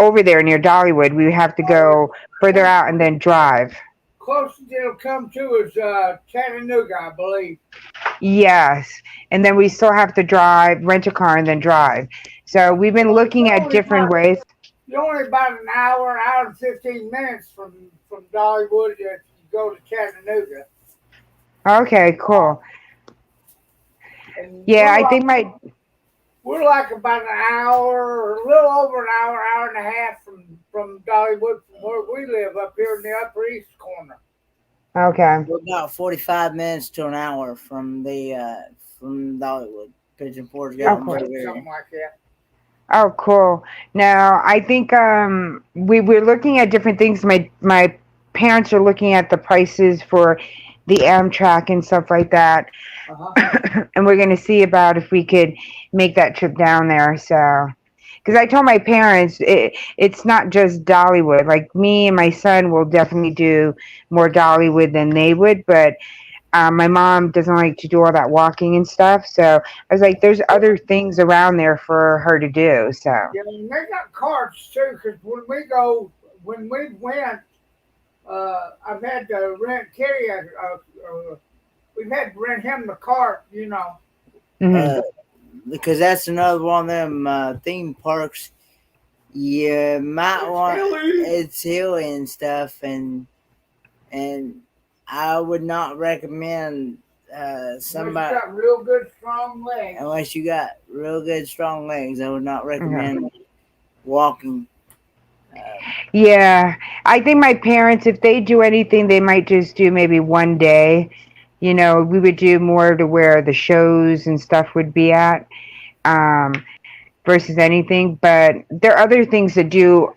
over there near Dollywood. We have to go further out and then drive. Closest it'll come to is Chattanooga, I believe. Yes, and then we still have to drive, rent a car, and then drive. So we've been Well, looking at different ways. you're only about an hour and 15 minutes from Dollywood if you go to Chattanooga. Okay, cool. And Yeah, I think we're like about an hour or a little over an hour, hour and a half from Dollywood from where we live up here in the Upper East corner. okay. We're about 45 minutes to an hour from Dollywood, Pigeon Forge. Oh, cool. Something like that. Oh, cool. Now, I think we're looking at different things. My parents are looking at the prices for the Amtrak and stuff like that. Uh-huh. And we're going to see about if we could make that trip down there. So, because I told my parents it's not just Dollywood. Like me and my son will definitely do more Dollywood than they would, but my mom doesn't like to do all that walking and stuff. So I was like, there's other things around there for her to do. So Yeah, and they got carts too, because when we went, I've had to rent Kerry we've had to rent him the cart, you know. mhm. Because that's another one of them theme parks. You might want it's hilly and stuff, and I would not recommend somebody got real good strong legs. Unless you got real good strong legs, I would not recommend Yeah. walking. Yeah, I think my parents, if they do anything, they might just do maybe one day. You know, we would do more to where the shows and stuff would be at, um, versus anything. But there are other things to do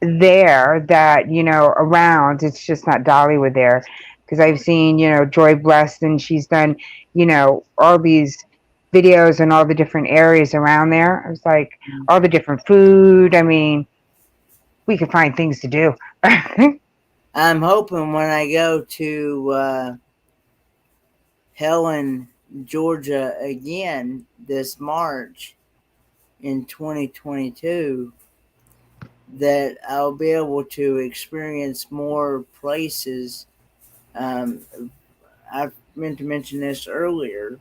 there that, you know, around. It's just not Dollywood there. Because I've seen, you know, Joy Blessed, and she's done, you know, all these videos and all the different areas around there. I was like, all the different food. I mean, we could find things to do. I'm hoping when I go to Helen, Georgia again this March in 2022 that I'll be able to experience more places. I meant to mention this earlier,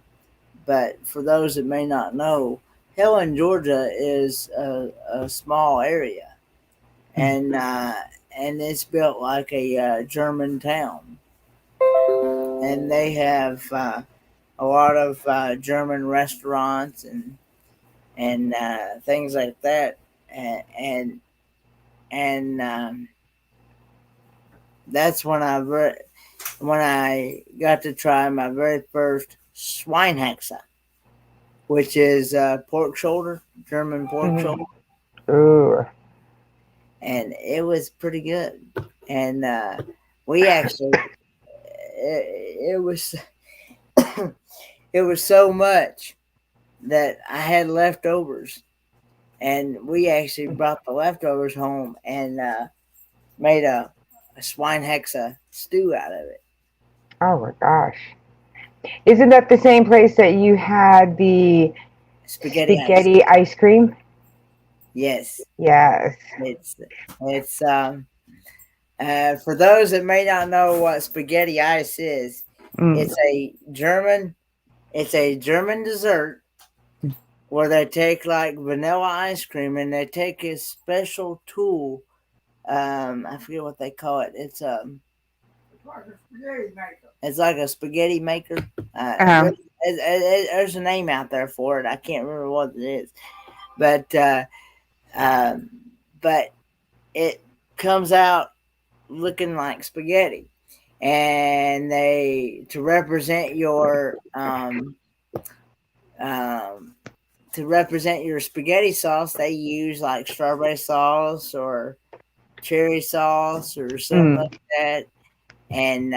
but for those that may not know, Helen, Georgia is a small area, and it's built like a German town, and they have a lot of German restaurants and things like that, and that's when I got to try my very first Schweinehaxe, which is pork shoulder, German pork shoulder. Ooh. And it was pretty good. And we actually, it was, it was so much that I had leftovers, and we actually brought the leftovers home and made a Schweinehaxe stew out of it. Oh my gosh. Isn't that the same place that you had the spaghetti ice cream? Yes. Yes. It's for those that may not know what spaghetti ice is, it's a German dessert where they take like vanilla ice cream and they take a special tool. I forget what they call it. It's like a spaghetti maker. It's like a spaghetti maker. There's a name out there for it. I can't remember what it is, but it comes out looking like spaghetti, and they to represent your spaghetti sauce, they use like strawberry sauce or cherry sauce or something like that, and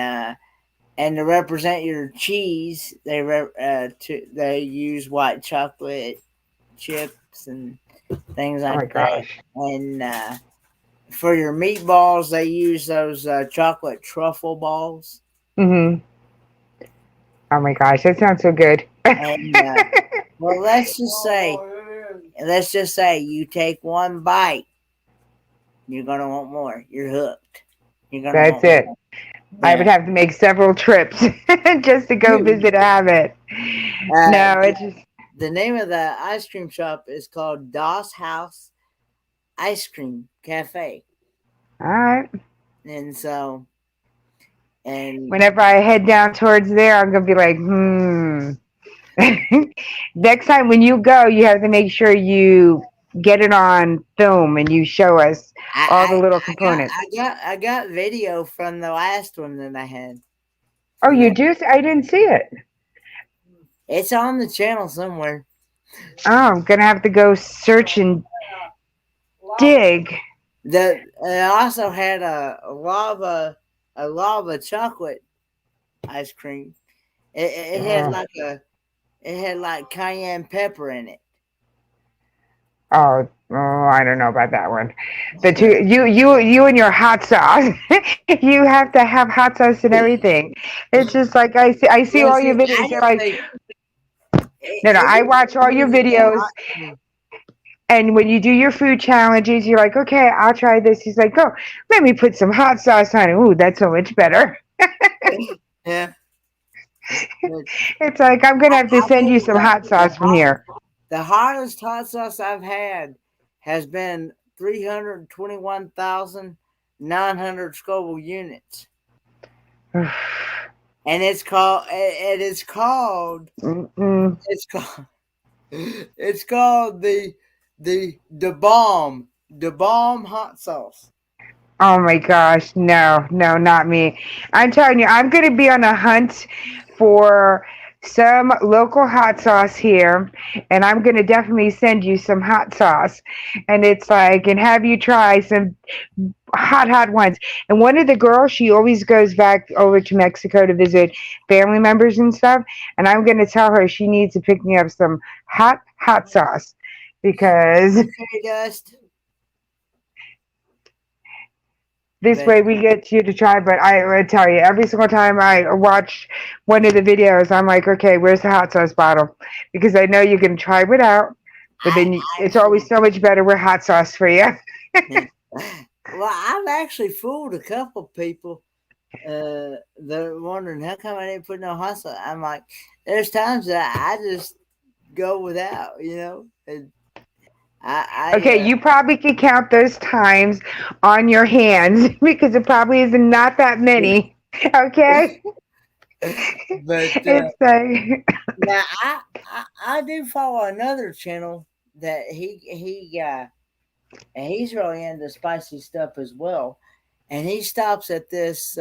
to represent your cheese, they use white chocolate chips and things like that. And for your meatballs, they use those chocolate truffle balls. Oh my gosh, that sounds so good. And well, let's just say you take one bite, you're gonna want more. You're hooked. That's it. More. I would have to make several trips just to go visit Abbott. No, it's just... The name of the ice cream shop is called Das Haus Ice Cream Cafe. All right. And so, and whenever I head down towards there, I'm gonna be like, Next time when you go, you have to make sure you get it on film and you show us all the little components. I got video from the last one that I had. Oh, you do? I didn't see it. It's on the channel somewhere. Oh, I'm gonna have to go search and dig. I also had a lava chocolate ice cream. It had like cayenne pepper in it. Oh, I don't know about that one. But you and your hot sauce. You have to have hot sauce and everything. It's just like I see all your videos. You're like, no, I watch all your videos. And when you do your food challenges, you're like, okay, I'll try this. He's like, oh, let me put some hot sauce on it. Ooh, that's so much better. Yeah. It's like, I'm going to have to send you some hot sauce from here. The hottest hot sauce I've had has been 321,900 Scoville units. and it's called. It is called. Mm-mm. It's called. It's called the bomb hot sauce. Oh my gosh, no, no, not me. I'm telling you, I'm going to be on a hunt for some local hot sauce here, and I'm going to definitely send you some hot sauce. And it's like, and have you try some hot ones. And one of the girls, she always goes back over to Mexico to visit family members and stuff. And I'm going to tell her she needs to pick me up some hot sauce because Fairy dust. this way we get you to try. But I tell you, every single time I watch one of the videos, I'm like, okay, where's the hot sauce bottle? Because I know you can try without, but then it's always so much better with hot sauce for you. Well, I've actually fooled a couple people. They're wondering how come I didn't put no hot sauce. I'm like, there's times that I just go without, And Okay, you probably could count those times on your hands because it probably is not that many. Okay, but it's like now I do follow another channel that he's really into spicy stuff as well, and he stops at this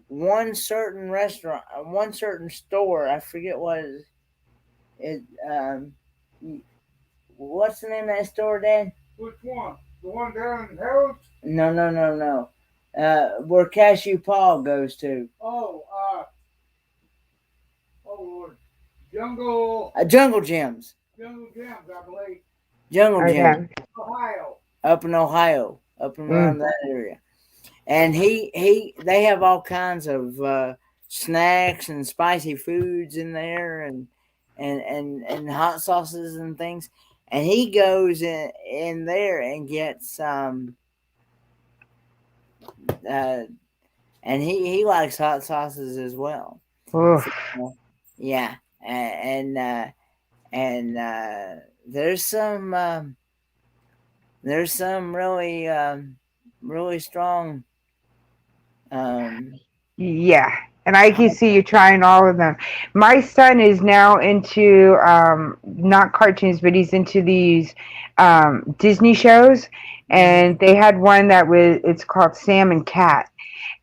one certain restaurant, one certain store. I forget what it. What's the name of that store, Dad? Which one? The one down in Harold's? No. Where Cashew Paul goes to. Oh, Lord. Jungle Gems. Jungle Gems, I believe. Jungle Gems. Ohio. Up in Ohio, up and around that area. And they have all kinds of snacks and spicy foods in there and hot sauces and things. And he goes in there and gets and he likes hot sauces as well. oof. So, yeah, and there's some really strong. Yeah, and I can see you trying all of them. My son is now into not cartoons, but he's into these Disney shows, and they had one that was it's called Sam and Cat.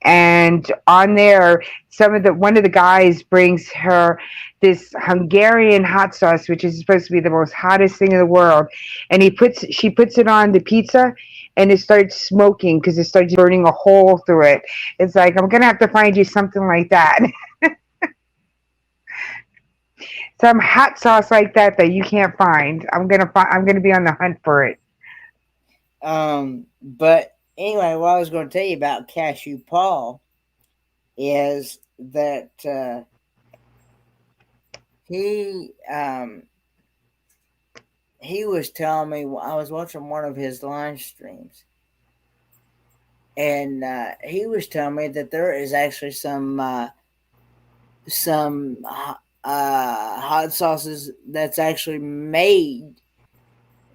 And on there, one of the guys brings her this Hungarian hot sauce, which is supposed to be the most hottest thing in the world, and she puts it on the pizza, and it starts smoking because it starts burning a hole through it. It's like I'm gonna have to find you something like that, some hot sauce like that you can't find. I'm gonna be on the hunt for it. But anyway, what I was going to tell you about Cashew Paul is that he was telling me, I was watching one of his live streams, and he was telling me that there is actually some hot sauces that's actually made.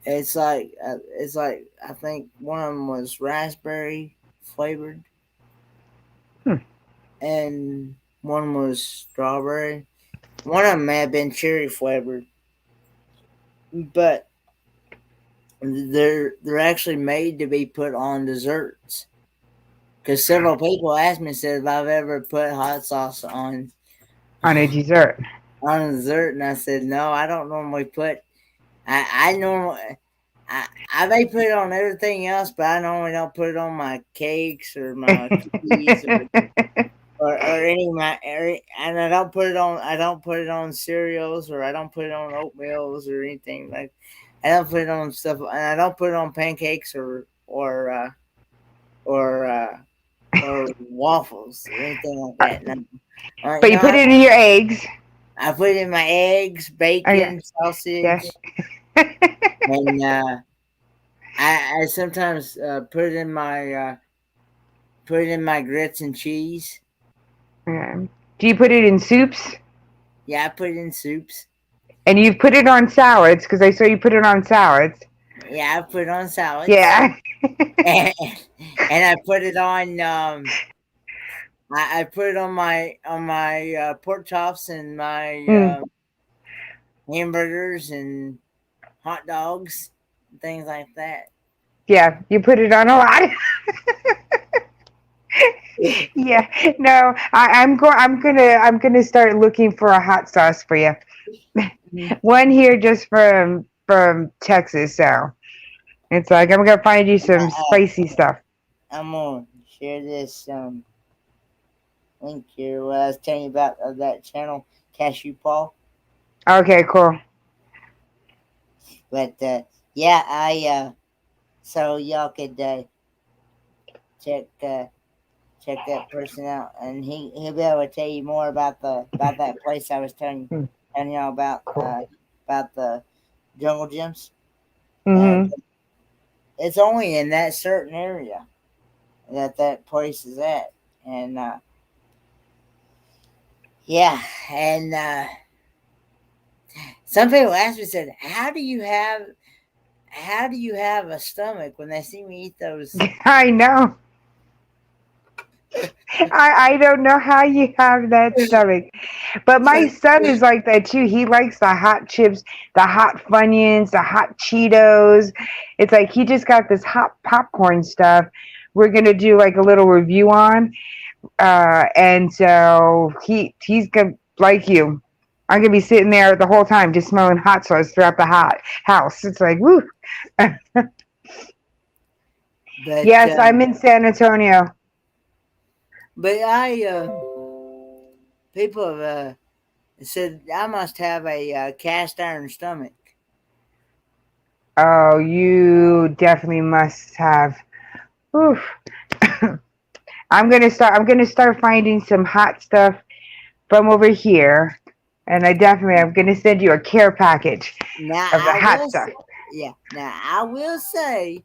It's like I think one of them was raspberry flavored, and one was strawberry. One of them may have been cherry flavored, but they're actually made to be put on desserts. Because several people asked me, said if I've ever put hot sauce on a dessert. On a dessert, and I said no, I don't normally put. I may put it on everything else, but I normally don't put it on my cakes or my cookies or any of my and I don't put it on cereals, or I don't put it on oatmeals or anything like. I don't put it on stuff, and I don't put it on pancakes or waffles or anything like that. No. But you put it in your eggs. I put it in my eggs, bacon, sausage. Yes. And I sometimes put it in my grits and cheese. Do you put it in soups? Yeah, I put it in soups. And you put it on salads because I saw you put it on salads. Yeah, I put it on salads. Yeah. and I put it on I put it on my pork chops and my hamburgers and hot dogs, and things like that. Yeah, you put it on a lot. Yeah, no, I'm gonna start looking for a hot sauce for you. One here just from Texas, so it's like I'm gonna find you some spicy stuff. I'm gonna share this link here. What I was telling you about that channel, Cashew Paul. Okay, cool. But yeah, I so y'all could check check that person out, and he'll be able to tell you more about that place I was telling y'all about the jungle gyms. And Mm-hmm. it's only in that certain area that place is at, and yeah, and some people ask me, said, how do you have a stomach when they see me eat those? I know. I don't know how you have that stomach. But my son is like that too. He likes the hot chips, the hot Funyuns, the hot Cheetos. It's like he just got this hot popcorn stuff we're gonna do like a little review on. And so he's gonna like you. I'm gonna be sitting there the whole time just smelling hot sauce throughout the hot house. It's like woo. But Yes, I'm in San Antonio. but people have said I must have a cast iron stomach. Oh, you definitely must have. Oof. I'm gonna start finding some hot stuff from over here, and I'm gonna send you a care package Now of the I hot will, stuff. yeah. Now I will say,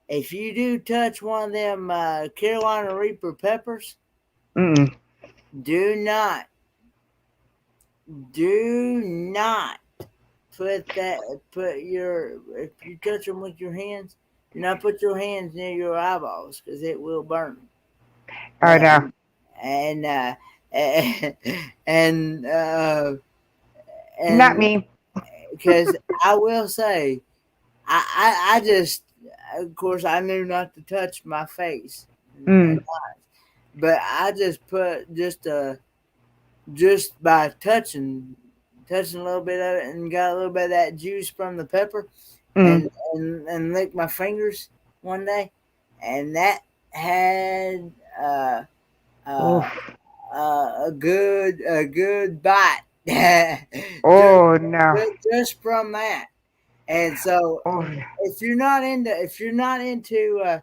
if you do touch one of them Carolina Reaper peppers, Mm-mm. do not, do not put your, if you touch them with your hands, do not put your hands near your eyeballs because it will burn. Oh But no. and and Not and me. because I will say, I just, of course, I knew not to touch my face, and Mm. but I just put just by touching a little bit of it and got a little bit of that juice from the pepper, Mm. and licked my fingers one day, and that had uh, Oof. a good bite. just Oh no. just from that. And so Oh. if you're not into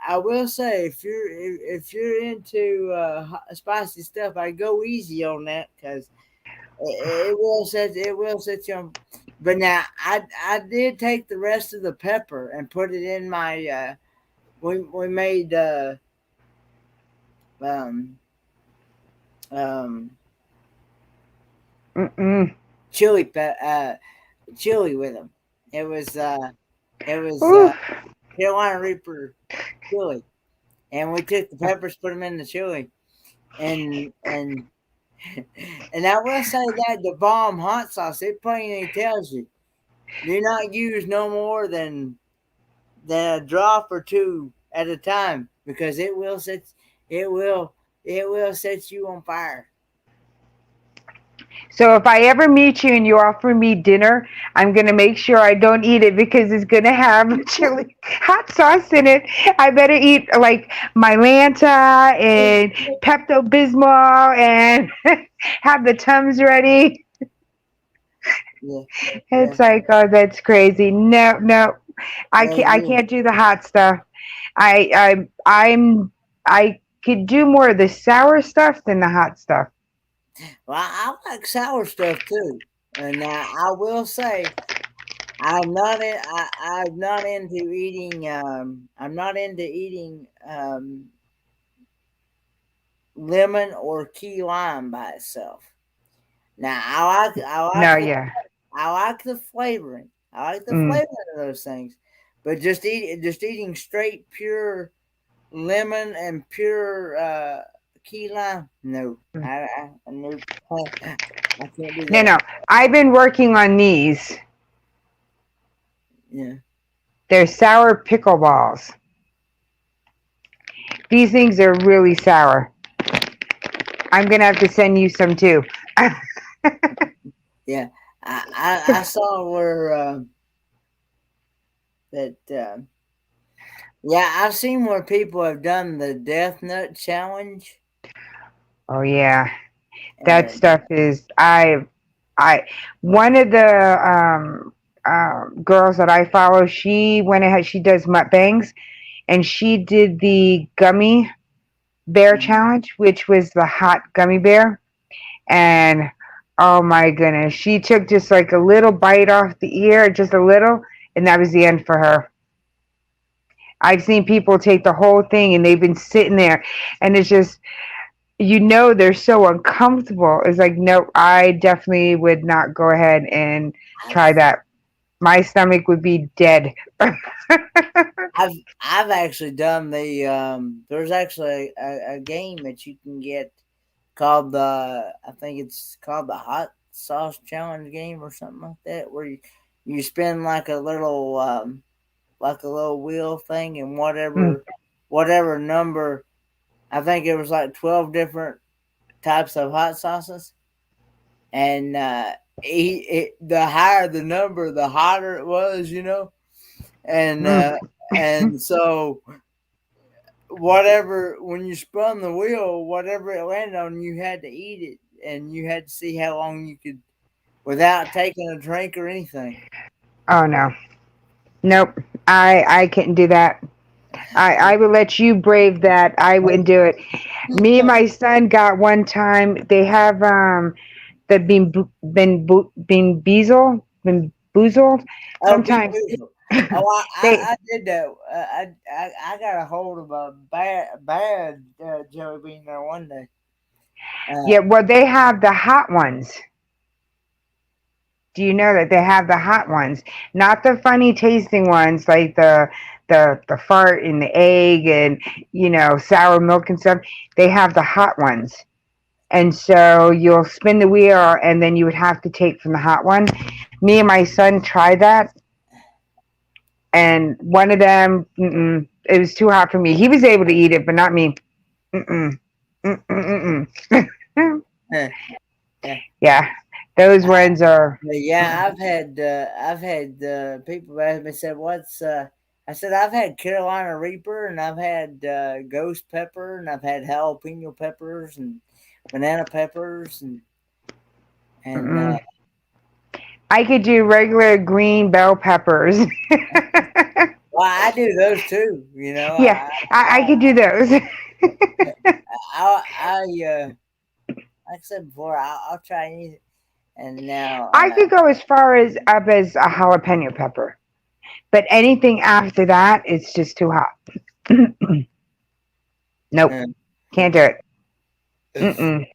I will say if you're into spicy stuff, I go easy on that because it will set you on. But now I did take the rest of the pepper and put it in my we made um um Mm-mm. chili with them. It was it was Oof. Carolina Reaper chili, and we took the peppers, put them in the chili, and and I will say that the bomb hot sauce, it plainly tells you, do not use no more than a drop or two at a time because it will it will set you on fire. So if I ever meet you and you offer me dinner, I'm gonna make sure I don't eat it because it's gonna have chili hot sauce in it. I better eat like my Lanta and Pepto Bismol and have the Tums ready. Yeah, yeah. It's like, oh, that's crazy. No, no, I Well, can't. I can't do the hot stuff. I could do more of the sour stuff than the hot stuff. I like sour stuff too, and I will say I'm not into eating. I'm not into eating lemon or key lime by itself. Now No, yeah. I like the flavoring. I like the Mm, flavoring of those things, but just eating straight pure lemon and pure key lime. No, nope. I can't do No, that. no. I've been working on these. Yeah. They're sour pickleballs. These things are really sour. I'm gonna have to send you some too. Yeah. I saw where that. Yeah, I've seen where people have done the Death Nut Challenge, Oh yeah, that and stuff is. I. One of the girls that I follow, she went ahead. She does mukbangs, and she did the gummy bear challenge, which was the hot gummy bear. And oh my goodness, she took just like a little bite off the ear, just a little, and that was the end for her. I've seen people take the whole thing and they've been sitting there, and it's just, they're so uncomfortable. It's like, no, I definitely would not go ahead and try I've that. My stomach would be dead. I've actually done the. There's actually a game that you can get called the. I think it's called the Hot Sauce Challenge game or something like that, where you spin like a little wheel thing, and Mm, whatever number. I think it was like 12 different types of hot sauces, and the higher the number, the hotter it was, and mm. and so whatever when you spun the wheel, whatever it landed on, you had to eat it, and you had to see how long you could without taking a drink or anything. Oh no, nope. I couldn't do that. I would let you brave that. I wouldn't do it. Me and my son got one time. They have the been beazled, been boozled. Oh, be Sometimes beautiful. Oh, they I did that. I got a hold of a bad jelly bean there one day. yeah. Uh, Well, they have the hot ones. Do you know that they have the hot ones, not the funny tasting ones like the fart and the egg and sour milk and stuff. They have the hot ones. And so you'll spin the wheel and then you would have to take from the hot one. Me and my son tried that, and one of them, it was too hot for me. He was able to eat it, but not me. Mm-mm. Mm-mm. yeah, yeah. Yeah, those ones are. Yeah, I've had people ask me said what's I said I've had Carolina Reaper, and I've had ghost pepper, and I've had jalapeno peppers and banana peppers, and Mm-mm. I could do regular green bell peppers. well, I do those too. Yeah, I could do those. like I said before, I'll try anything. And now, I could go as far as up as a jalapeno pepper, but anything after that, it's just too hot. Nope, uh, can't do it. Mm-mm.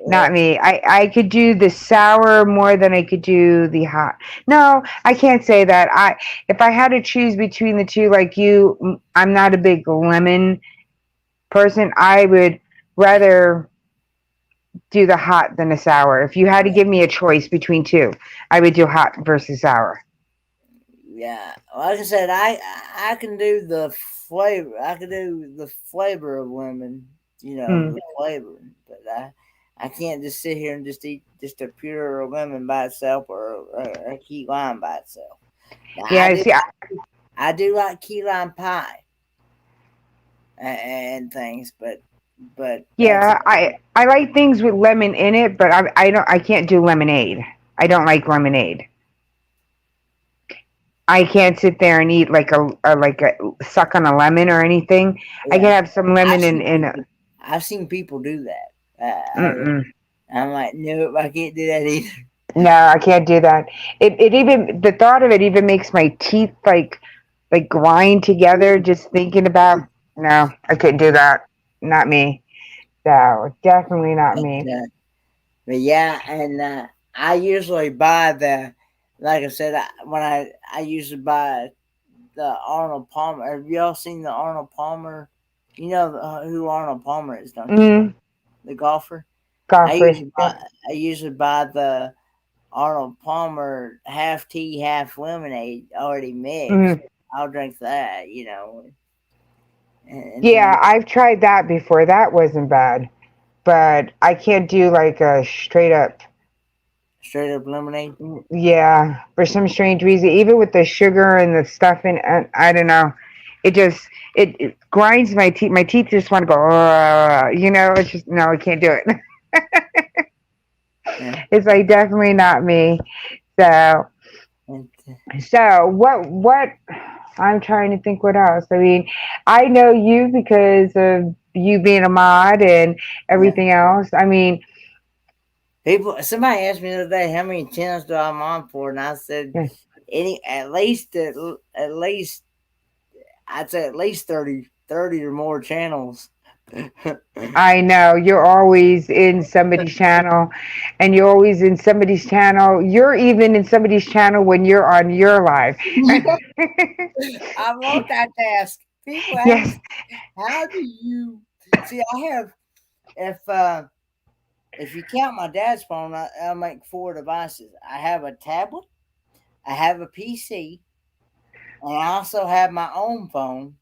Not me. I could do the sour more than I could do the hot. No, I can't say that. If I had to choose between the two, like you, I'm not a big lemon person. I would rather do the hot than the sour. If you had to give me a choice between two, I would do hot versus sour. yeah, like I said, I can do the flavor. I can do the flavor of lemon, Mm. the flavor. But I can't just sit here and just eat just a pure lemon by itself or a key lime by itself. Now, Yeah, see, I do like key lime pie and things, but that's yeah, I like things with lemon in it, but I can't do lemonade. I don't like lemonade. I can't sit there and eat like a suck on a lemon or anything. I can yeah. have some I've lemon seen in a. people. I've seen people do that. Mm-mm. I'm like, nope, I can't do that either. No, I can't do that. It even the thought of it even makes my teeth like grind together just thinking about. No, I couldn't do that. Not me. So definitely not me. But yeah, and I usually buy like I said, I usually buy the Arnold Palmer. Have y'all seen the Arnold Palmer? You know who Arnold Palmer is, don't you? Mm, The golfer. I golfers. usually buy, I usually buy the Arnold Palmer half tea, half lemonade already mixed. Mm. I'll drink that, and Yeah, drink I've tried that before. That wasn't bad. But I can't do like a straight up. straight up lemonade. Yeah, for some strange reason, even with the sugar and the stuff in, I don't know. It just it grinds my teeth. My teeth just want to go. It's just no, I can't do it. Yeah. It's like definitely not me. So And, what I'm trying to think what else. I mean, I know you because of you being a mod and yeah. everything else. I mean, Somebody asked me the other day how many channels do I'm on for, and I said at least I'd say at least 30 or more channels. I know you're always in somebody's channel and you're always in somebody's channel. You're even in somebody's channel when you're on your live. I multitask. People Yes. ask, how do you see? I have if you count my dad's phone, I'll make 4 devices. I have a tablet, I have a PC, and I also have my own phone,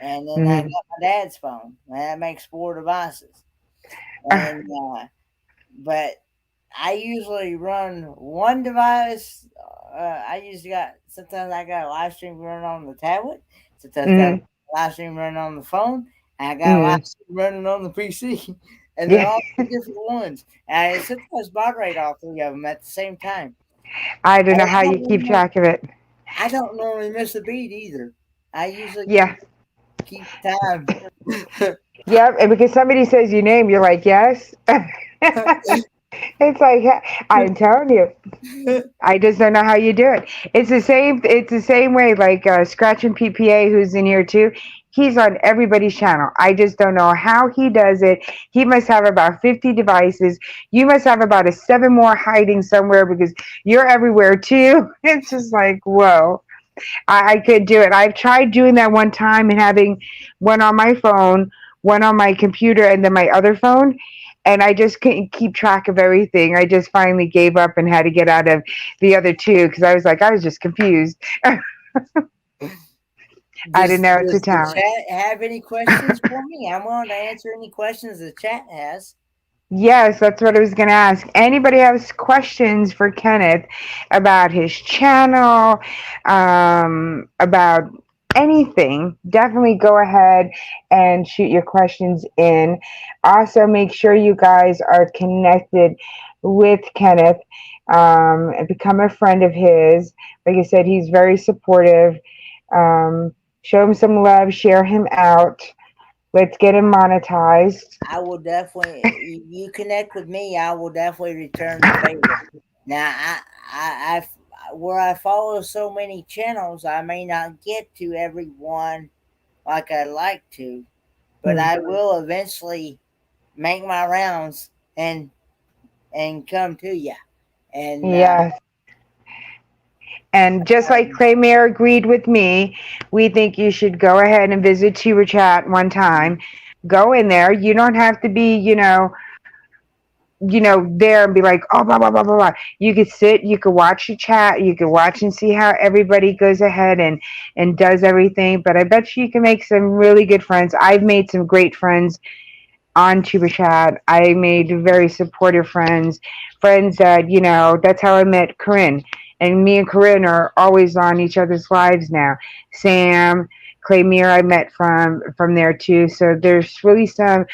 and then I got Mhm. my dad's phone. And that makes 4 devices. And but I usually run one device. I usually sometimes I got a live stream running on the tablet. Sometimes I got a Mhm. live stream running on the phone. And I got a live Mhm. stream running on the PC. And they're Yeah. all 2 different ones. And I sometimes moderate all 3 of them at the same time. I don't And know how you keep track of it. I don't normally miss a beat either. I usually Yeah. keep time. Yep. And because somebody says your name, you're like, yes. It's like I'm telling you. I just don't know how you do it. It's the same. It's the same way. Like Scratching PPA, who's in here too. He's on everybody's channel. I just don't know how he does it. He must have about 50 devices. You must have about 7 more hiding somewhere because you're everywhere too. It's just like whoa. I could do it. I've tried doing that one time and having one on my phone, one on my computer, and then my other phone. And I just couldn't keep track of everything. I just finally gave up and had to get out of the other two because I was just confused. I didn't know it's a Does the talent. chat have any questions for me? I'm willing to answer any questions the chat has. Yes, that's what I was going to ask. Anybody has questions for Kenneth about his channel, about anything, definitely go ahead and shoot your questions in. Also, make sure you guys are connected with Kenneth and become a friend of his. Like I said, he's very supportive. Show him some love, share him out. Let's get him monetized. I will definitely. You connect with me, I will definitely return the favor. Now, where I follow so many channels, I may not get to every one like I'd like to, but Hmm. I will eventually make my rounds and come to you. And Yes. And just like um, Clay Mayer agreed with me, we think you should go ahead and visit Tuber Chat one time. Go in there. You don't have to be, there and be like, oh, blah, blah, blah, blah, blah. You could sit, you could watch the chat, you could watch and see how everybody goes ahead and does everything. But I bet you can make some really good friends. I've made some great friends on Tuber Chat. I made very supportive friends that, that's how I met Corinne. And me and Corinne are always on each other's lives now. Sam, Clay Mir, I met from there too. So there's really some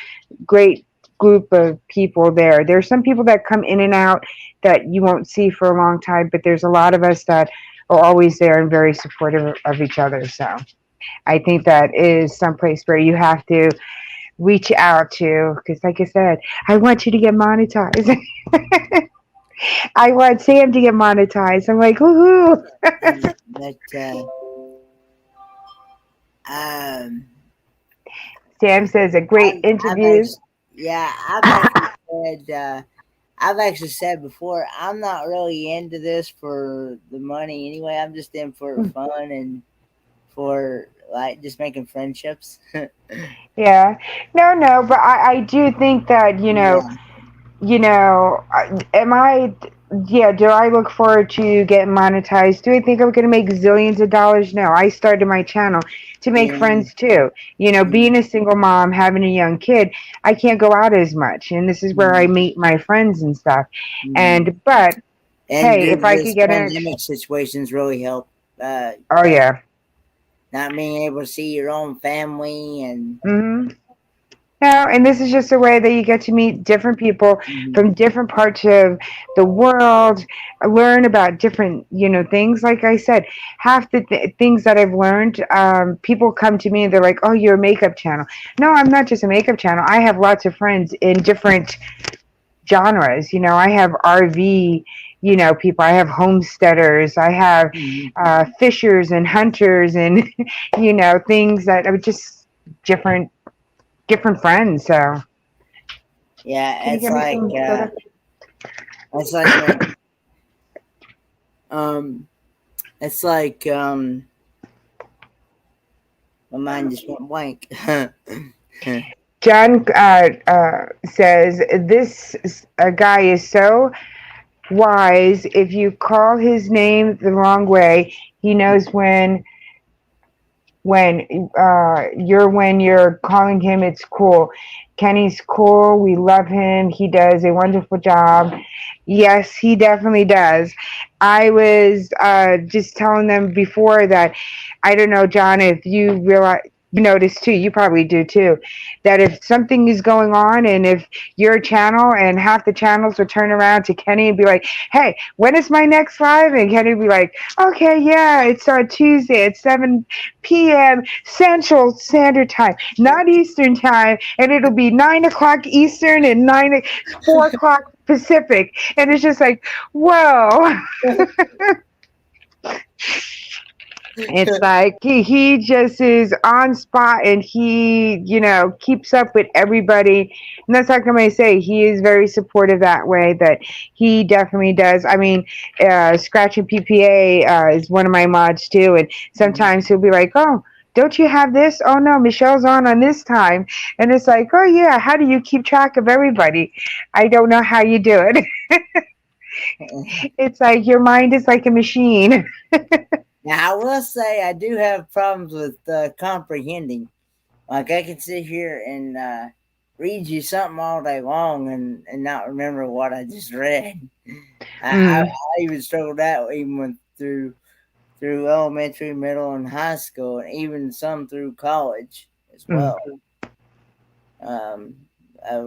great group of people there. There's some people that come in and out that you won't see for a long time, but there's a lot of us that are always there and very supportive of each other. So I think that is someplace where you have to reach out to because like I said, I want you to get monetized. I want Sam to get monetized. I'm like, woohoo. but um, Sam says a great I've interviews. yeah, I've actually said before, I'm not really into this for the money anyway. I'm just in for fun and for like just making friendships. Yeah. No, but I do think that, Yeah. am I, yeah, do I look forward to getting monetized? Do I think I'm going to make zillions of dollars? No, I started my channel to make Yeah. friends too. Being a single mom, having a young kid, I can't go out as much. And this is where I meet my friends and stuff. Mm-hmm. But And hey, if I this could get pandemic situations really help. oh yeah. Not being able to see your own family and. Hmm. No, and this is just a way that you get to meet different people Mhm. from different parts of the world, learn about different, things. Like I said, half the things that I've learned, people come to me and they're like, "Oh, you're a makeup channel." No, I'm not just a makeup channel. I have lots of friends in different genres. I have RV, people. I have homesteaders. I have Mhm. fishers and hunters, and things that are just different friends. So. Can Yeah, you get me some soda? it's like um, it's like my mind just went blank. John says this guy is so wise. If you call his name the wrong way, he knows when you're calling him. It's cool. Kenny's cool. We love him. He does a wonderful job. Yes, he definitely does. I was just telling them before that I don't know, John, if you realize. You notice too, you probably do too, that if something is going on and if your channel and half the channels will turn around to Kenny and be like, "Hey, when is my next live?" And Kenny will be like, "Okay, yeah, it's on Tuesday at 7 p.m. Central Standard Time, not Eastern Time, and it'll be 9 o'clock Eastern and 4 o'clock Pacific." And it's just like, whoa. It's like he just is on spot and he, keeps up with everybody. And that's like I'm going to say, he is very supportive that way, that he definitely does. I mean, Scratching PPA is one of my mods too. And sometimes he'll be like, "Oh, don't you have this? Oh no, Michelle's on this time." And it's like, "Oh yeah, how do you keep track of everybody?" I don't know how you do it. It's like your mind is like a machine. Now, I will say I do have problems with comprehending. Like, I can sit here and read you something all day long and not remember what I just read. I even struggled that even through elementary, middle, and high school, and even some through college as well. Um,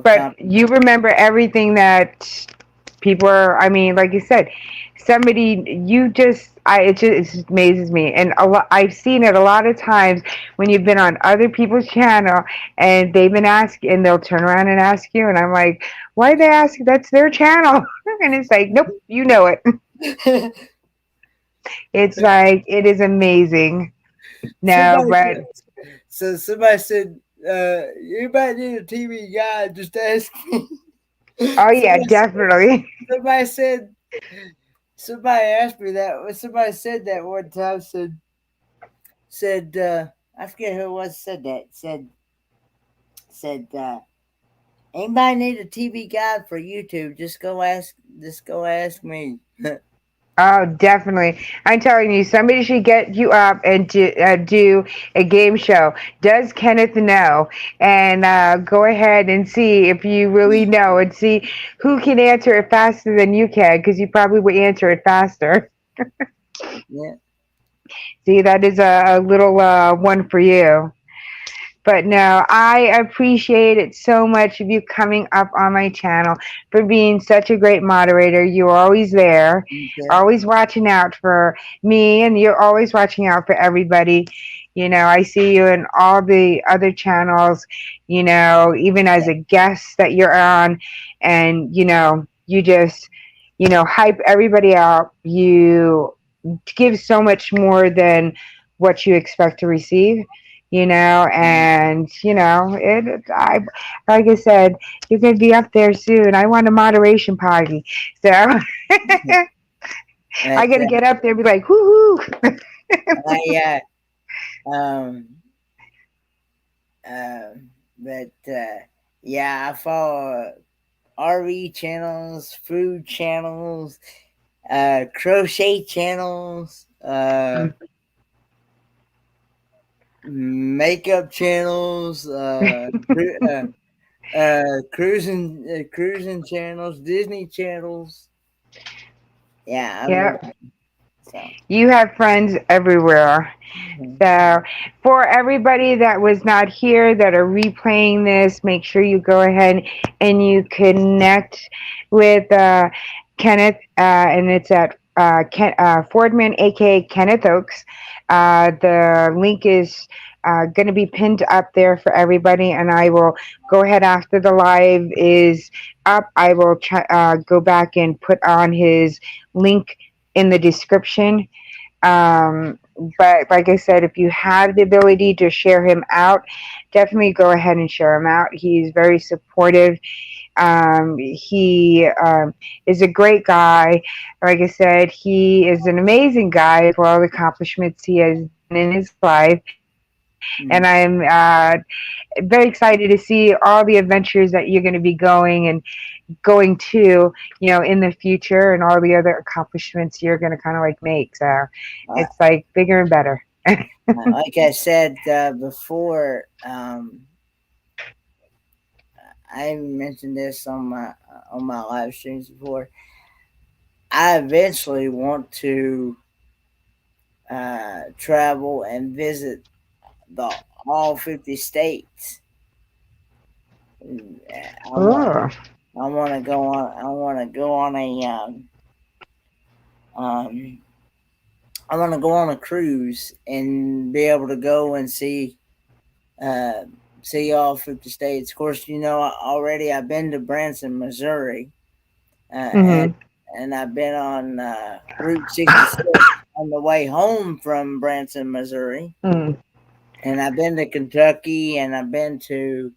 But you remember everything that people are. I mean, like you said, it just amazes me, and I've seen it a lot of times when you've been on other people's channel and they've been asking, and they'll turn around and ask you, and I'm like, "Why they ask? That's their channel." And it's like, "Nope, you know it." It's like it is amazing. No, but somebody said, "You might need a TV guide. Just ask me." oh yeah, definitely. Somebody said, somebody asked me that. Somebody said that one time. Said I forget who it was. Said that. Said anybody need a TV guide for YouTube? Just go ask. Just go ask me. Oh, definitely. I'm telling you, somebody should get you up and do a game show. Does Kenneth know? And go ahead and see if you really know and see who can answer it faster than you can, because you probably would answer it faster. Yeah. See, that is a little one for you. But no, I appreciate it so much of you coming up on my channel, for being such a great moderator. You're always there, Okay. always watching out for me, and you're always watching out for everybody. I see you in all the other channels, even as a guest that you're on, and, you just, hype everybody out. You give so much more than what you expect to receive, and I, like I said, you're gonna be up there soon. I want a moderation party, so I gotta get up there and be like, whoo. Um, uh, but yeah, I follow RV channels, food channels, crochet channels, makeup channels, cruising channels, Disney channels. Yeah, I'm Yeah. everywhere. So You have friends everywhere. mhm. So, for everybody that was not here that are replaying this, make sure you go ahead and you connect with Kenneth, and it's at Fordman AKA Kenneth Oaks. The link is going to be pinned up there for everybody, and I will go ahead after the live is up. I will go back and put on his link in the description. um, but like I said, if you have the ability to share him out, definitely go ahead and share him out. He's very supportive. He is a great guy. Like I said, he is an amazing guy for all the accomplishments he has done in his life. And I'm very excited to see all the adventures that you're going to be going and going to, in the future, and all the other accomplishments you're going to kind of like make. So Uh, it's like bigger and better. like I said before, I mentioned this on my live streams before. I eventually want to travel and visit the all 50 states. I want Oh, I want to go on. I want to go on a um, I want to go on a cruise and be able to go and uh, see all 50 states. Of course, already I've been to Branson, Missouri, and mm-hmm. I've been on Route 66 on the way home from Branson, Missouri, Mm. and I've been to Kentucky, and I've been to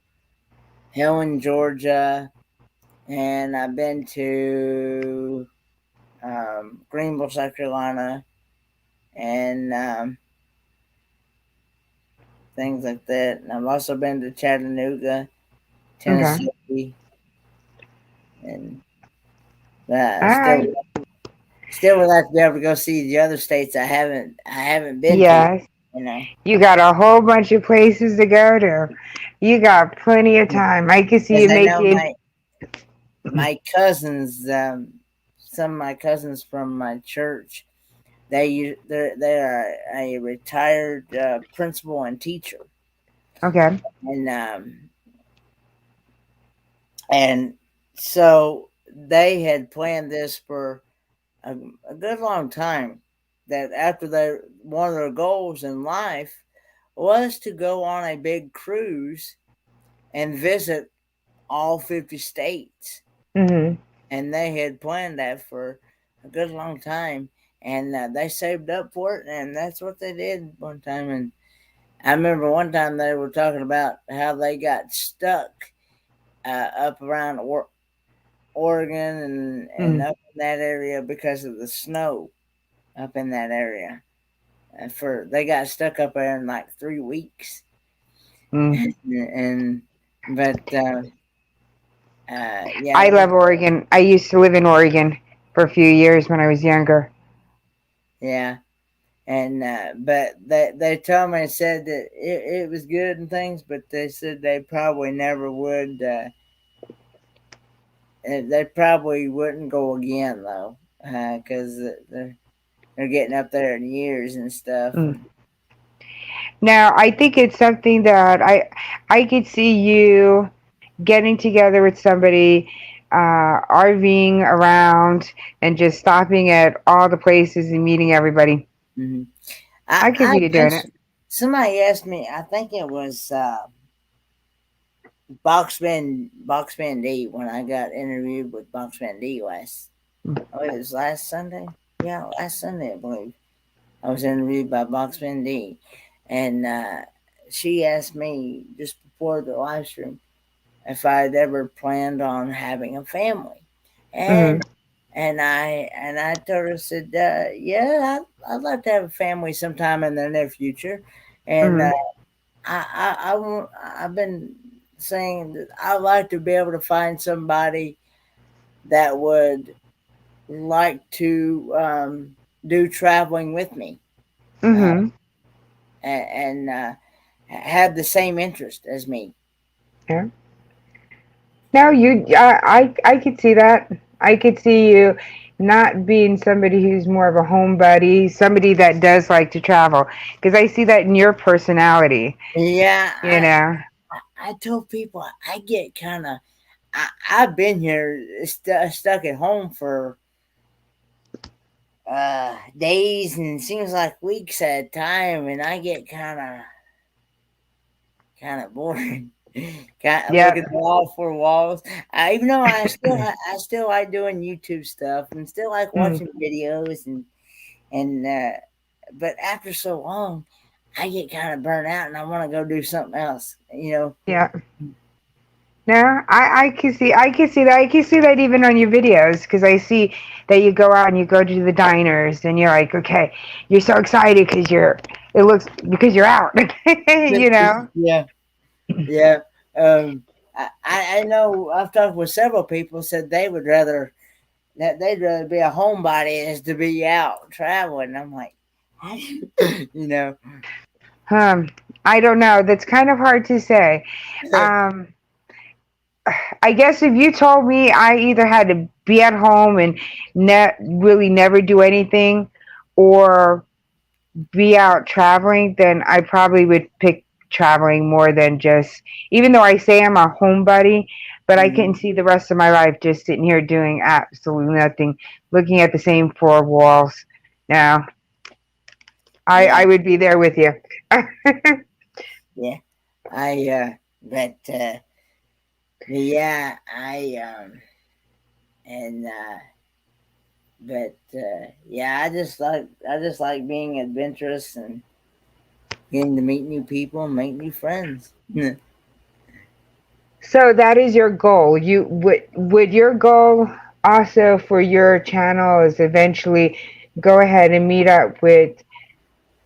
Helen, Georgia, and I've been to Greenville, South Carolina, and things like that. And I've also been to Chattanooga, Okay. Tennessee, and All right. still would like to be able to go see the other states I haven't been to. Yes. You know, You got a whole bunch of places to go to. You got plenty of time. I can see because you I know making. my cousins, some of my cousins from my church, they are a retired principal and teacher, Okay. and and so they had planned this for a, a good long time. That after one of their goals in life was to go on a big cruise and visit all 50 states, Mm-hmm. and they had planned that for a good long time, and they saved up for it, and that's what they did one time. And I remember one time they were talking about how they got stuck up around Oregon and Mm-hmm. up in that area because of the snow up in that area. For they got stuck up there in like 3 weeks, Mm. and but yeah, I it was, love Oregon. I used to live in Oregon for a few years when I was younger. yeah. And but they told me, said that it was good and things, but they said they probably never would. They probably wouldn't go again though, because they're getting up there in years and stuff. Mm. Now, I think it's something that I could see you getting together with somebody, RVing around, and just stopping at all the places and meeting everybody. Mm-hmm. I could I see you doing it. somebody asked me. I think it was Boxman D when I got interviewed with Boxman D last. Oh, it was last Sunday. Yeah, last Sunday I believe. I was interviewed by Boxman D, and she asked me just before the live stream if I had ever planned on having a family, Mm-hmm. and I told her, said, yeah, I'd like to have a family sometime in the near future, And Mhm. I've been saying that I'd like to be able to find somebody that would like to do traveling with me, uh, Mhm. and have the same interest as me. Yeah. No, I could see that. I could see you not being somebody who's more of a homebody, somebody that does like to travel. Because I see that in your personality, Yeah, you know. I told people I get kind of. I've been here stuck at home for days and seems like weeks at a time, and I get kind of bored. Kind of Yep. looking at all four walls. Even though I still like doing YouTube stuff and still like Mm, watching videos and but after so long, I get kind of burnt out and I want to go do something else. You know. yeah. No, I can see that. I can see that even on your videos because I see that you go out and you go to the diners and you're like, okay, you're so excited because you're out, you know. Yeah. Yeah. Um, I know I've talked with several people said they would rather that they'd rather be a homebody as to be out traveling. I'm like, how do you, you know, Um, I don't know. That's kind of hard to say. Um, I guess if you told me I either had to be at home and really never do anything, or be out traveling, then I probably would pick traveling more than just. Even though I say I'm a homebody, but I can Mhm. see the rest of my life just sitting here doing absolutely nothing, looking at the same four walls. Now, I Yeah, would be there with you. yeah. I but yeah, and but yeah, I just like being adventurous and getting to meet new people and make new friends. So that is your goal. You would your goal also for your channel is eventually go ahead and meet up with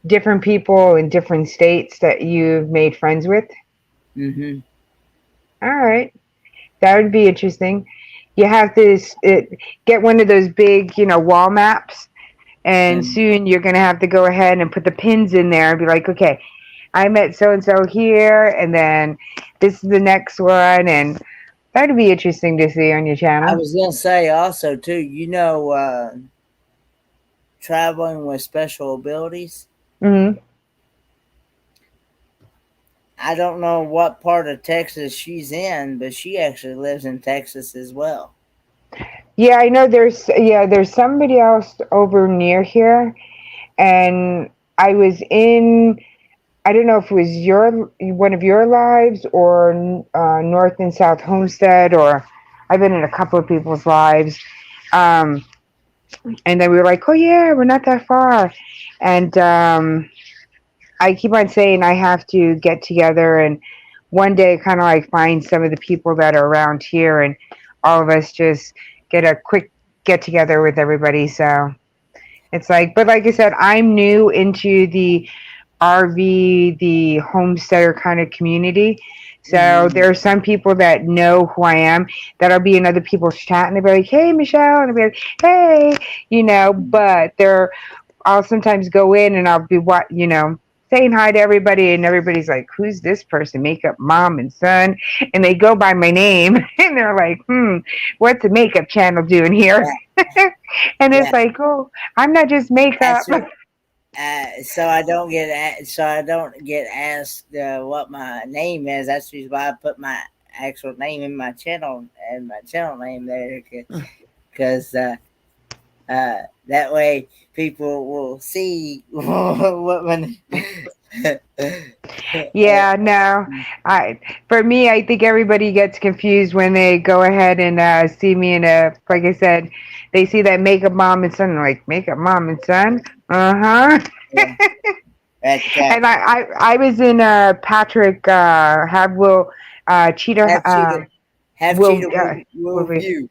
different people in different states that you've made friends with? Hmm. All right. That would be interesting. You have to get one of those big, wall maps, and And soon you're going to have to go ahead and put the pins in there and be like, okay, I met so and so here, and then this is the next one, and that'd be interesting to see on your I channel. was gonna say also too, traveling with special abilities. Hmm. I don't know what part of Texas she's in, but she actually lives in Texas as well. Yeah, I know there's somebody else over near here, and I was in. I don't know if it was your one of your lives or North and South Homestead, or I've been in a couple of people's lives. Um, and then we were like, oh yeah, we're not that far. And I keep on saying I have to get together and one day kind of like find some of the people that are around here and all of us just get a quick get together with everybody. So it's like, but like I said, I'm new into the RV, the homesteader kind of community. So Hmm. there are some people that know who I am that'll be in other people's chat and they'll be like, hey, Michelle. And I'll be like, hey, but I'll sometimes go in and I'll be saying hi to everybody and everybody's like, who's this person? Makeup mom and son. And they go by my name and they're like, what's the makeup channel doing here? Yeah, And it's yeah. like, oh, I'm not just makeup. That's your, so I don't get asked what my name is. That's usually why I put my actual name in my channel and my channel name there because that way people will see what my Yeah, no. For me, I think everybody gets confused when they go ahead and see me in like I said, they see that makeup mom and son, and like makeup mom and son. Uh yeah, huh. but And I was in Patrick have will cheetah have cheetah will will will view.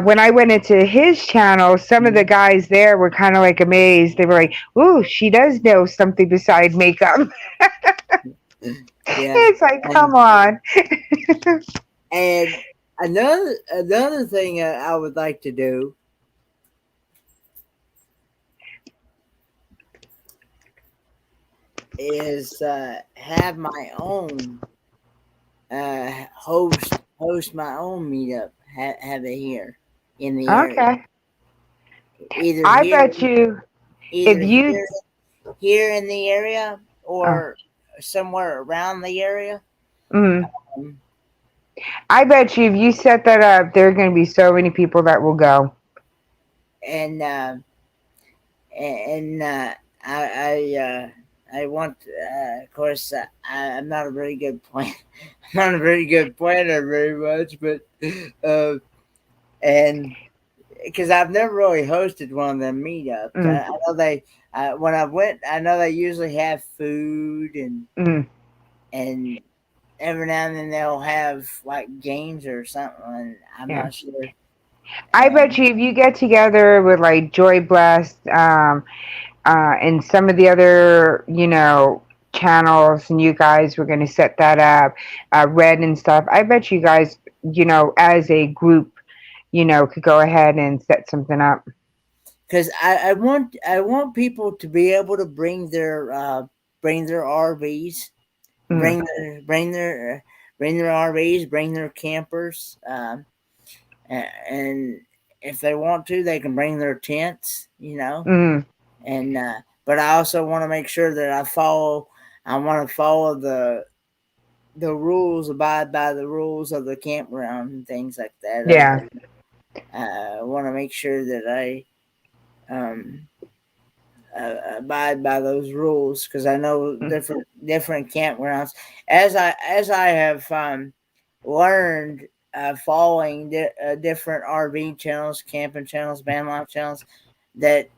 when I went into his channel, some of the guys there were kind of like amazed. They were like, "Ooh, she does know something besides makeup." Yeah. It's like, come on. And another thing I would like to do is have my own host my own meetup, have it here in the area, Okay. either I here bet you if either you, here in the area oh, or somewhere around the area. mm, Um, I bet you if you set that up, there are going to be so many people that will go. and and I want, of course, I'm not a very good plan. I'm not a very good planner, very much, but and because I've never really hosted one of them meetups. Mm, I know they when I went, I know they usually have food mm. and every now and then they'll have like games or something. I'm Yeah. not sure. I bet you if you get together with like Joy Blessed, and some of the other, channels, and you guys were going to set that up, Red and stuff. I bet you guys, as a group, could go ahead and set something up. Because I want people to be able to bring their RVs, Mm, bring their RVs, bring their campers, and if they want to, they can bring their tents, mm, and but I also want to make sure that I want to follow the rules, abide by the rules of the campground and things like that. yeah, I want to make sure that I um, abide by those rules, because I know mm, different campgrounds. As I have learned, following different RV channels, camping channels, van life channels, that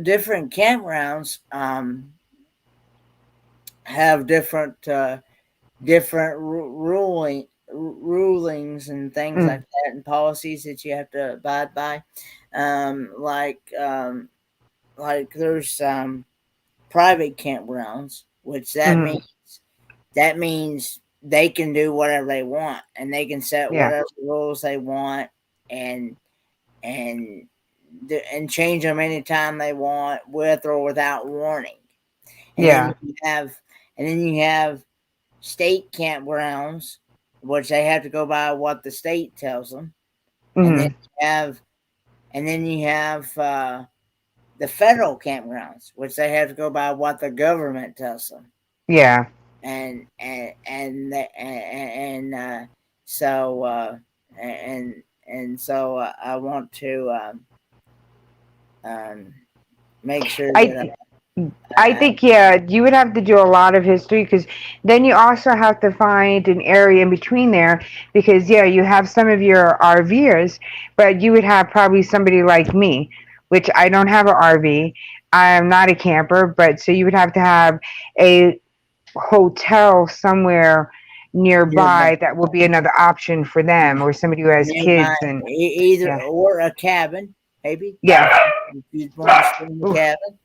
different campgrounds have different rulings and things like mm, that, and policies that you have to abide by. Um, like um, like there's private campgrounds, which mm, that means they can do whatever they want, and they can set yeah, whatever rules they want, and and and change them anytime they want, with or without warning. And then yeah, you have state campgrounds, which they have to go by what the state tells them. And then mm, you have the federal campgrounds, which they have to go by what the government tells them. yeah. And so so I want to um, make sure that I I I think, yeah, you would have to do a lot of history, because then you also have to find an area in between there, because yeah, you have some of your RVers, but you would have probably somebody like me, which I don't have an RV. I am not a camper, but so you would have to have a hotel somewhere nearby, nearby that will be another option for them, or somebody who has nearby kids. And either, yeah, or a cabin, maybe, yeah. if you want to stay in the Oof. cabin.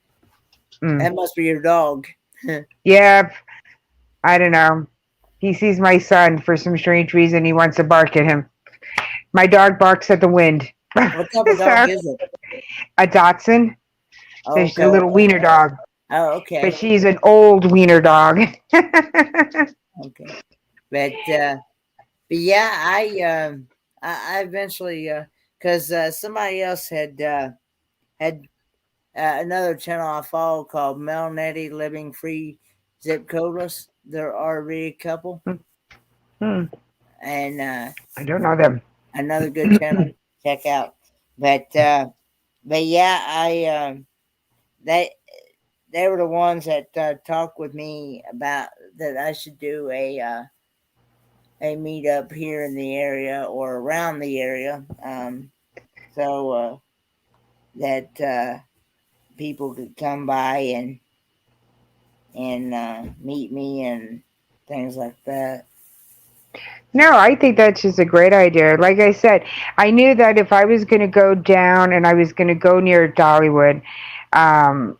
Mm. That must be your dog. Yep. I don't know. He sees my son for some strange reason. He wants to bark at him. My dog barks at the wind. What type of dog So, is it? a Dotson. There's a Okay. little wiener dog, Oh, but okay. she's an old wiener dog. Okay. But yeah, I eventually, because somebody else had another channel I follow called Mel Nettie Living Free Zip Codeless. They're RV couple, Hmm, and I don't know them. another good channel to check out. But yeah, they they were the ones that talked with me about that I should do a meetup here in the area or around the area, so that people could come by and meet me and things like that. No, I think that's just a great idea. Like I said, I knew that if I was going to go down and I was going to go near Dollywood, um,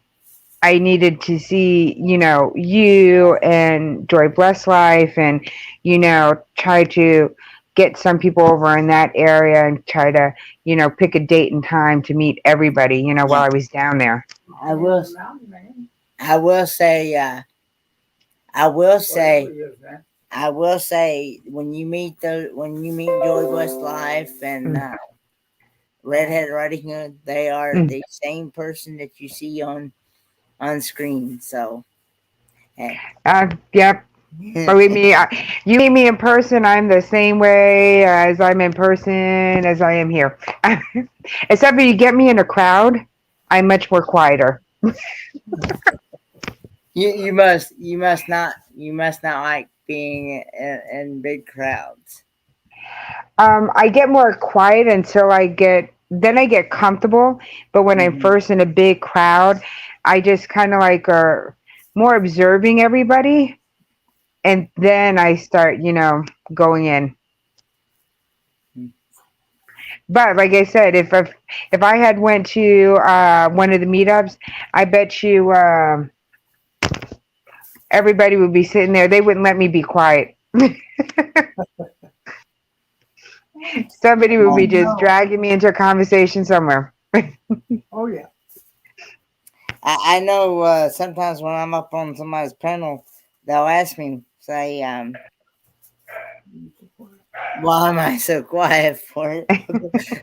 I needed to see, you and Joy Bless Life and, try to get some people over in that area and try to, pick a date and time to meet everybody, Yeah. while I was down there. I will. I will say. I will say. I will say when you meet Joy West Life and Mm. Redhead Riding Hood, they are Mm. the same person that you see on screen. So, hey. Yep. Believe me, you meet me in person, I'm the same way as I'm in person as I am here. Except when you get me in a crowd, I'm much more quieter. you must not like being in big crowds. I get more quiet until then I get comfortable. But when I'm Mhm. first in a big crowd, I just kind of like are more observing everybody, and then I start, going in. But like I said, if I had went to one of the meetups, I bet you everybody would be sitting there. They wouldn't let me be quiet. Somebody would be just dragging me into a conversation somewhere. Oh yeah. I know sometimes when I'm up on somebody's panel, they'll ask me, say, why am I so quiet for it?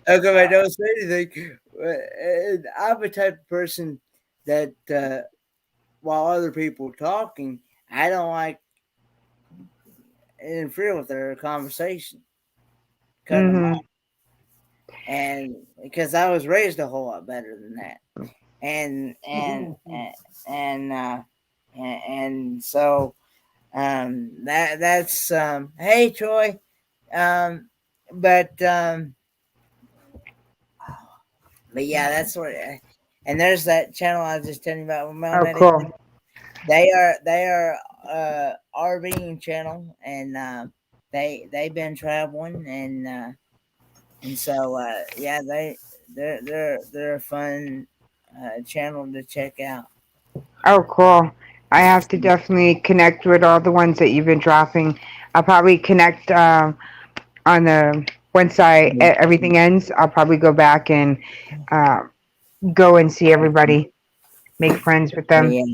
How come I don't say anything? And I'm the type of person that while other people talking, I don't like interfere with their conversation, cutting them Hmm. off. And because I was raised a whole lot better than that, and and uh, and so that's hey Troy, um, but but yeah, that's what. And there's that channel I was just telling you about with Oh, Melody. cool. They are RVing channel, and they've been traveling, and so yeah, they're a fun channel to check out. Oh, cool. I have to definitely connect with all the ones that you've been dropping. I'll probably connect on the once everything ends. I'll probably go back and uh, go and see everybody, make friends with them. Yeah,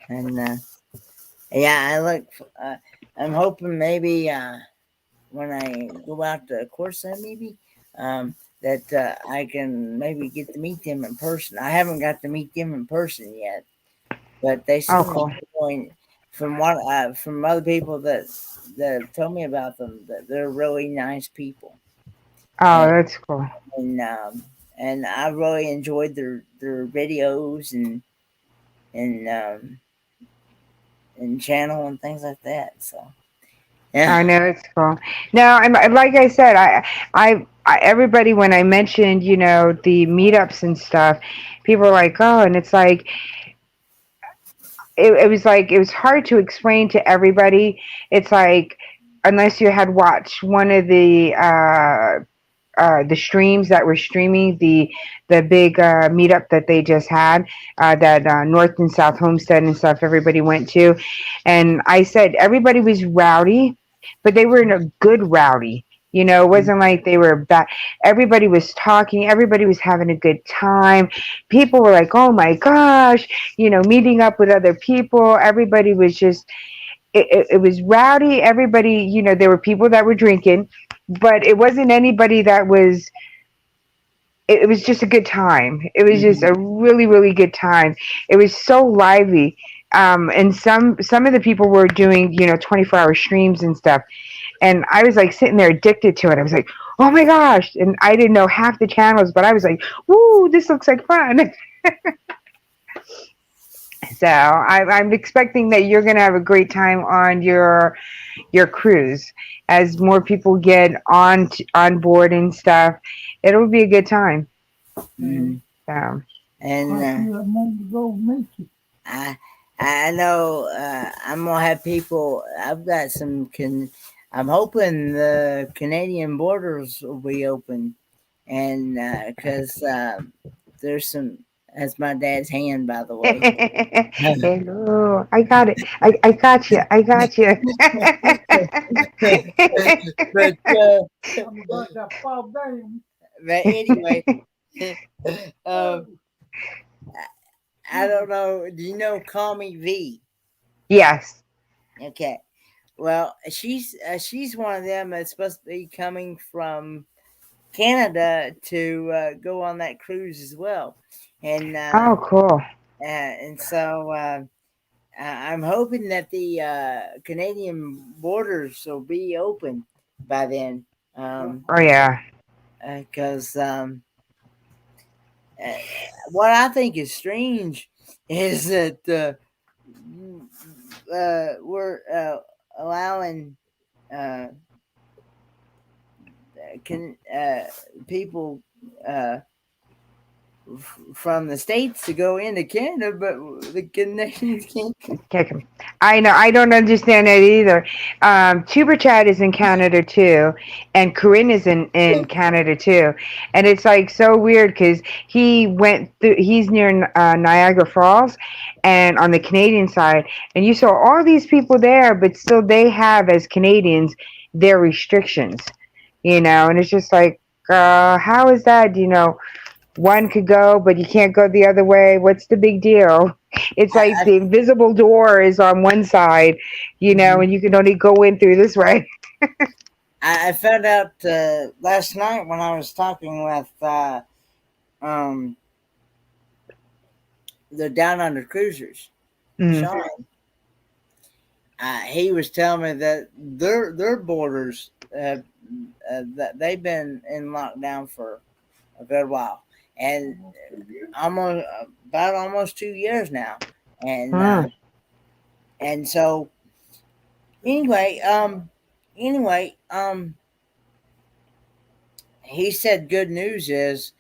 and yeah, uh, I'm hoping maybe when I go out to Corsa, maybe that I can maybe get to meet them in person. I haven't got to meet them in person yet, but they Oh, seem like cool. going from other people that have told me about them that they're really nice people, Oh, and that's cool. and and I really enjoyed their videos and and channel and things like that. So I yeah. know it's cool. Now, I'm like I said, everybody when I mentioned, the meetups and stuff, people are like, oh, and it's like it was hard to explain to everybody. It's like unless you had watched one of the streams that were streaming the big meetup that they just had, that North and South Homestead and stuff everybody went to, and I said everybody was rowdy, but they were in a good rowdy. It wasn't like they were bad. Everybody was talking. Everybody was having a good time. People were like, "Oh my gosh!" Meeting up with other people. Everybody was just it was rowdy. Everybody, there were people that were drinking, but it wasn't anybody that was. It was just a good time. It was just Mhm. a really, really good time. It was so lively. And some of the people were doing 24-hour streams and stuff, and I was like sitting there addicted to it. I was like, oh my gosh, and I didn't know half the channels, but I was like, woo, this looks like fun. So I'm expecting that you're gonna have a great time on your cruise. As more people get on board and stuff, it'll be a good time. Mhm. So And I'm going to go meet you. I know I'm gonna have people. I've got I'm hoping the Canadian borders will be open, and because there's some. That's my dad's hand, by the way. Hello, I got it. I got you. I got you. But I'm about to fall down. but anyway, um, I don't know. Do you know Call Me V? Yes. Okay. Well, she's one of them that's supposed to be coming from Canada to go on that cruise as well, Oh, cool. and so I'm hoping that the Canadian borders will be open by then, Oh, yeah. because what I think is strange is that we're allowing uh, can people from the states to go into Canada, but the Canadians can't. Kick him. I know. I don't understand that either. Tuber Chad is in Canada too, and Corinne is in Canada too, and it's like so weird because he went through. He's near Niagara Falls, and on the Canadian side, and you saw all these people there, but still they have as Canadians their restrictions, and it's just like, how is that? One could go, but you can't go the other way. What's the big deal? It's like I, the invisible door is on one side, and you can only go in through this way. I found out last night when I was talking with um, the Down Under Cruisers, Mm. Sean. He was telling me that their borders that they've been in lockdown for a good while, and almost 2 years now, and Mm. and so anyway, he said good news is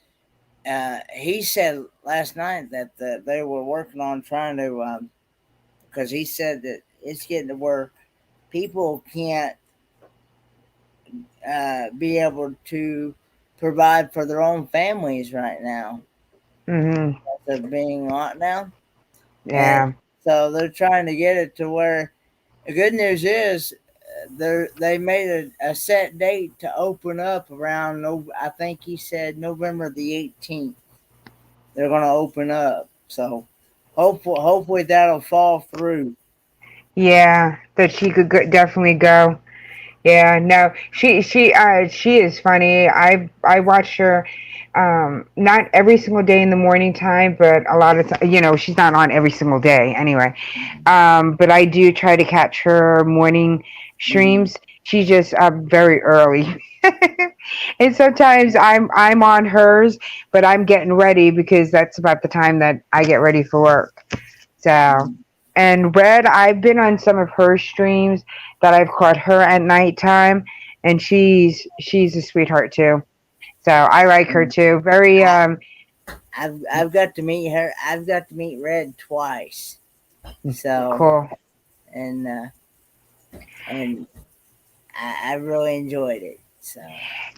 he said last night that they were working on trying to because he said that it's getting to where people can't be able to provide for their own families right now Hmm. of being locked down. And Yeah. so they're trying to get it to where the good news is they made a set date to open up around I think he said November the 18th. They're going to open up. So hopefully that'll fall through. Yeah. That she could definitely go. Yeah, no, she is funny. I watch her, not every single day in the morning time, but a lot of time. She's not on every single day anyway. But I do try to catch her morning Mm-hmm. streams. She's just up very early, and sometimes I'm on hers, but I'm getting ready because that's about the time that I get ready for work. So. And Red, I've been on some of her streams that I've caught her at nighttime, and she's a sweetheart too. So I like her too. Very I've got to meet her. I've got to meet Red twice. So cool. and and I really enjoyed it. So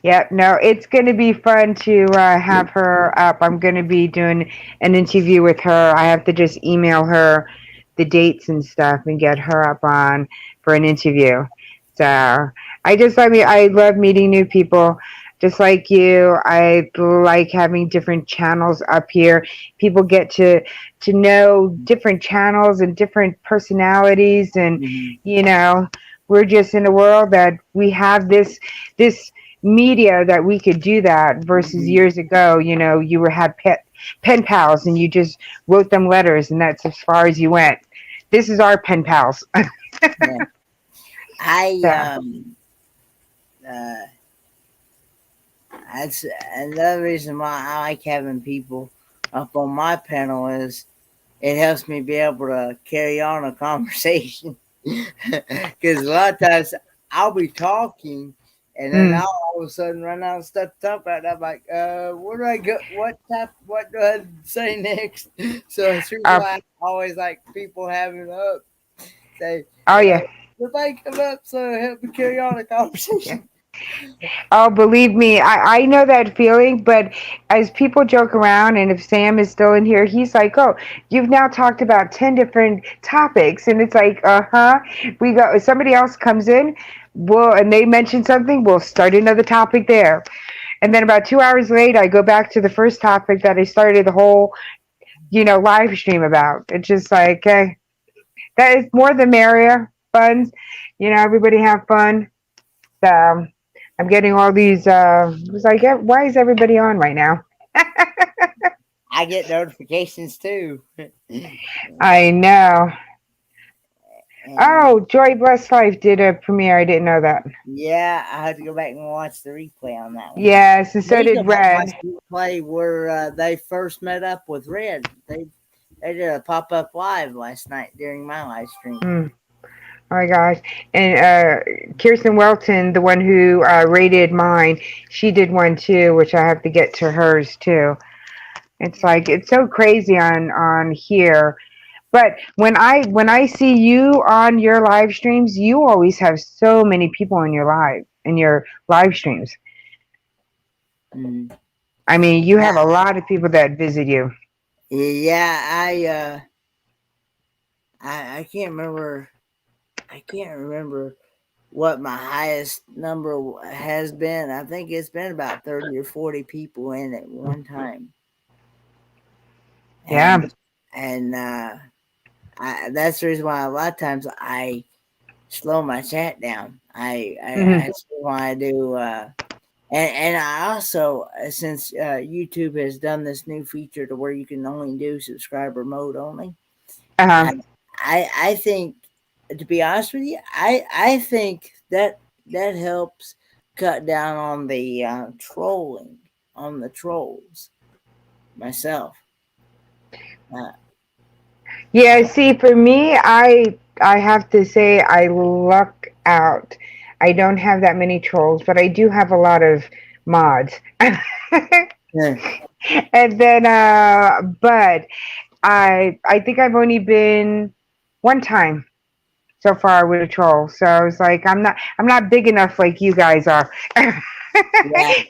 Yeah, no, it's going to be fun to have her up. I'm going to be doing an interview with her. I have to just email her the dates and stuff and get her up on for an interview. So I love meeting new people. Just like you, I like having different channels up here. People get to know different channels and different personalities, and we're just in a world that we have this media that we could do that versus years ago, had pen pals and you just wrote them letters and that's as far as you went. This is our pen pals. yeah. I So, uh, that's another reason why I like having people up on my panel is it helps me be able to carry on a conversation because a lot of times I'll be talking and then I'll all of a sudden run out of stuff to talk about. I'm like, where do I go? What do I say next? So it's really why I always like people having up say, oh yeah. If I come up, so help me carry on the conversation. Oh, believe me, I know that feeling, but as people joke around, and if Sam is still in here, he's like, oh, you've now talked about 10 different topics. And it's like, uh-huh. We go, if somebody else comes in, and they mention something, we'll start another topic there. And then about 2 hours later, I go back to the first topic that I started the whole, live stream about. It's just like, that is more the merrier. Fun. Everybody have fun. So I'm getting all these. It was like, why is everybody on right now? I get notifications too. I know. Oh, Joy Bless Life did a premiere. I didn't know that. Yeah, I had to go back and watch the replay on that one. Yes, and so did Red. Replay where they first met up with Red. They did a pop-up live last night during my live stream. Oh my gosh. And Kirsten Welton, the one who rated mine, she did one too, which I have to get to hers too. It's like, it's so crazy on here. But when I see you on your live streams, you always have so many people in your live streams. Mm. I mean, you have a lot of people that visit you. Yeah, I can't remember. I can't remember what my highest number has been. I think it's been about 30 or 40 people in at one time. Yeah. And that's the reason why a lot of times I slow my chat down. That's why I do. And I also, since YouTube has done this new feature to where you can only do subscriber mode only, I think, to be honest with you, I think that helps cut down on the trolling, on the trolls myself. Yeah, see, for me, I have to say I luck out. I don't have that many trolls, but I do have a lot of mods. Yeah. And then, but I think I've only been one time so far with a troll. So I was like, I'm not big enough like you guys are that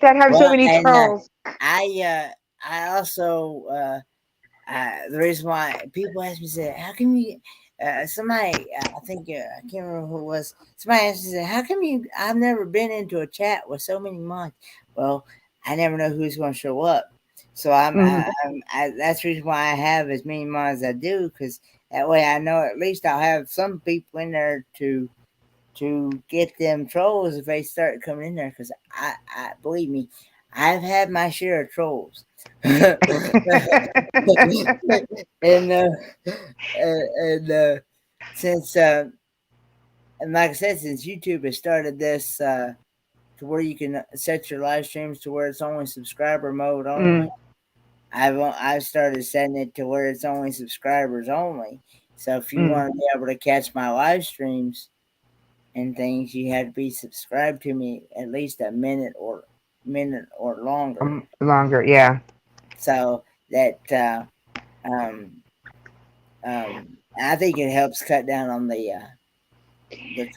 have so many trolls. I also the reason why people ask me, say, how come you? Somebody, I think I can't remember who it was. Somebody asked me, said, how come you? I've never been into a chat with so many mods. Well, I never know who's going to show up, so that's the reason why I have as many mods as I do, because that way I know at least I'll have some people in there to get them trolls if they start coming in there. Because I believe me, I've had my share of trolls. and since and like I said, since YouTube has started this to where you can set your live streams to where it's only subscriber mode only, I've started setting it to where it's only subscribers only. So if you want to be able to catch my live streams and things, you have to be subscribed to me at least a minute or longer. Longer, yeah. So that I think it helps cut down on the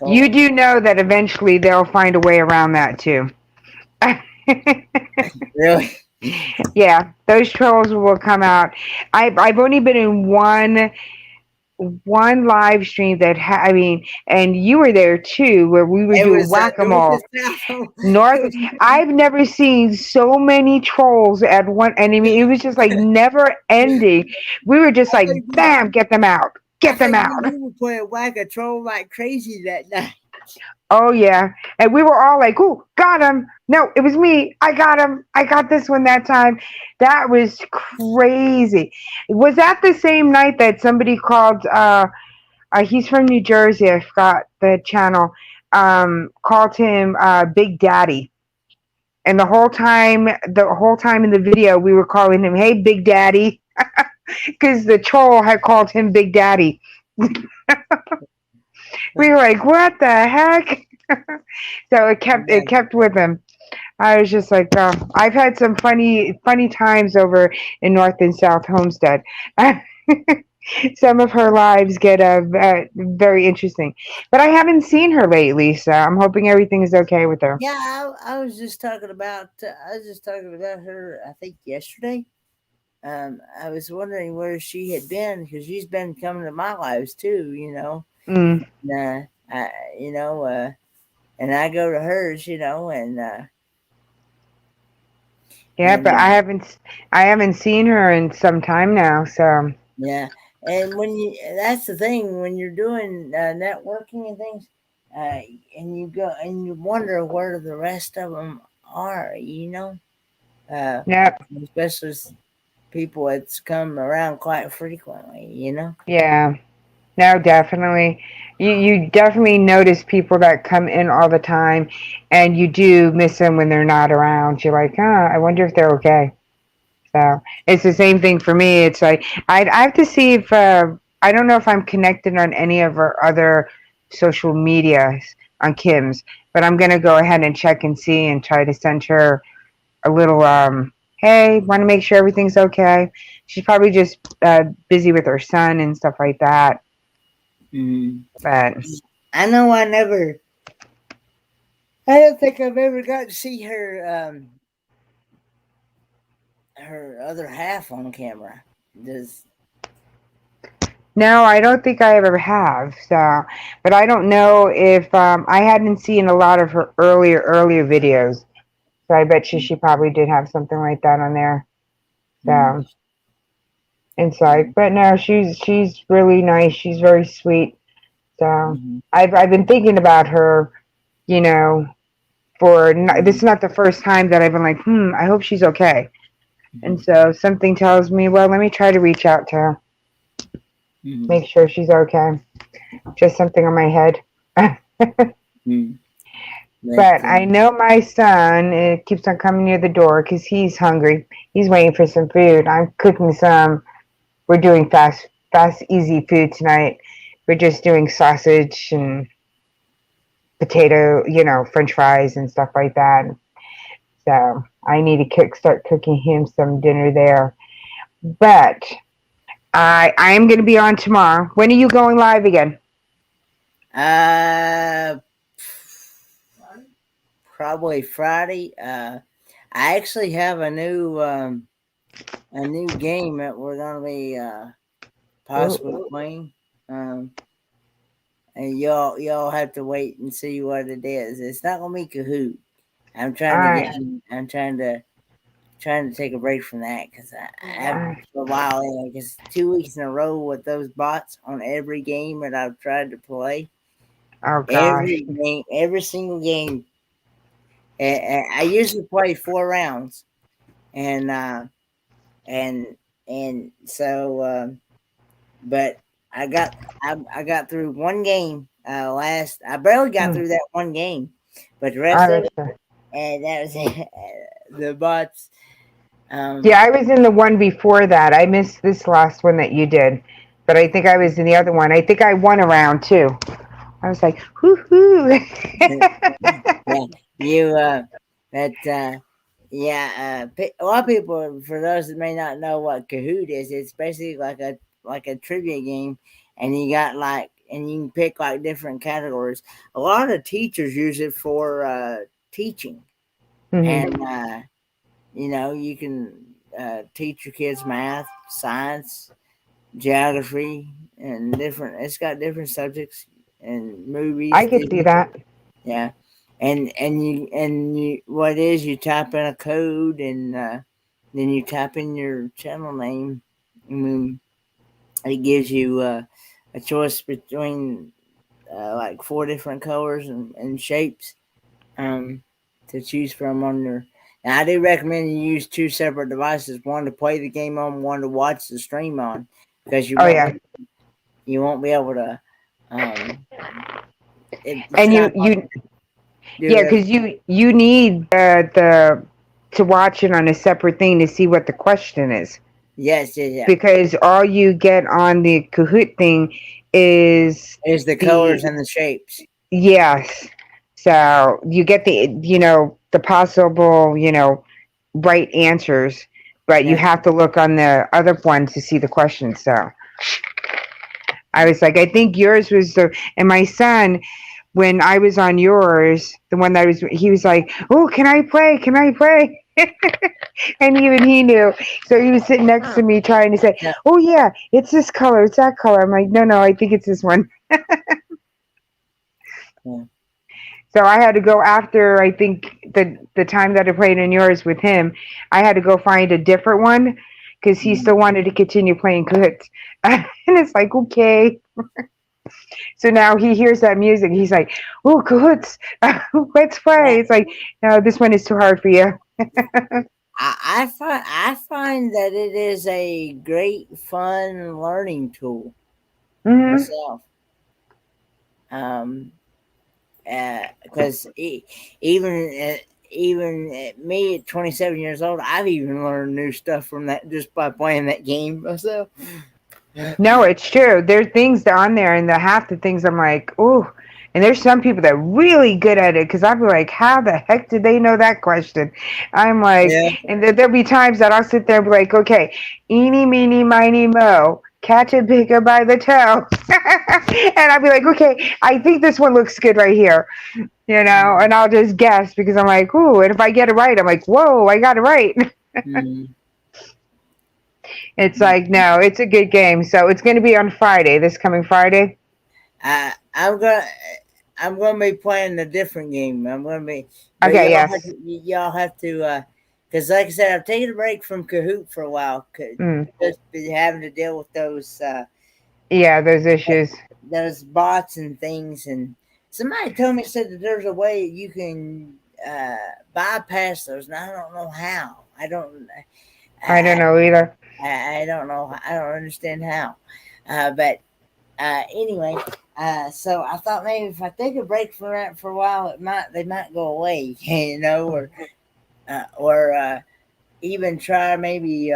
You do know that eventually they'll find a way around that too. Really? Yeah, those trolls will come out. I've only been in one live stream that and you were there too, where we were doing whack-a-mole. I've never seen so many trolls at one, and I mean it was just like never ending. We were just like, bam, get them out. Get them out. We were playing whack-a-troll like crazy that night. Oh yeah, and we were all like, "Ooh, got him!" No, it was me. I got him. I got this one that time. That was crazy. Was that the same night that somebody called? He's from New Jersey. I forgot the channel. Called him Big Daddy, and the whole time in the video, we were calling him, "Hey, Big Daddy," because the troll had called him Big Daddy. We were like, what the heck? So it kept with him. I was just like, oh, I've had some funny times over in North and South Homestead. some of her lives get very interesting. But I haven't seen her lately, so I'm hoping everything is okay with her. Yeah, I was just talking about. I was just talking about her. I think yesterday. I was wondering where she had been because she's been coming to my lives too. Mm. I, you know, and I go to hers. Yeah, but And I haven't seen her in some time now. So yeah, and that's the thing when you're doing networking and things, and you go and you wonder where the rest of them are. Uh, yeah, Especially people that's come around quite frequently. yeah. No, definitely. You definitely notice people that come in all the time, and you do miss them when they're not around. You're like, I wonder if they're okay. So it's the same thing for me. It's like I have to see if I don't know if I'm connected on any of her other social medias on Kim's, but I'm gonna go ahead and check and see and try to send her a little hey, want to make sure everything's okay. She's probably just busy with her son and stuff like that. Mm. But I know I don't think I've ever got to see her other half on camera. Does no, I don't think I ever have. So, but I don't know if I hadn't seen a lot of her earlier videos. So I bet you she probably did have something like that on there. mm, So inside, but no, she's really nice. She's very sweet. So mm, I've been thinking about her, you know, this mm, is not the first time that I've been like, I hope she's okay. And mm, so something tells me, well, let me try to reach out to her, mm, make sure she's okay. Just something on my head. mm. But But I know my son keeps on coming near the door because he's hungry. He's waiting for some food. I'm cooking some. We're doing fast, easy food tonight. We're just doing sausage and potato, French fries and stuff like that. So I need to start cooking him some dinner there. But I am going to be on tomorrow. When are you going live again? probably Friday. I actually have a new game that we're gonna be possibly playing. And y'all have to wait and see what it is. It's not gonna be Kahoot. I'm All trying to right. get. I'm trying to take a break from that because I have for a while. Because 2 weeks in a row with those bots on every game that I've tried to play. Oh gosh. Every game, every single game. And I usually play 4 rounds, and and so. But I got through one game I barely got Hmm. through that one game, but the Oh, rest of that's it, good. and that was it. The bots. Yeah, I was in the one before that. I missed this last one that you did, but I think I was in the other one. I think I won a round too. I was like, hoo hoo. Yeah, you that a lot of people, for those that may not know what Kahoot is, it's basically like a trivia game, and you got and you can pick like different categories. A lot of teachers use it for teaching, Hmm. and you can teach your kids math, science, geography, and different. It's got different subjects and I movies, could see TV. that. Yeah, and you what is you type in a code, and then you type in your channel name, and then it gives you a choice between like 4 different colors and shapes to choose from on your. And I do recommend you use 2 separate devices: one to play the game on, one to watch the stream on, because Oh yeah. you won't be able to. Um, it's And kind you of you do yeah, everything. because you need the to watch it on a separate thing to see what the question is. Yes, yeah, yeah. Because all you get on the Kahoot thing is Is the colors the and the shapes. yes. So you get the possible, right answers, but you Yeah. have to look on the other one to see the questions. So I was like, I think yours was and my son, when I was on yours, the one that he was like, oh, can I play? Can I play? And even he knew. So he was sitting next to me trying to say, Yeah. oh, yeah, it's this color, it's that color. I'm like, no, I think it's this one. Yeah. So I had to go after, I think, the time that I played in yours with him, I had to go find a different one because he still wanted to continue playing Cahoots. And it's like, okay. So now he hears that music. He's like, oh, Cahoots, let's play. It's like, no, this one is too hard for you. I find that it is a great fun learning tool myself. Because even at me at 27 years old, I've even learned new stuff from that just by playing that game myself. No, it's true. There's things on there, and half the things I'm like, oh. And there's some people that are really good at it because I'll be like, how the heck did they know that question? I'm like, Yeah. and there'll be times that I'll sit there and be like, okay, eeny, meeny, miny, mo, catch a pigger by the toe. And I'll be like, okay, I think this one looks good right here, and I'll just guess because I'm like, ooh, and if I get it right, I'm like, whoa, I got it right. It's like, no, it's a good game. So it's going to be on Friday, this coming Friday. I'm gonna be playing a different game. I'm gonna be okay. Yes. Y'all have to, because like I said, I've taken a break from Kahoot for a while. Just been having to deal with those. Those issues. Those bots and things, and somebody told me said that there's a way you can bypass those, and I don't know how. I don't know either. I don't know. I don't understand how. But anyway, so I thought maybe if I take a break from that for a while, they might go away, or even try maybe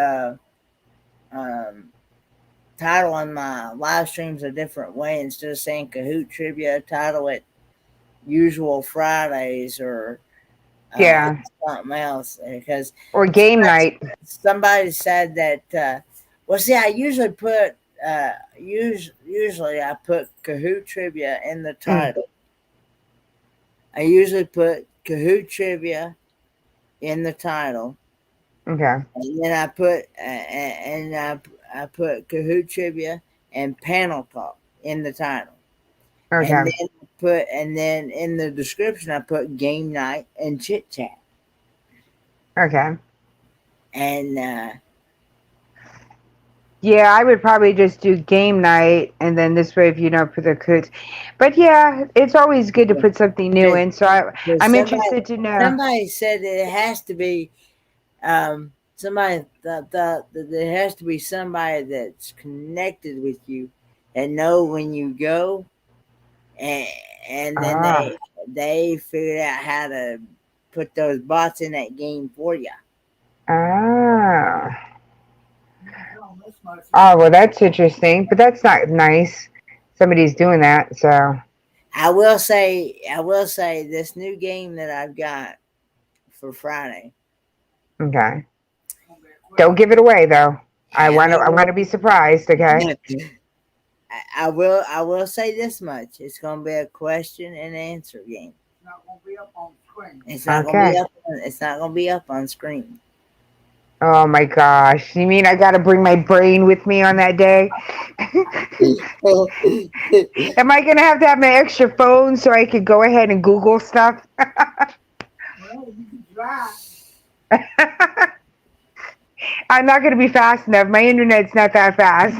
title on my live streams a different way instead of saying Kahoot Trivia, title it Usual Fridays or something else, because or game night. Somebody said that. See, I usually put usually I put Kahoot Trivia in the title. I usually put Kahoot Trivia in the title. Okay. And then I put I put Kahoot Trivia and Panel Talk in the title. Okay. And then in the description I put Game Night and Chit Chat. Okay. And yeah, I would probably just do game night, and then this way, if you don't put the Cahoots. But yeah, it's always good to put something new in. So I'm interested to know. Somebody said that it has to be somebody that there has to be somebody that's connected with you and know when you go, and then they figured out how to put those bots in that game for you. Oh, well, that's interesting, but that's not nice. Somebody's doing that, so. I will say this new game that I've got for Friday. Okay. Don't give it away, though. I want to be surprised. Okay. I will say this much: it's going to be a question and answer game. It's not going to be up on screen. It's not going to be up on screen. Oh my gosh! You mean I got to bring my brain with me on that day? Am I going to have my extra phone so I could go ahead and Google stuff? Well, you can try. I'm not going to be fast enough. My internet's not that fast.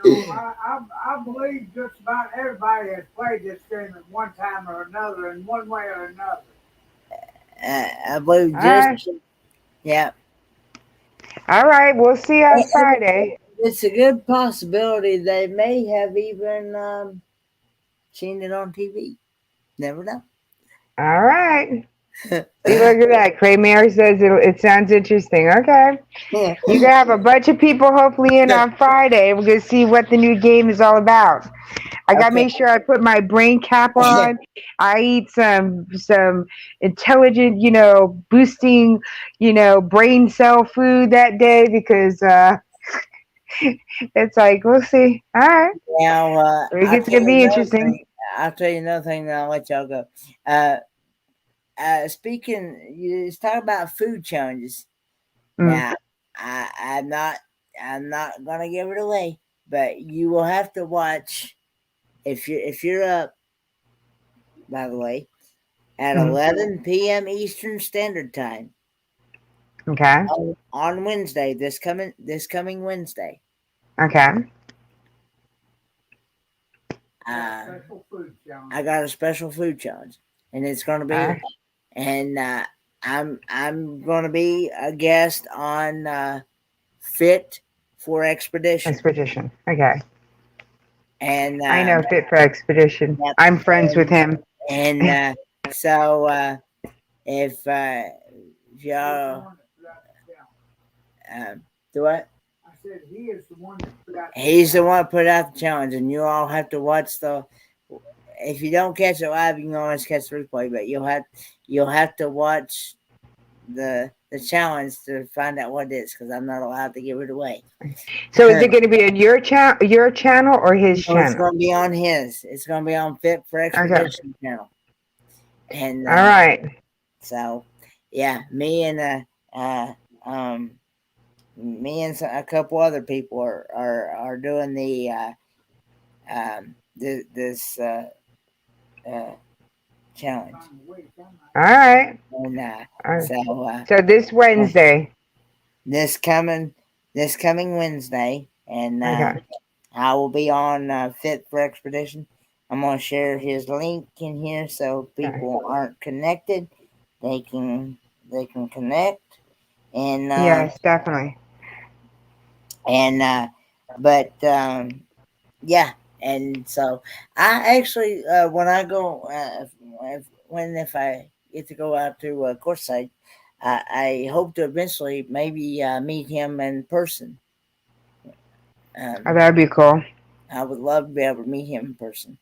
I believe just about everybody has played this game at one time or another, in one way or another. I believe just. Yeah. All right, we'll see you on Friday. It's a good possibility they may have even seen it on TV. Never know. All right. See, look at that. Kramer says it sounds interesting. Okay. Yeah. You can have a bunch of people hopefully in on Friday. We're going to see what the new game is all about. I got to make sure I put my brain cap on. I eat some intelligent, boosting, brain cell food that day because It's like, we'll see. All right. Now, It's going to be interesting. I'll tell you another thing, then I'll let y'all go. Speaking, you talk about food challenges. Now, I'm not gonna give it away, but you will have to watch if you're up. By the way, at 11 p.m. Eastern Standard Time. Okay. On Wednesday, this coming Wednesday. Okay. I got a special food challenge, and it's going to be, and I'm going to be a guest on Fit for Expedition. Expedition. Okay. And I know Fit for Expedition. Yep. I'm friends with him. And so if y'all do what? I said he is the one that put out. He's the one that put out the challenge, and you all have to watch the. If you don't catch it live, you can always catch the replay, but you'll have to watch the challenge to find out what it is, because I'm not allowed to give it away. So is it going to be on your channel or his channel? It's going to be on his. It's going to be on Fit for Expedition channel. And all right. So yeah, me and a couple other people are doing this challenge. All right. And so this Wednesday. This coming Wednesday, and I will be on Fit for Expedition. I'm gonna share his link in here so people aren't connected. They can connect. And yes, definitely. And yeah, and so I actually when I go if I get to go out to Courtside, I hope to eventually maybe meet him in person. That'd be cool. I would love to be able to meet him in person.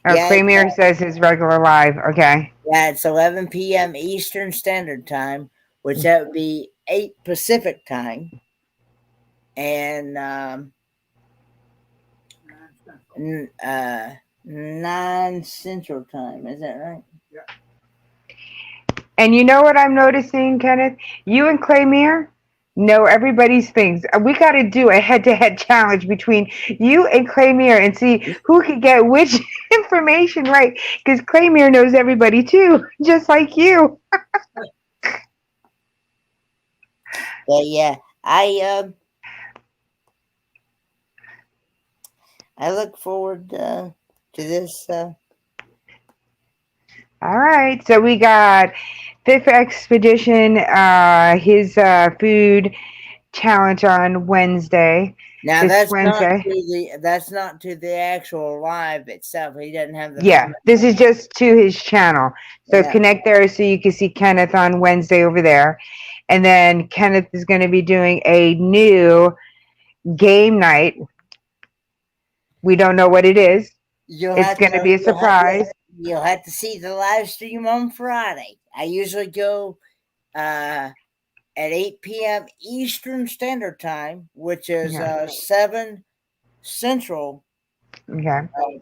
Claymere says his regular live. Okay. Yeah, it's 11 p.m. Eastern Standard Time, which that would be 8 Pacific Time, and 9 Central Time. Is that right? Yeah. And you know what I'm noticing, Kenneth? You and Claymere know everybody's things. We got to do a head-to-head challenge between you and Claymere and see who can get which information right. Because Claymere knows everybody too, just like you. But yeah, I look forward to this. All right, so we got Fit for Expedition, his food challenge on Wednesday. Now that's not to the actual live itself. He doesn't have the. Yeah, this is just to his channel. So connect there so you can see Kenneth on Wednesday over there. And then Kenneth is going to be doing a new game night. We don't know what it is. It's going to be a surprise. You'll have to see the live stream on Friday. I usually go at 8 p.m. Eastern Standard Time, which is 7 Central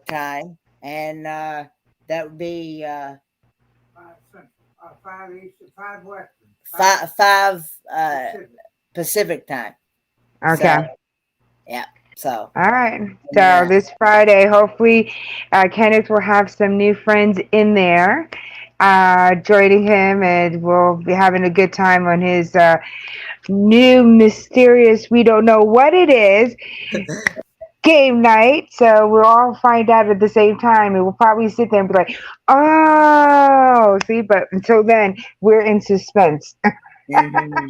time, and that would be 5 Eastern, 5 Western, 5 Pacific time. Okay. So, yeah. So. All right. So this Friday, hopefully, Kenneth will have some new friends in there joining him, and we'll be having a good time on his new mysterious, we don't know what it is, game night. So we'll all find out at the same time, and we'll probably sit there and be like, oh, see, but until then, we're in suspense. Mm-hmm.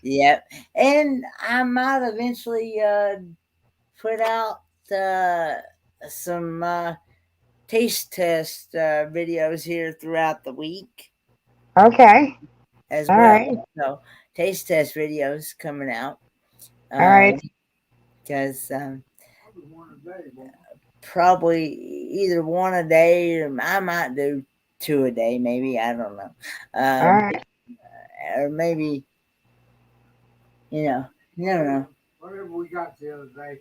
Yep. And I might eventually put out some taste test videos here throughout the week. Okay. As well. Right. So taste test videos coming out. All right. Because probably either one a day, or I might do 2 a day, maybe. I don't know. All right. Or maybe, you don't know. Whatever we got the other day.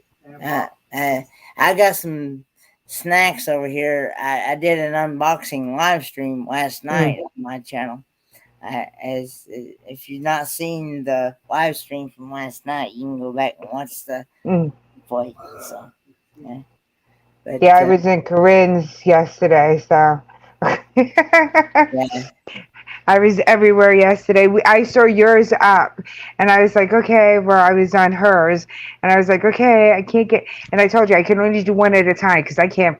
I got some snacks over here. I did an unboxing live stream last night on my channel. As if you've not seen the live stream from last night, you can go back and watch the play. So, yeah. But, yeah, I was in Corinne's yesterday, so. yeah. I was everywhere yesterday. I saw yours up, and I was like, okay. Well, I was on hers, and I was like, okay, I can't get. And I told you I can only do one at a time because I can't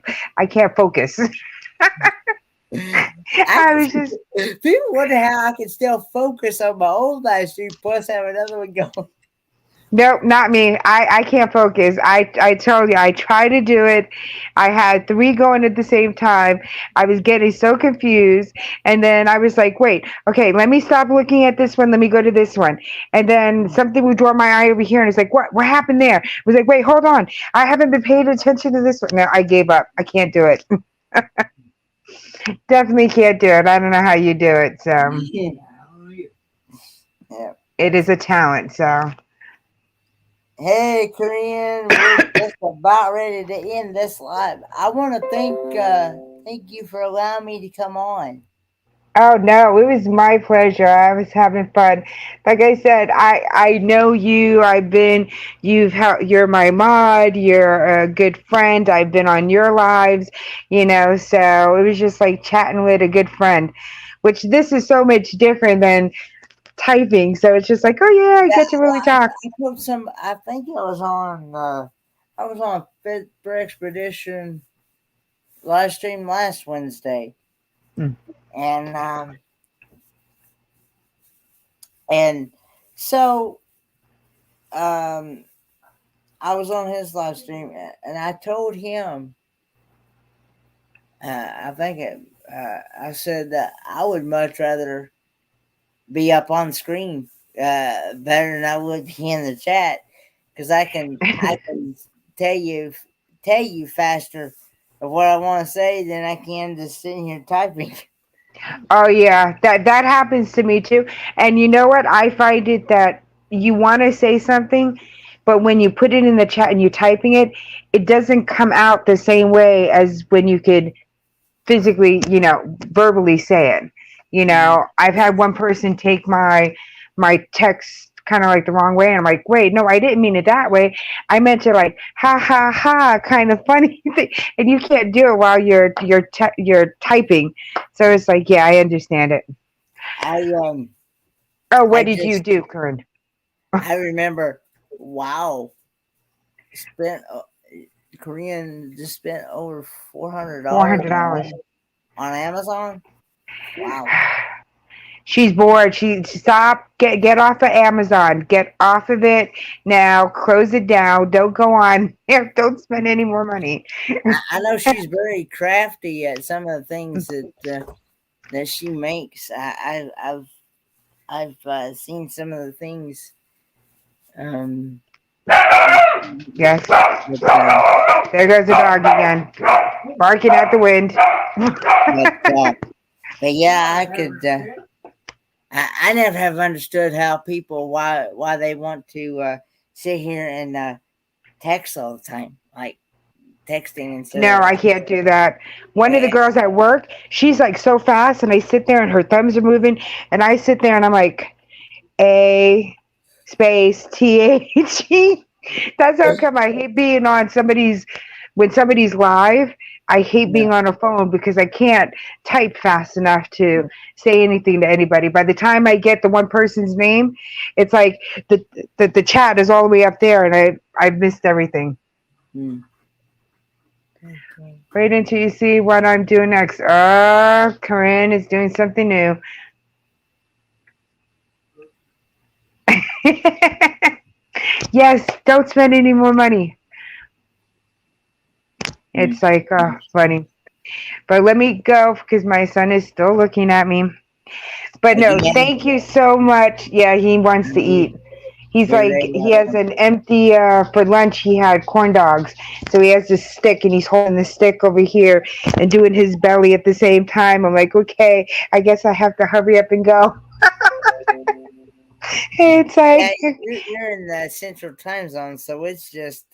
focus. I was just. People wonder how I can still focus on my old live stream plus have another one going. Nope, not me. I can't focus. I told you, I tried to do it. I had 3 going at the same time. I was getting so confused. And then I was like, wait, okay, let me stop looking at this one. Let me go to this one. And then something would draw my eye over here. And it's like, what happened there? I was like, wait, hold on. I haven't been paying attention to this one. No, I gave up. I can't do it. Definitely can't do it. I don't know how you do it. So Yeah. It is a talent. So. Hey, Korean, we're just about ready to end this live. I want to thank you for allowing me to come on. Oh no, it was my pleasure. I was having fun. Like I said, I know you. You're my mod. You're a good friend. I've been on your lives, so it was just like chatting with a good friend, which this is so much different than typing. So it's just like, oh yeah, I get to really talk. I think I was on Fit for Expedition live stream last Wednesday. And so I was on his live stream and I told him I said that I would much rather be up on screen better than I would be in the chat, because I can tell you faster of what I want to say than I can just sitting here typing. Oh yeah, that happens to me too. And you know what? I find it that you want to say something, but when you put it in the chat and you're typing it, it doesn't come out the same way as when you could physically, verbally say it. I've had one person take my text kind of like the wrong way, and I'm like, wait, no, I didn't mean it that way. I meant to like ha ha ha kind of funny thing, and you can't do it while you're typing. So it's like, yeah, I understand it. What did you do, Kern? I remember, wow, Korean just spent over $400 on Amazon. Wow. She's bored. She stop. Get off of Amazon. Get off of it now. Close it down. Don't go on. Don't spend any more money. I know she's very crafty at some of the things that she makes. I've seen some of the things. Yes. There goes the dog again, barking at the wind. But yeah, I could. I never have understood how people why they want to sit here and text all the time, like texting and stuff. No, I can't do that. One of the girls at work, she's like so fast, and I sit there and her thumbs are moving, and I sit there and I'm like, A space THE. That's how come I hate being on when somebody's live. I hate being on a phone because I can't type fast enough to say anything to anybody. By the time I get the one person's name, it's like the chat is all the way up there, and I've missed everything. Okay. Wait until you see what I'm doing next. Corinne is doing something new. Yes, don't spend any more money. It's like, funny. But let me go because my son is still looking at me. But no, thank you so much. Yeah, he wants to eat. He's like, he has an empty, for lunch, he had corn dogs. So he has this stick, and he's holding the stick over here and doing his belly at the same time. I'm like, okay, I guess I have to hurry up and go. It's Yeah, like, you're in the Central Time Zone, so it's just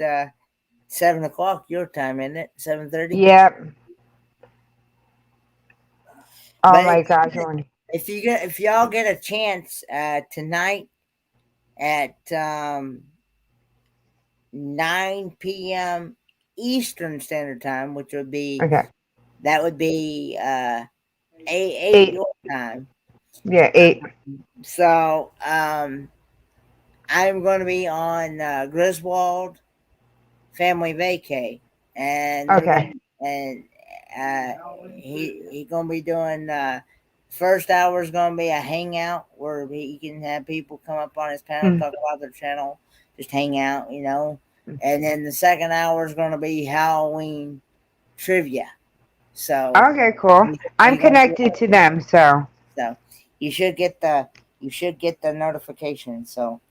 7 o'clock your time, isn't it? 7:30. yep. Oh But my gosh. Oh, if y'all get a chance tonight at 9 p.m. Eastern Standard Time, which would be okay. that would be 8 8. your time. Yeah, 8. So I'm going to be on Griswold Family Vacay, and Okay. he gonna be doing first hour is gonna be a hangout where he can have people come up on his panel, Mm. talk about their channel, just hang out, and then the second hour is gonna be Halloween trivia. So Okay, cool. I'm he gonna do connected to them, so. so you should get the notification. So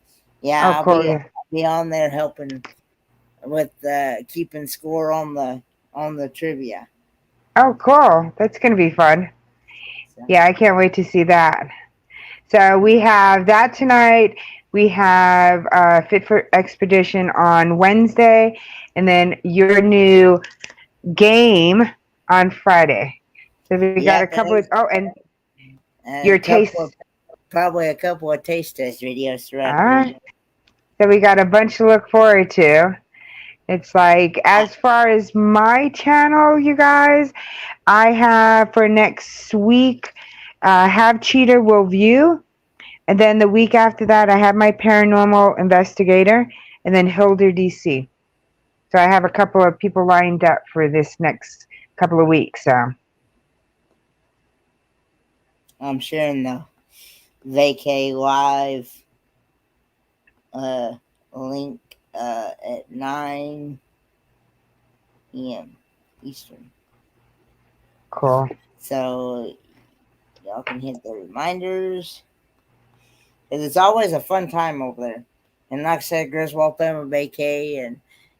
Oh, yeah, cool. Yeah. I'll be on there helping with keeping score on the trivia. Oh, cool. That's going to be fun. So, Yeah, I can't wait to see that. So we have that tonight. We have Fit for Expedition on Wednesday, and then your new game on Friday. So we got yeah, a couple of, oh, and a your taste. probably a couple of taste test videos All throughout the right. week. So we got a bunch to look forward to. It's like, as far as my channel, you guys, I have for next week, Have Cheater Will View. And then the week after that, I have my Paranormal Investigator. And then Hilder DC. So I have a couple of people lined up for this next couple of weeks. So I'm sharing the Vacay Live link at 9 p.m. Eastern. cool. So y'all can hit the reminders. It's always a fun time over there. And like I said, Griswold Family Vacay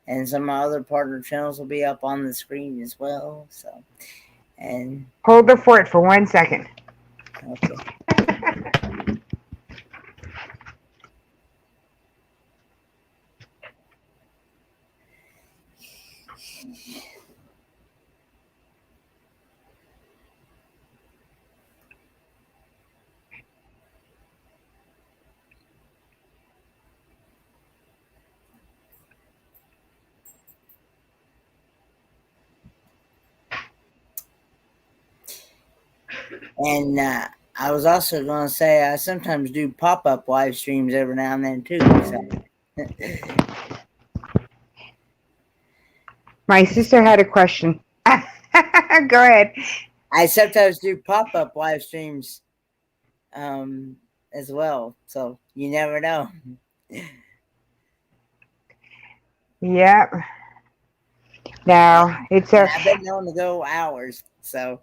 and some of my other partner channels will be up on the screen as well. So, and Hold the fort for 1 second. okay. And I was also going to say I sometimes do pop-up live streams every now and then too. So. My sister had a question. Go ahead. I sometimes do pop-up live streams as well. So you never know. Yep. Now it's a. I've been known to go hours. So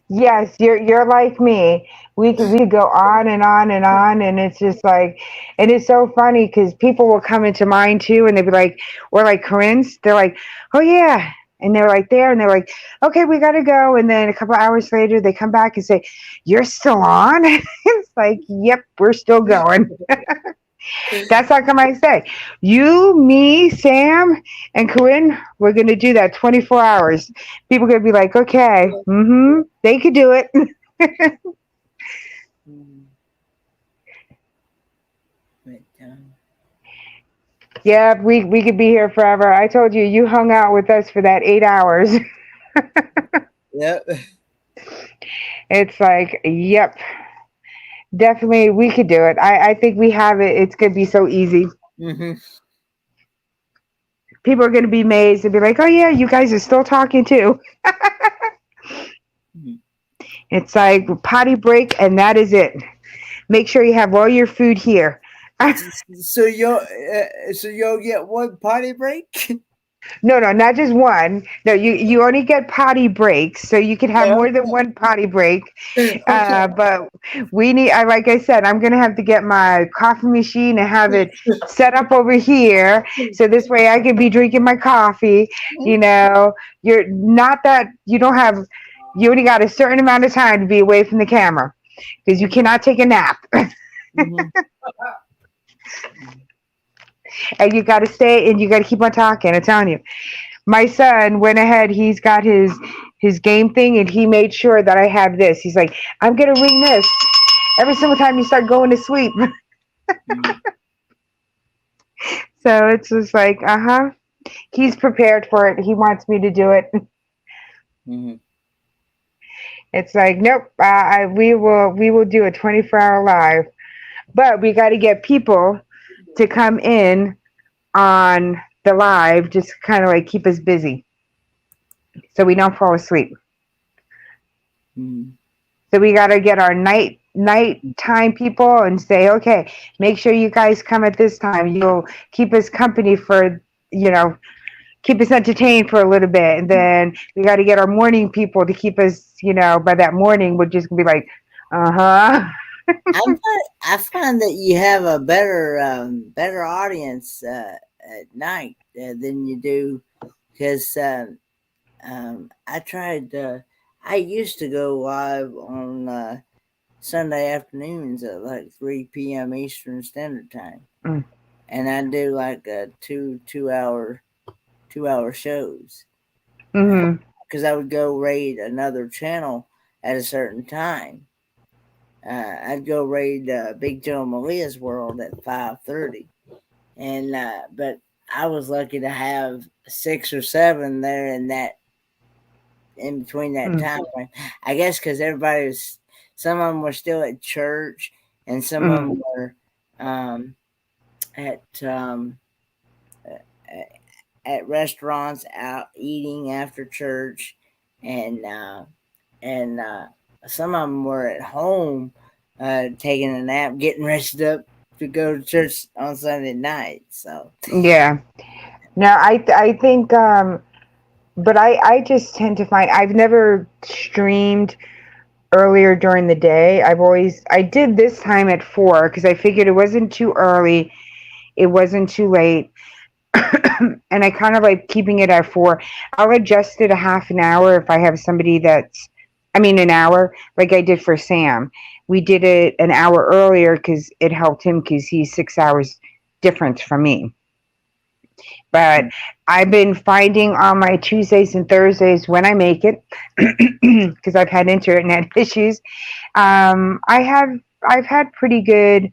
Yes, you're like me. We could go on and on and on, and it's just like, and it's so funny because people will come into mine too, and they'd be like, or like Corinne's, they're like, oh yeah, and they're like there, and they're like, okay, we gotta go, and then a couple hours later they come back and say, you're still on? It's like, yep, we're still going. That's how come I say, you, me, Sam, and Corinne, we're going to do that 24 hours. People are going to be like, okay, they could do it. Yeah, we could be here forever. I told you, you hung out with us for that 8 hours. Yep. It's like, yep, definitely we could do it. I think we have it. It's going to be so easy. Mm-hmm. People are going to be amazed and be like, oh yeah, you guys are still talking too. It's like potty break and that is it. Make sure you have all your food here. So you'll get one potty break? No, not just one. No, you only get potty breaks, so you can have more than one potty break. Okay. But we need, like I said, I'm gonna have to get my coffee machine and have it set up over here, so this way I can be drinking my coffee. You know, you're not that you don't have. You only got a certain amount of time to be away from the camera because you cannot take a nap. Mm-hmm. And you got to stay and you got to keep on talking. I'm telling you. My son went ahead. He's got his game thing, and he made sure that I have this. He's like, I'm gonna ring this every single time you start going to sleep. Mhm. So it's just like, he's prepared for it. He wants me to do it. Mhm. It's like, nope. We will do a 24-hour live, but we got to get people to come in on the live, just kind of like keep us busy, so we don't fall asleep. Mhm. So we got to get our nighttime people and say, okay, make sure you guys come at this time. You'll keep us company for, keep us entertained for a little bit. And then we got to get our morning people to keep us, by that morning, we're just going to be like, uh-huh. I find that you have a better audience at night than you do, because I tried. I used to go live on Sunday afternoons at like 3 p.m. Eastern Standard Time, Mm. and I do like two hour shows, Mm-hmm. because I would go raid another channel at a certain time. I'd go raid Big Joe Malia's world at 5:30, and but I was lucky to have 6 or 7 there in between that Mm. time frame. I guess because some of them were still at church, and some of Mm. them were at at restaurants out eating after church, and some of them were at home taking a nap, getting rested up to go to church on Sunday night. So Yeah. No, I think, but I just tend to find I've never streamed earlier during the day. I did this time at 4 because I figured it wasn't too early, it wasn't too late. And I kind of like keeping it at 4. I'll adjust it a half an hour if I have somebody an hour, like I did for Sam. We did it an hour earlier because it helped him because he's 6 hours difference from me. But I've been finding on my Tuesdays and Thursdays when I make it, because I've had internet issues. I've had pretty good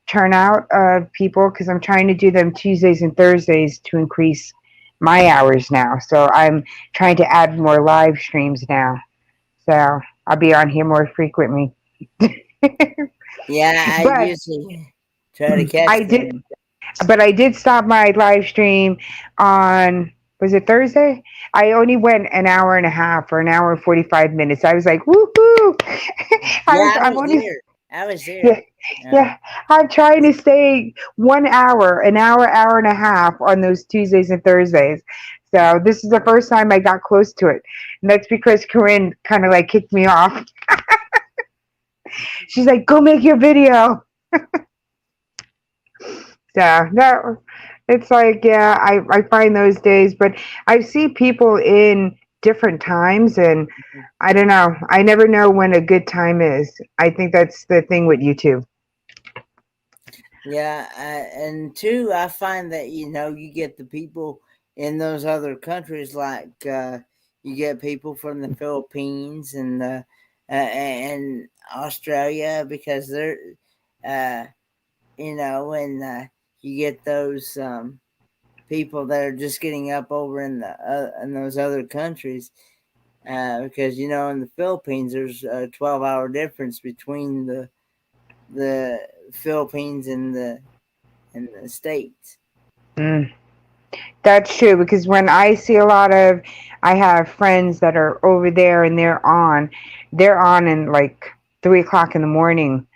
turnout of people because I'm trying to do them Tuesdays and Thursdays to increase my hours now. So I'm trying to add more live streams now. So I'll be on here more frequently. yeah, I But usually try to catch I did them. but I did stop my live stream on, was it Thursday? I only went an hour and a half or an hour and 45 minutes. I was like, woohoo! Yeah, I I'm was only, there. I was yeah, there. Uh, yeah. I'm trying to stay 1 hour, an hour and a half on those Tuesdays and Thursdays. So this is the first time I got close to it. And that's because Corinne kind of like kicked me off. She's like, go make your video. So no, it's like, yeah, I find those days, but I see people in different times, and I don't know. I never know when a good time is. I think that's the thing with YouTube. yeah, and two, I find that you get the people in those other countries, like you get people from the Philippines and Australia, because they're uh, and you get those people that are just getting up over in those other countries, because in the Philippines there's a 12-hour difference between the Philippines and the States. Mm, that's true because when I have friends that are over there and they're on in like 3 o'clock in the morning.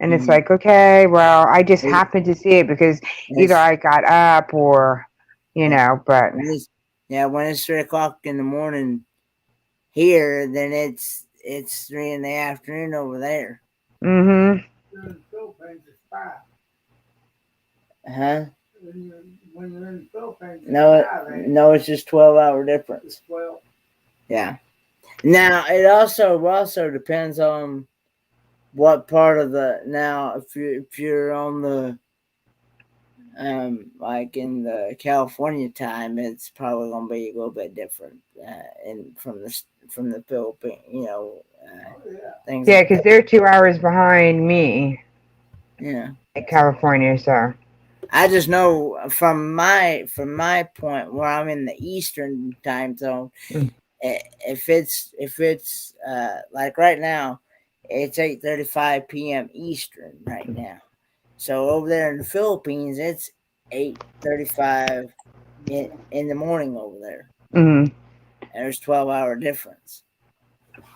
And it's Mhm. like, okay, well, I just It- happened to see it because either it's I got up or, yeah, but when it's when it's 3 o'clock in the morning here, then it's 3 in the afternoon over there. mm-hmm. You're in the Philippines, it's 5. Huh? When you're in the Philippines, it's No, 5, ain't it? no, it's just 12-hour difference. It's 12. Yeah. Now it also depends on what part of the now if you're on Like in the California time, it's probably going to be a little bit different, and from the Philippines, things. Yeah, like because they're 2 hours behind me that. Yeah. in California, so. I just know from my point where I'm in the Eastern time zone, Mm. if it's like right now, it's 8:35 p.m. Eastern right now. So over there in the Philippines, it's 8:35 in the morning over there. Mm. And there's 12-hour difference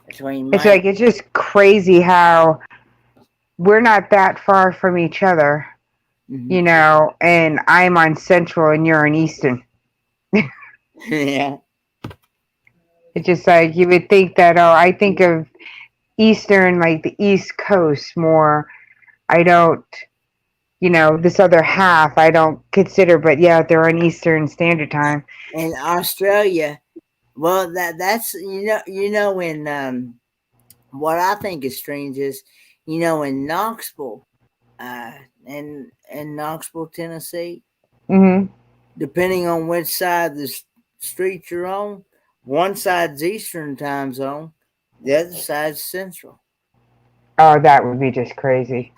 between It's like, it's just crazy how we're not that far from each other, Mhm. and I'm on Central and you're on Eastern. Yeah. It's just like you would think that, I think of Eastern, like the East Coast more. I don't, this other half I don't consider, but yeah, they're on Eastern Standard Time. In Australia, well, that's in what I think is strange is, in Knoxville, in Knoxville, Tennessee, Mm-hmm. depending on which side of the street you're on, one side's Eastern time zone, the other side's Central. Oh, that would be just crazy.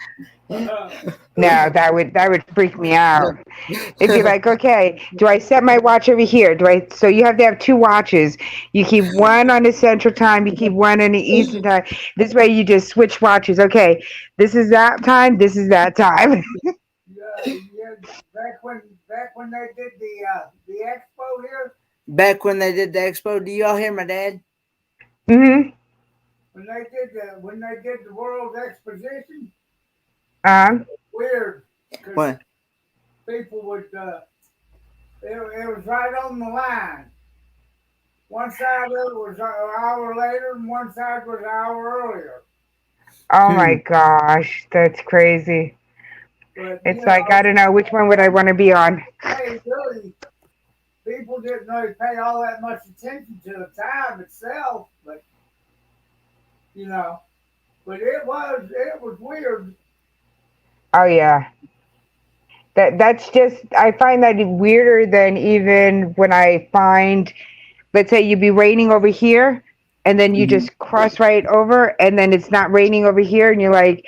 No, that would freak me out. It'd be like, okay, do I set my watch over here? So you have to have two watches. You keep one on the Central Time, you keep one on the Eastern Time. This way you just switch watches. Okay, this is that time, this is that time. Yeah, back when they did the expo here, Back when they did the expo, do y'all hear my dad? Mm-hmm. when they did the World Exposition, Um, weird. 'Cause What? people would it was right on the line. One side of it was an hour later, and one side was an hour earlier. oh my gosh, that's crazy. But It's like, I don't know, which one would I want to be on? hey, really, people didn't really pay all that much attention to the time itself, but but it was weird. Oh yeah. That's just, I find that weirder than even when I find, let's say you be raining over here and then you Mhm. just cross right over and then it's not raining over here and you're like,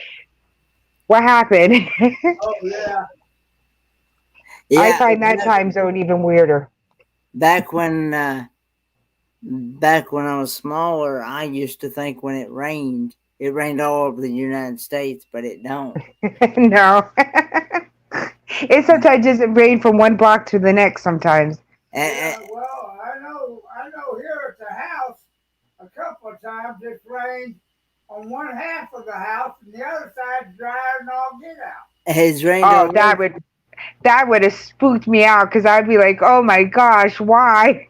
what happened? Oh yeah, I Yeah, find that time zone even weirder. back when back when I was smaller, I used to think when it rained all over the United States, but it don't. No. It sometimes just rain from one block to the next sometimes. yeah. And, Well, I know here at the house a couple of times it's rained on one half of the house and the other side's dry and all get out. it's rained Oh, on me. that would have spooked me out because I'd be like, oh my gosh, why?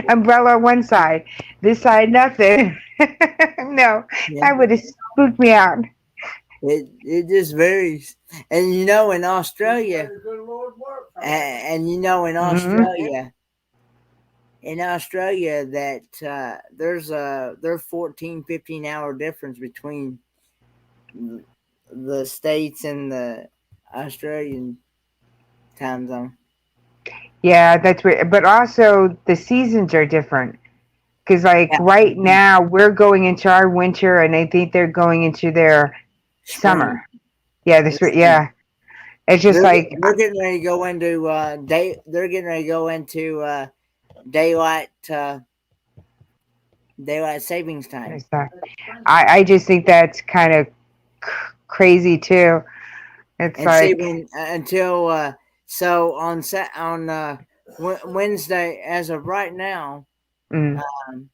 Umbrella on one side, this side nothing. No, Yeah, that would have spooked me out. it just varies. And in Australia, The good Lord works. and Hmm. in Australia that there's 14, 15 hour difference between the states and the Australian time zone. Yeah, that's weird. But also the seasons are different because, like, Yeah, right now we're going into our winter, and I think they're going into their spring. summer. Yeah, It's spring. yeah. It's just like, They're getting ready to go into They're getting ready to go into daylight daylight savings time. it's not- I just think that's kind of crazy too. It's And see, like, when until so on Wednesday, as of right now, mm, um,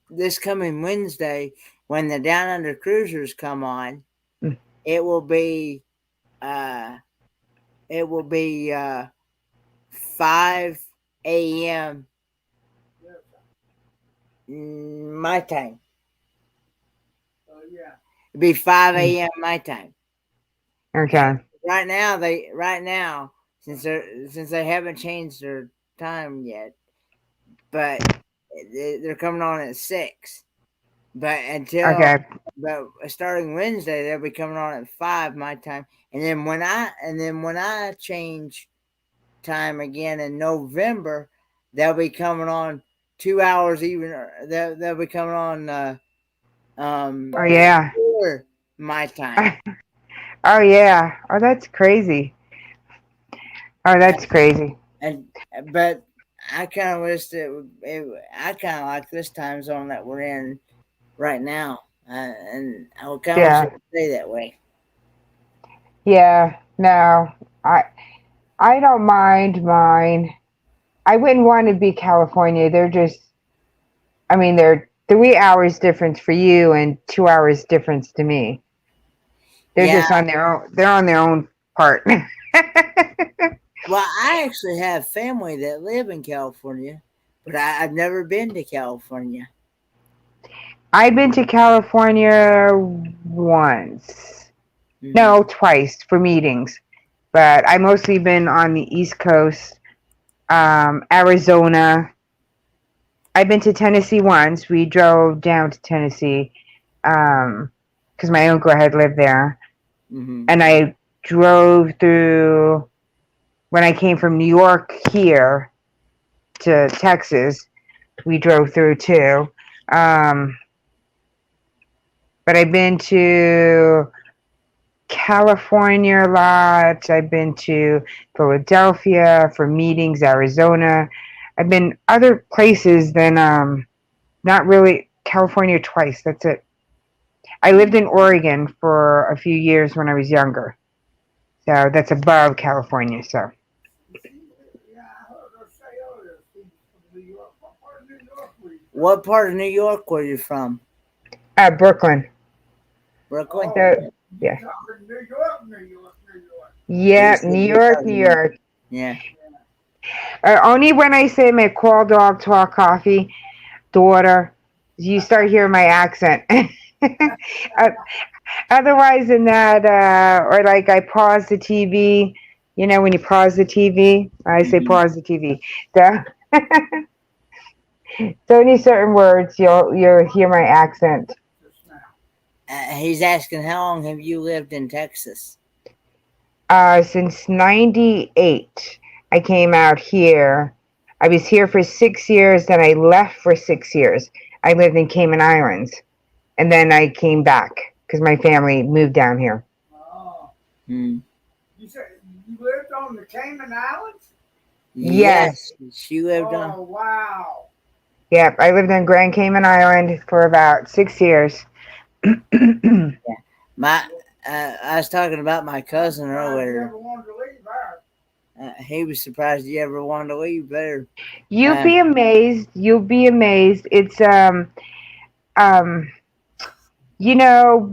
this coming Wednesday, when the Down Under Cruisers come on, mm, it will be uh, it will be 5 a.m. My time. Yeah. It'll be 5 mm, a.m. my time. And okay, right now since they haven't changed their time yet, but they're coming on at 6. But okay. but starting Wednesday, they'll be coming on at 5 my time, and then when I change time again in November, they'll be coming on 2 hours even. They'll be coming on Oh yeah. before my time. Oh yeah. Oh, that's crazy. Oh, that's crazy. But I kind of wish I kind of like this time zone that we're in right now, and I would kind of wish it would stay that way. Yeah. No, I don't mind mine. I wouldn't want to be California. They're just. I mean, they're 3 hours difference for you and 2 hours difference to me. They're just on their own. They're on their own part. Well, I actually have family that live in California, but I've never been to California. I've been to California once. Mm-hmm. No, twice for meetings. But I mostly been on the East Coast, Arizona. I've been to Tennessee once. We drove down to Tennessee because my uncle had lived there. Mm-hmm. And I drove through, when I came from New York here to Texas, we drove through too. But I've been to California a lot. I've been to Philadelphia for meetings, Arizona. I've been other places than not really California twice. That's it. I lived in Oregon for a few years when I was younger. So that's above California. So. What part of New York were you from? Brooklyn. Brooklyn? So, yeah. New York. Yeah, New York. Yeah. Only when I say my call dog, talk coffee, daughter, you start hearing my accent. Otherwise than that, or like I pause the TV, you know, when you pause the TV, I say pause the TV. So, only certain words you'll hear my accent. He's asking, how long have you lived in Texas? Since '98. I came out here. I was here for 6 years, then I left for 6 years. I lived in Cayman Islands, and then I came back because my family moved down here. Oh. You said you lived on the Cayman Islands? Yes. She lived on. Oh, wow. Yep, I lived on Grand Cayman Island for about 6 years. Yeah. I was talking about my cousin earlier. He was surprised you ever wanted to leave there. You'll be amazed. You'll be amazed. It's you know,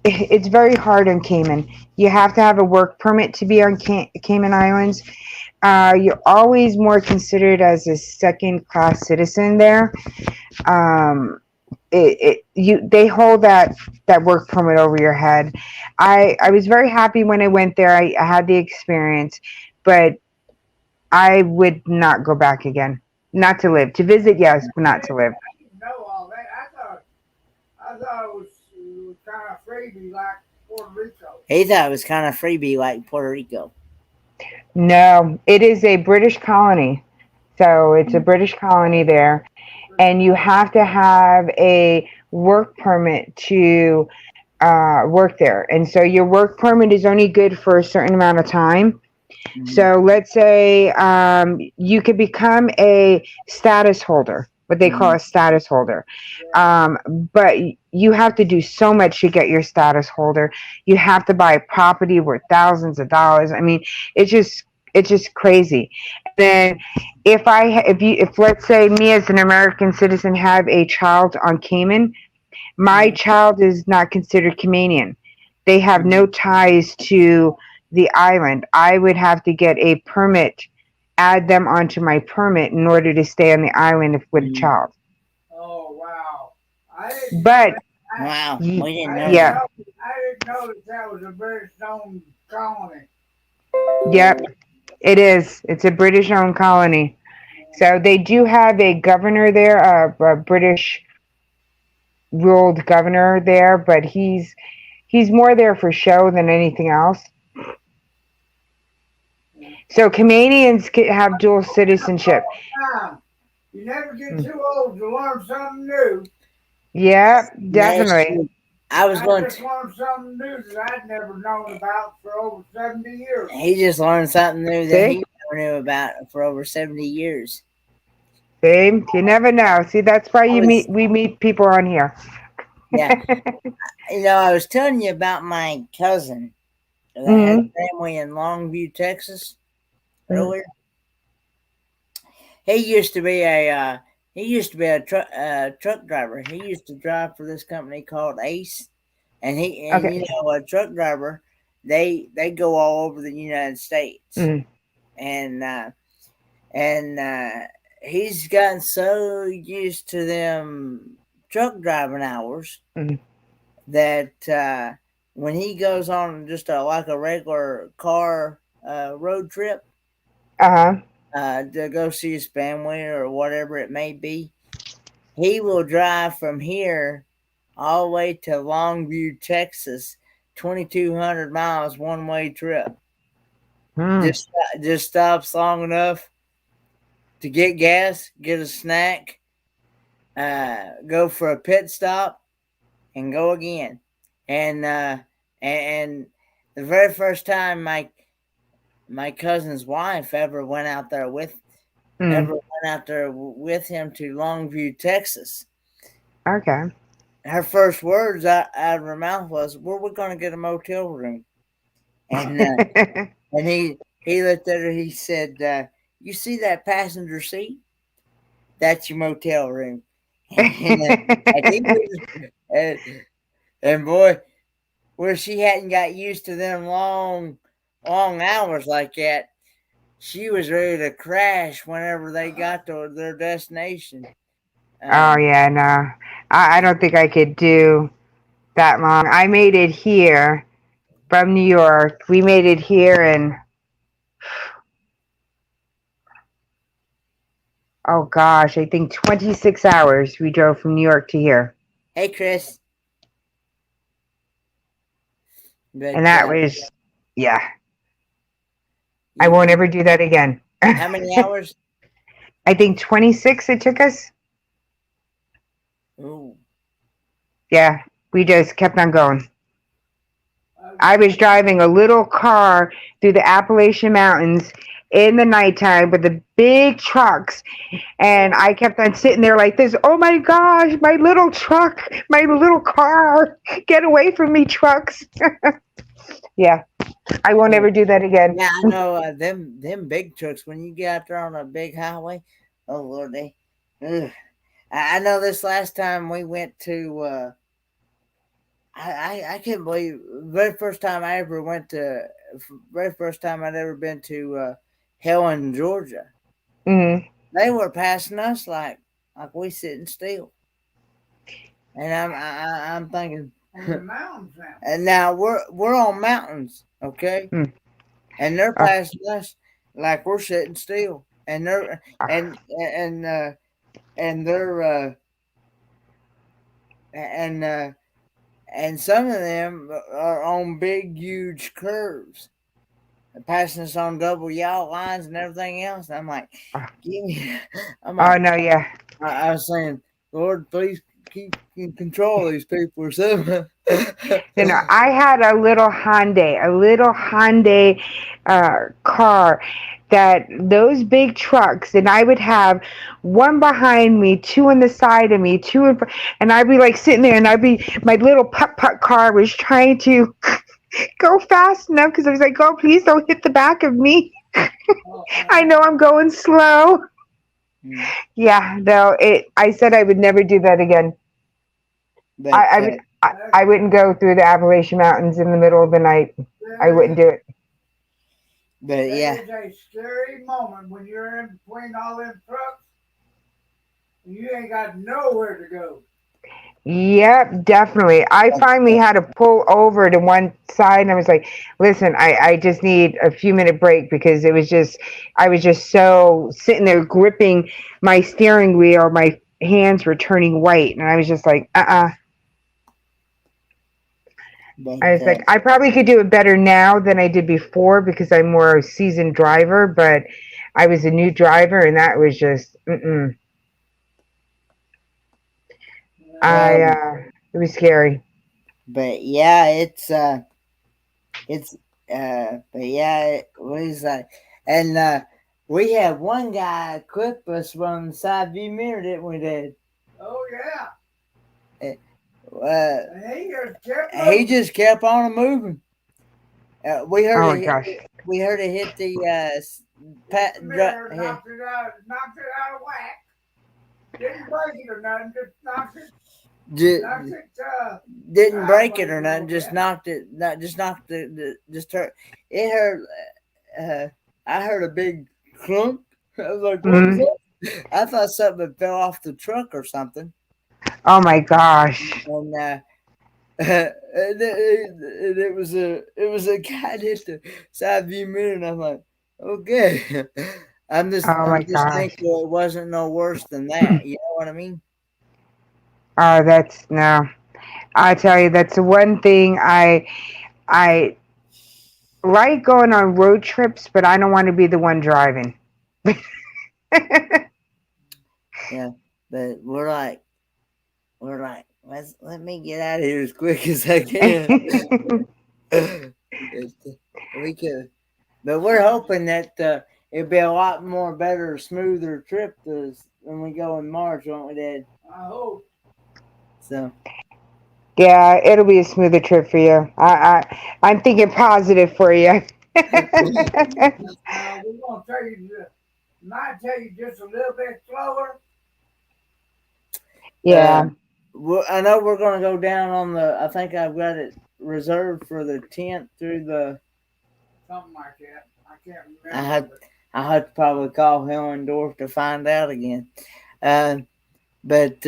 it's very hard on Cayman. You have to have a work permit to be on Cayman Islands. You're always more considered as a second-class citizen there. They hold that work permit over your head. I was very happy when I went there. I had the experience, but I would not go back again. Not to live. To visit, yes, but not to live. I didn't know all that. I thought it was kind of freebie like Puerto Rico. He thought it was kind of freebie like Puerto Rico. No, it is a British colony. So it's a British colony there. And you have to have a work permit to work there. And so your work permit is only good for a certain amount of time. Mm-hmm. So let's say you could become a status holder, what they call a status holder. But you have to do so much to get your status holder. You have to buy a property worth thousands of dollars. I mean, it's just crazy. Then if let's say me as an American citizen have a child on Cayman, my child is not considered Caymanian. They have no ties to the island. I would have to get a permit, add them onto my permit in order to stay on the island with a child. Oh, wow. Wow. We didn't know yeah. I didn't know that was a British-owned colony. Yep, it is. It's a British-owned colony. So they do have a governor there, a British ruled governor there, but he's more there for show than anything else. So Canadians have dual citizenship. You never get too old to learn something new. Yeah, definitely. I was going to learn something new that I'd never known about for over 70 years. He just learned something new that he never knew about for over 70 years. See, you never know. See, that's why we meet people on here. Yeah. I was telling you about my cousin that has a family in Longview, Texas earlier. He used to be a truck driver. He used to drive for this company called Ace, and a truck driver, they go all over the United States, and he's gotten so used to them truck driving hours that when he goes on just like a regular car road trip, to go see his family or whatever it may be, he will drive from here all the way to Longview, Texas, 2,200 miles one-way trip. Just stops long enough to get gas, get a snack, go for a pit stop, and go again. And the very first time my cousin's wife ever went out there with him to Longview, Texas. Okay. Her first words out of her mouth was, "Where we going to get a motel room?" And and he looked at her. He said, "You see that passenger seat? That's your motel room." And boy, where she hadn't got used to them long hours like that, she was ready to crash whenever they got to their destination. Oh yeah, no, I don't think I could do that long. I made it here from New York. We made it here in, oh gosh, I think 26 hours we drove from New York to here. Hey, Chris. But, and that was, yeah. I won't ever do that again. How many hours? I think 26 it took us. Ooh. Yeah, we just kept on going. I was driving a little car through the Appalachian Mountains in the nighttime with the big trucks, and I kept on sitting there like this. Oh my gosh, my little truck, my little car, get away from me, trucks. Yeah, I won't ever do that again. Yeah, I know them big trucks, when you get out there on a big highway, oh Lord, I know this last time we went to I can't believe very first time I'd ever been to Helen, Georgia. They were passing us like we sitting still, and I'm thinking, and now we're on mountains, okay, and they're passing us like we're sitting still, and they're and some of them are on big, huge curves, passing us on double yaw lines and everything else. And I'm like, give me. I'm like, oh no, yeah. I was saying, Lord, please keep in control of these people or something. I had a little Hyundai car, that those big trucks, and I would have one behind me, two on the side of me, two in front, and I'd be like sitting there, and my little putt car was trying to go fast enough because I was like, oh, please don't hit the back of me. I know I'm going slow. Yeah, no, I said I would never do that again. But, I wouldn't go through the Appalachian Mountains in the middle of the night. I wouldn't do it. But yeah, it's a scary moment when you're in between all them trucks and you ain't got nowhere to go. Yep, definitely. I finally had to pull over to one side, and I was like, listen, I just need a few minute break, because I was just so sitting there gripping my steering wheel. My hands were turning white, and I was just like, But I was like, I probably could do it better now than I did before because I'm more a seasoned driver, but I was a new driver and that was just, um, it was scary. but yeah, it's but yeah, it was like, and we had one guy clip us from the side view mirror, didn't we, Dad? Oh yeah. He just kept on moving. We heard Oh my it. gosh. We heard it hit the Mirror knocked it out of whack. Didn't break it or nothing, just knocked it. Didn't break it or nothing. Just knocked it. Not just knocked it. Just hurt. It hurt. I heard a big clunk. I was like, "What was that?" I thought something had fell off the truck or something. Oh my gosh. And it was a guy that hit the side view mirror, and I'm like, okay. I'm just thankful it wasn't no worse than that. You know what I mean? Oh, that's no. I tell you, that's the one thing I like going on road trips, but I don't want to be the one driving. Yeah, but we're like, let me get out of here as quick as I can. We could, but we're hoping that it'll be a lot more better, smoother trip when we go in March, won't we, Dad? I hope. So. Yeah, it'll be a smoother trip for you. I'm thinking positive for you. We're gonna might tell you just a little bit slower. Yeah. I know we're going to go down on I think I've got it reserved for the 10th through the. Something like that. I can't remember. I had to probably call Hellendorf to find out again. But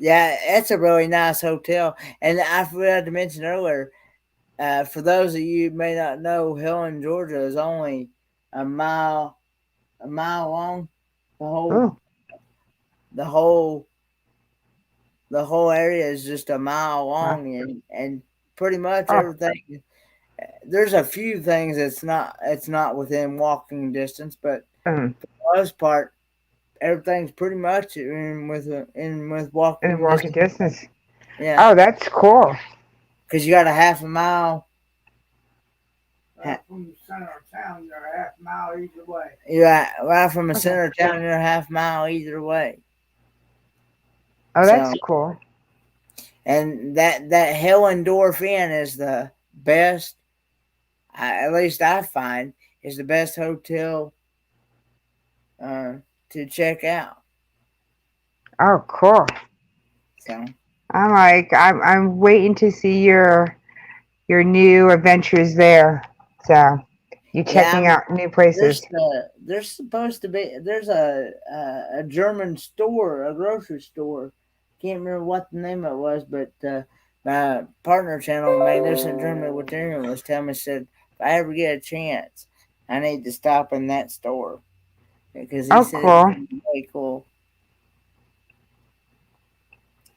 yeah, it's a really nice hotel. And I forgot to mention earlier, for those of you who may not know, Helen, Georgia is only a mile long. The whole area is just a mile long, and pretty much everything. There's a few things it's not within walking distance, but for the most part, everything's pretty much with walking distance. Yeah. Oh, that's cool. Because you got a half a mile. From the center of town, you're a half mile either way. Yeah, right from the center of town, you're a half mile either way. Oh, that's cool. And that Hellendorf Inn is the best. At least I find is the best hotel to check out. Oh, cool. So I'm waiting to see your new adventures there. So you checking out new places. There's supposed to be a German store, a grocery store. Can't remember what the name of it was, but my partner channel, Magnificent German Libertarian, was telling me, said, if I ever get a chance, I need to stop in that store because he said cool. It's really cool.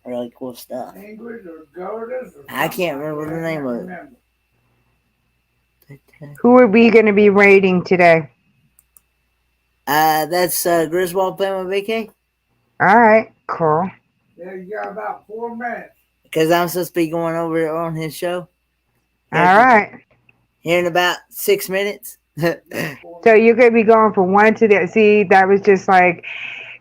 Really cool stuff. I can't remember the name of it. Who are we going to be rating today? That's Griswold playing with VK. All right, cool. Yeah, you got about 4 minutes. Because I'm supposed to be going over on his show. All right. Here in about 6 minutes. So you're going to be going from one to the. See, that was just like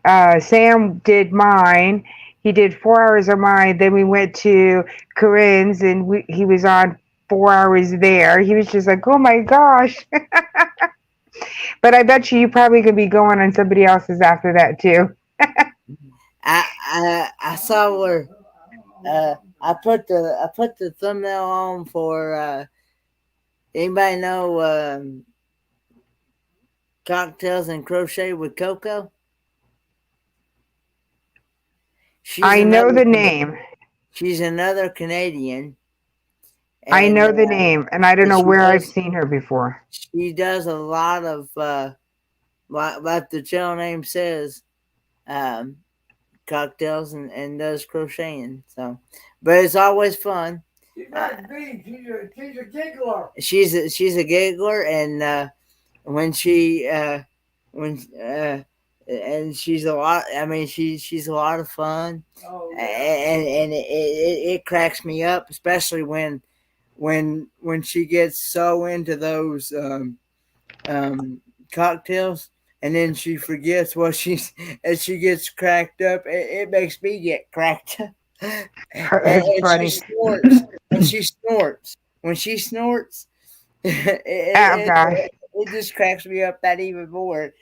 Sam did mine. He did 4 hours of mine. Then we went to Corinne's, and he was on 4 hours there. He was just like, oh my gosh. But I bet you probably could be going on somebody else's after that too. I saw where I put the thumbnail on for anybody know Cocktails and Crochet with Coco? I know the name. She's another Canadian. I know the name, and I don't know where I've seen her before. She does a lot of, like the channel name says, cocktails and does crocheting. So, but it's always fun. She's like me. She's a giggler. She's a giggler, and when she when and she's a lot. I mean, she's a lot of fun, Oh, yeah. and it cracks me up, especially when she gets so into those cocktails, and then she forgets what she's and she gets cracked up. It makes me get cracked up. It's And she funny. snorts. And she snorts. When she snorts, Oh gosh, it just cracks me up that even more.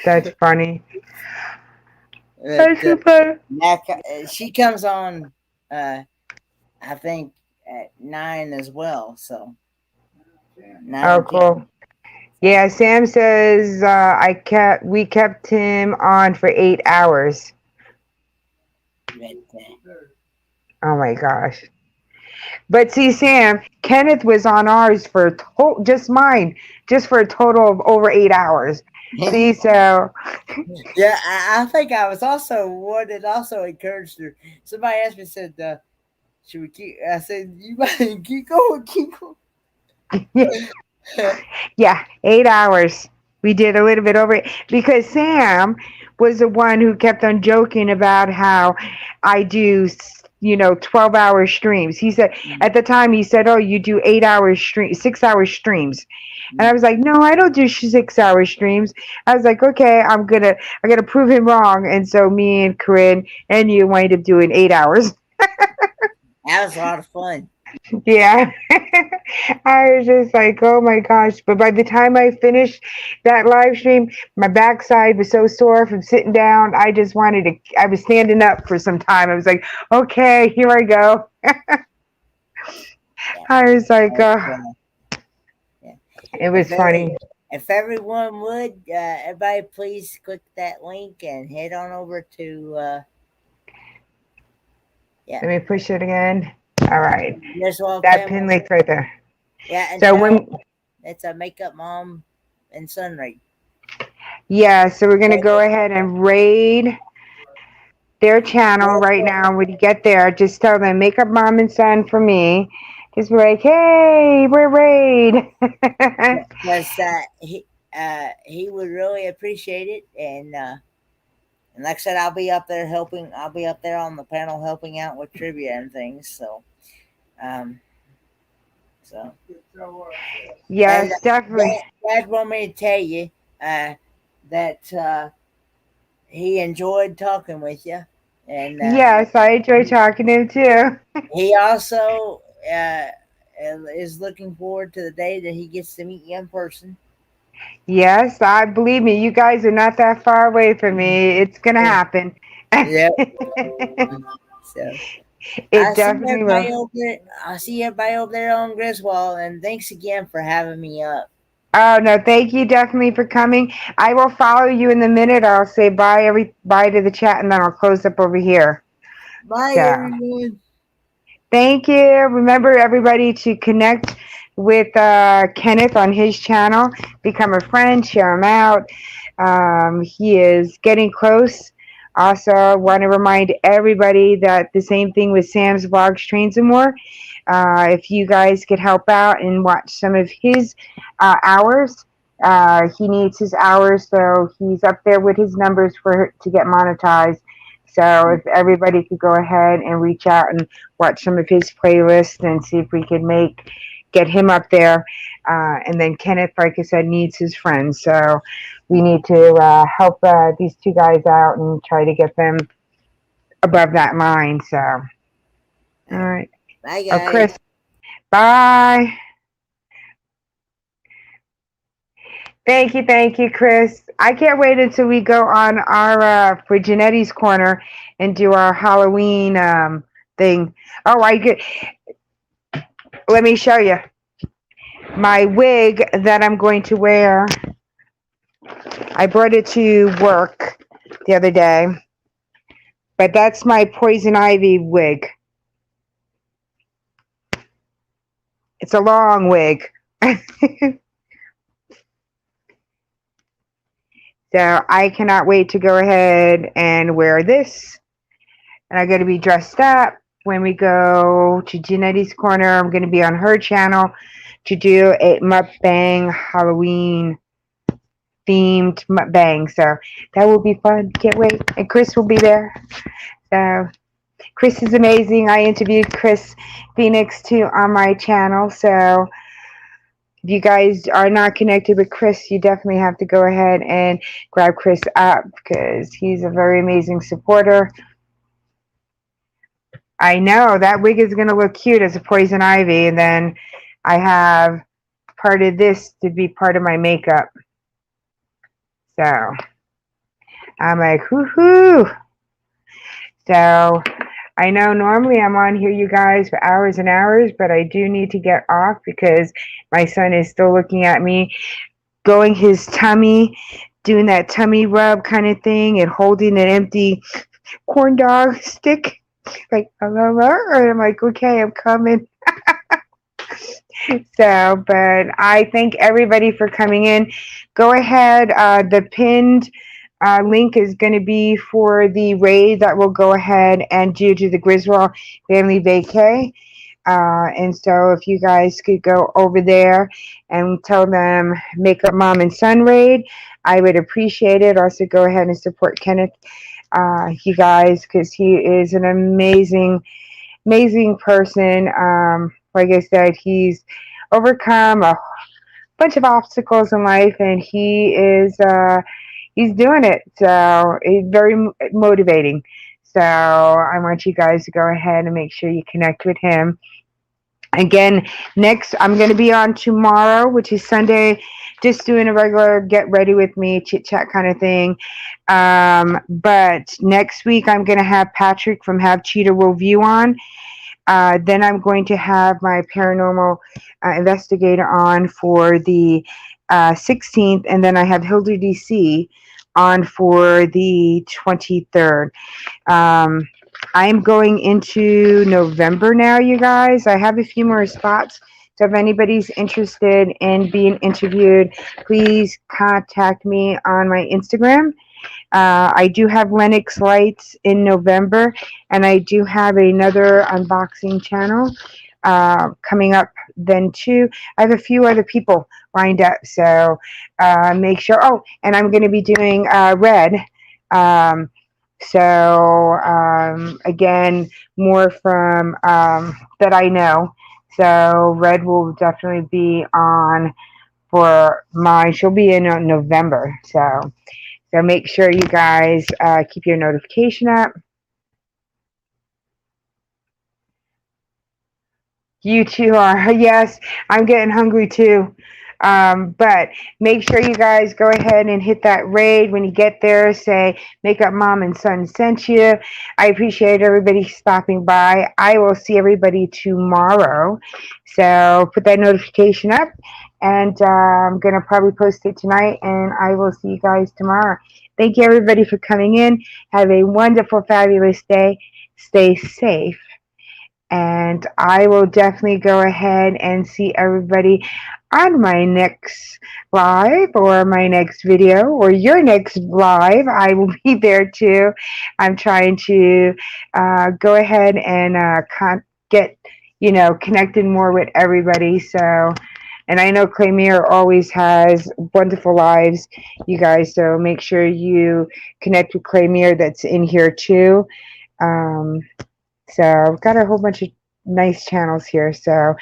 that's funny. But, That's so funny. she comes on, I think, at 9 as well. So 9 Oh, or 10. cool. Yeah, Sam says we kept him on for 8 hours. But, Oh my gosh. But see, Sam, Kenneth was on ours for just for a total of over 8 hours. See, so yeah, I think I was also one that also encouraged her. Somebody asked me, said, should we keep? I said, you might keep going, keep going. yeah, 8 hours. We did a little bit over it because Sam was the one who kept on joking about how I do, 12-hour streams. He said at the time he said, "Oh, you do 8 hour stream, 6 hour streams," and I was like, "No, I don't do 6 hour streams." I was like, "Okay, I gotta prove him wrong," and so me and Corinne and you wind up doing 8 hours. That was a lot of fun. Yeah. I was just like, oh my gosh. But by the time I finished that live stream, my backside was so sore from sitting down. I was standing up for some time. I was like, okay, here I go. Yeah. I was like, Yeah. it was funny. If everyone would, everybody please click that link and head on over to, Let me push it again. All right. That pin link right there. Yeah, and So it's a Makeup Mom and Son raid. Yeah, so we're going to go ahead and raid their channel right now. When you get there, just tell them Makeup Mom and Son for me. Just be like, hey, we're raid. Because he would really appreciate it, and like I said, I'll be up there helping. I'll be up there on the panel helping out with trivia and things. So, yes, definitely. Dad wanted me to tell you that he enjoyed talking with you, and yes, I enjoy talking to him too. he also is looking forward to the day that he gets to meet you in person. Yes, I believe me. You guys are not that far away from me. It's gonna happen. Yep. So It definitely will. I see everybody over there on Griswold, and thanks again for having me up. Oh no, thank you definitely for coming. I will follow you in a minute. I'll say bye to the chat, and then I'll close up over here. Bye, So, everyone. thank you. Remember, everybody, to connect with Kenneth on his channel. Become a friend. Share him out. He is getting close. Also, I want to remind everybody that the same thing with Sam's Vlogs, Trains, and More. If you guys could help out and watch some of his hours, he needs his hours, so he's up there with his numbers to get monetized. So if everybody could go ahead and reach out and watch some of his playlists and see if we could get him up there. And then Kenneth, like I said, needs his friends. So we need to help these two guys out and try to get them above that line. So, all right. Bye, guys. Oh, Chris. Bye. Thank you, Chris. I can't wait until we go on our for Janetti's corner and do our Halloween thing. Oh, let me show you my wig that I'm going to wear. I brought it to work the other day, but that's my poison ivy wig. It's a long wig. So I cannot wait to go ahead and wear this. And I'm going to be dressed up. when we go to Janetti's Corner. I'm going to be on her channel to do a mukbang Halloween themed mukbang. So that will be fun. Can't wait. And Chris will be there. So Chris is amazing. I interviewed Chris Phoenix too on my channel. So if you guys are not connected with Chris, you definitely have to go ahead and grab Chris up because he's a very amazing supporter. I know that wig is going to look cute as a poison ivy, and then I have part of this to be part of my makeup. So I'm like, whoo-hoo. So I know normally I'm on here, you guys, for hours and hours, but I do need to get off because my son is still looking at me, going his tummy, doing that tummy rub kind of thing, and holding an empty corn dog stick. Like, and I'm like, okay, I'm coming. So, but I thank everybody for coming in. Go ahead. The pinned link is going to be for the raid that we'll go ahead and do to the Griswold family vacay. And so if you guys could go over there and tell them Makeup Mom and Son raid, I would appreciate it. Also go ahead and support Kenneth, you guys, because he is an amazing person. Like I said, he's overcome a bunch of obstacles in life, and he is he's doing it. So it's very motivating. So I want you guys to go ahead and make sure you connect with him. Again, next I'm going to be on tomorrow, which is Sunday, just doing a regular get ready with me, chit chat kind of thing. But next week I'm going to have Patrick from Have Cheetah Review on. Then I'm going to have my paranormal investigator on for the 16th, and then I have Hilda DC on for the 23rd. I'm going into November now, you guys. I have a few more spots. So if anybody's interested in being interviewed, please contact me on my Instagram. I do have Lennox Lights in November, and I do have another unboxing channel coming up then too. I have a few other people lined up, so make sure. Oh, and I'm going to be doing Red. Again, more from that I know. So Red will definitely be on for mine. She'll be in November. So make sure you guys keep your notification up. You too are. Yes, I'm getting hungry too. But make sure you guys go ahead and hit that raid. When you get there, say Makeup Mom and Son sent you. I appreciate everybody stopping by. I will see everybody tomorrow. So put that notification up. And I'm going to probably post it tonight. And I will see you guys tomorrow. Thank you, everybody, for coming in. Have a wonderful, fabulous day. Stay safe. And I will definitely go ahead and see everybody on my next live or my next video or your next live. I will be there too. I'm trying to go ahead and get, connected more with everybody. So, and I know Claymere always has wonderful lives, you guys. So make sure you connect with Claymere that's in here too. So I've got a whole bunch of nice channels here. So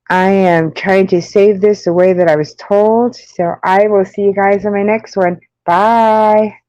I am trying to save this the way that I was told. So I will see you guys on my next one. Bye.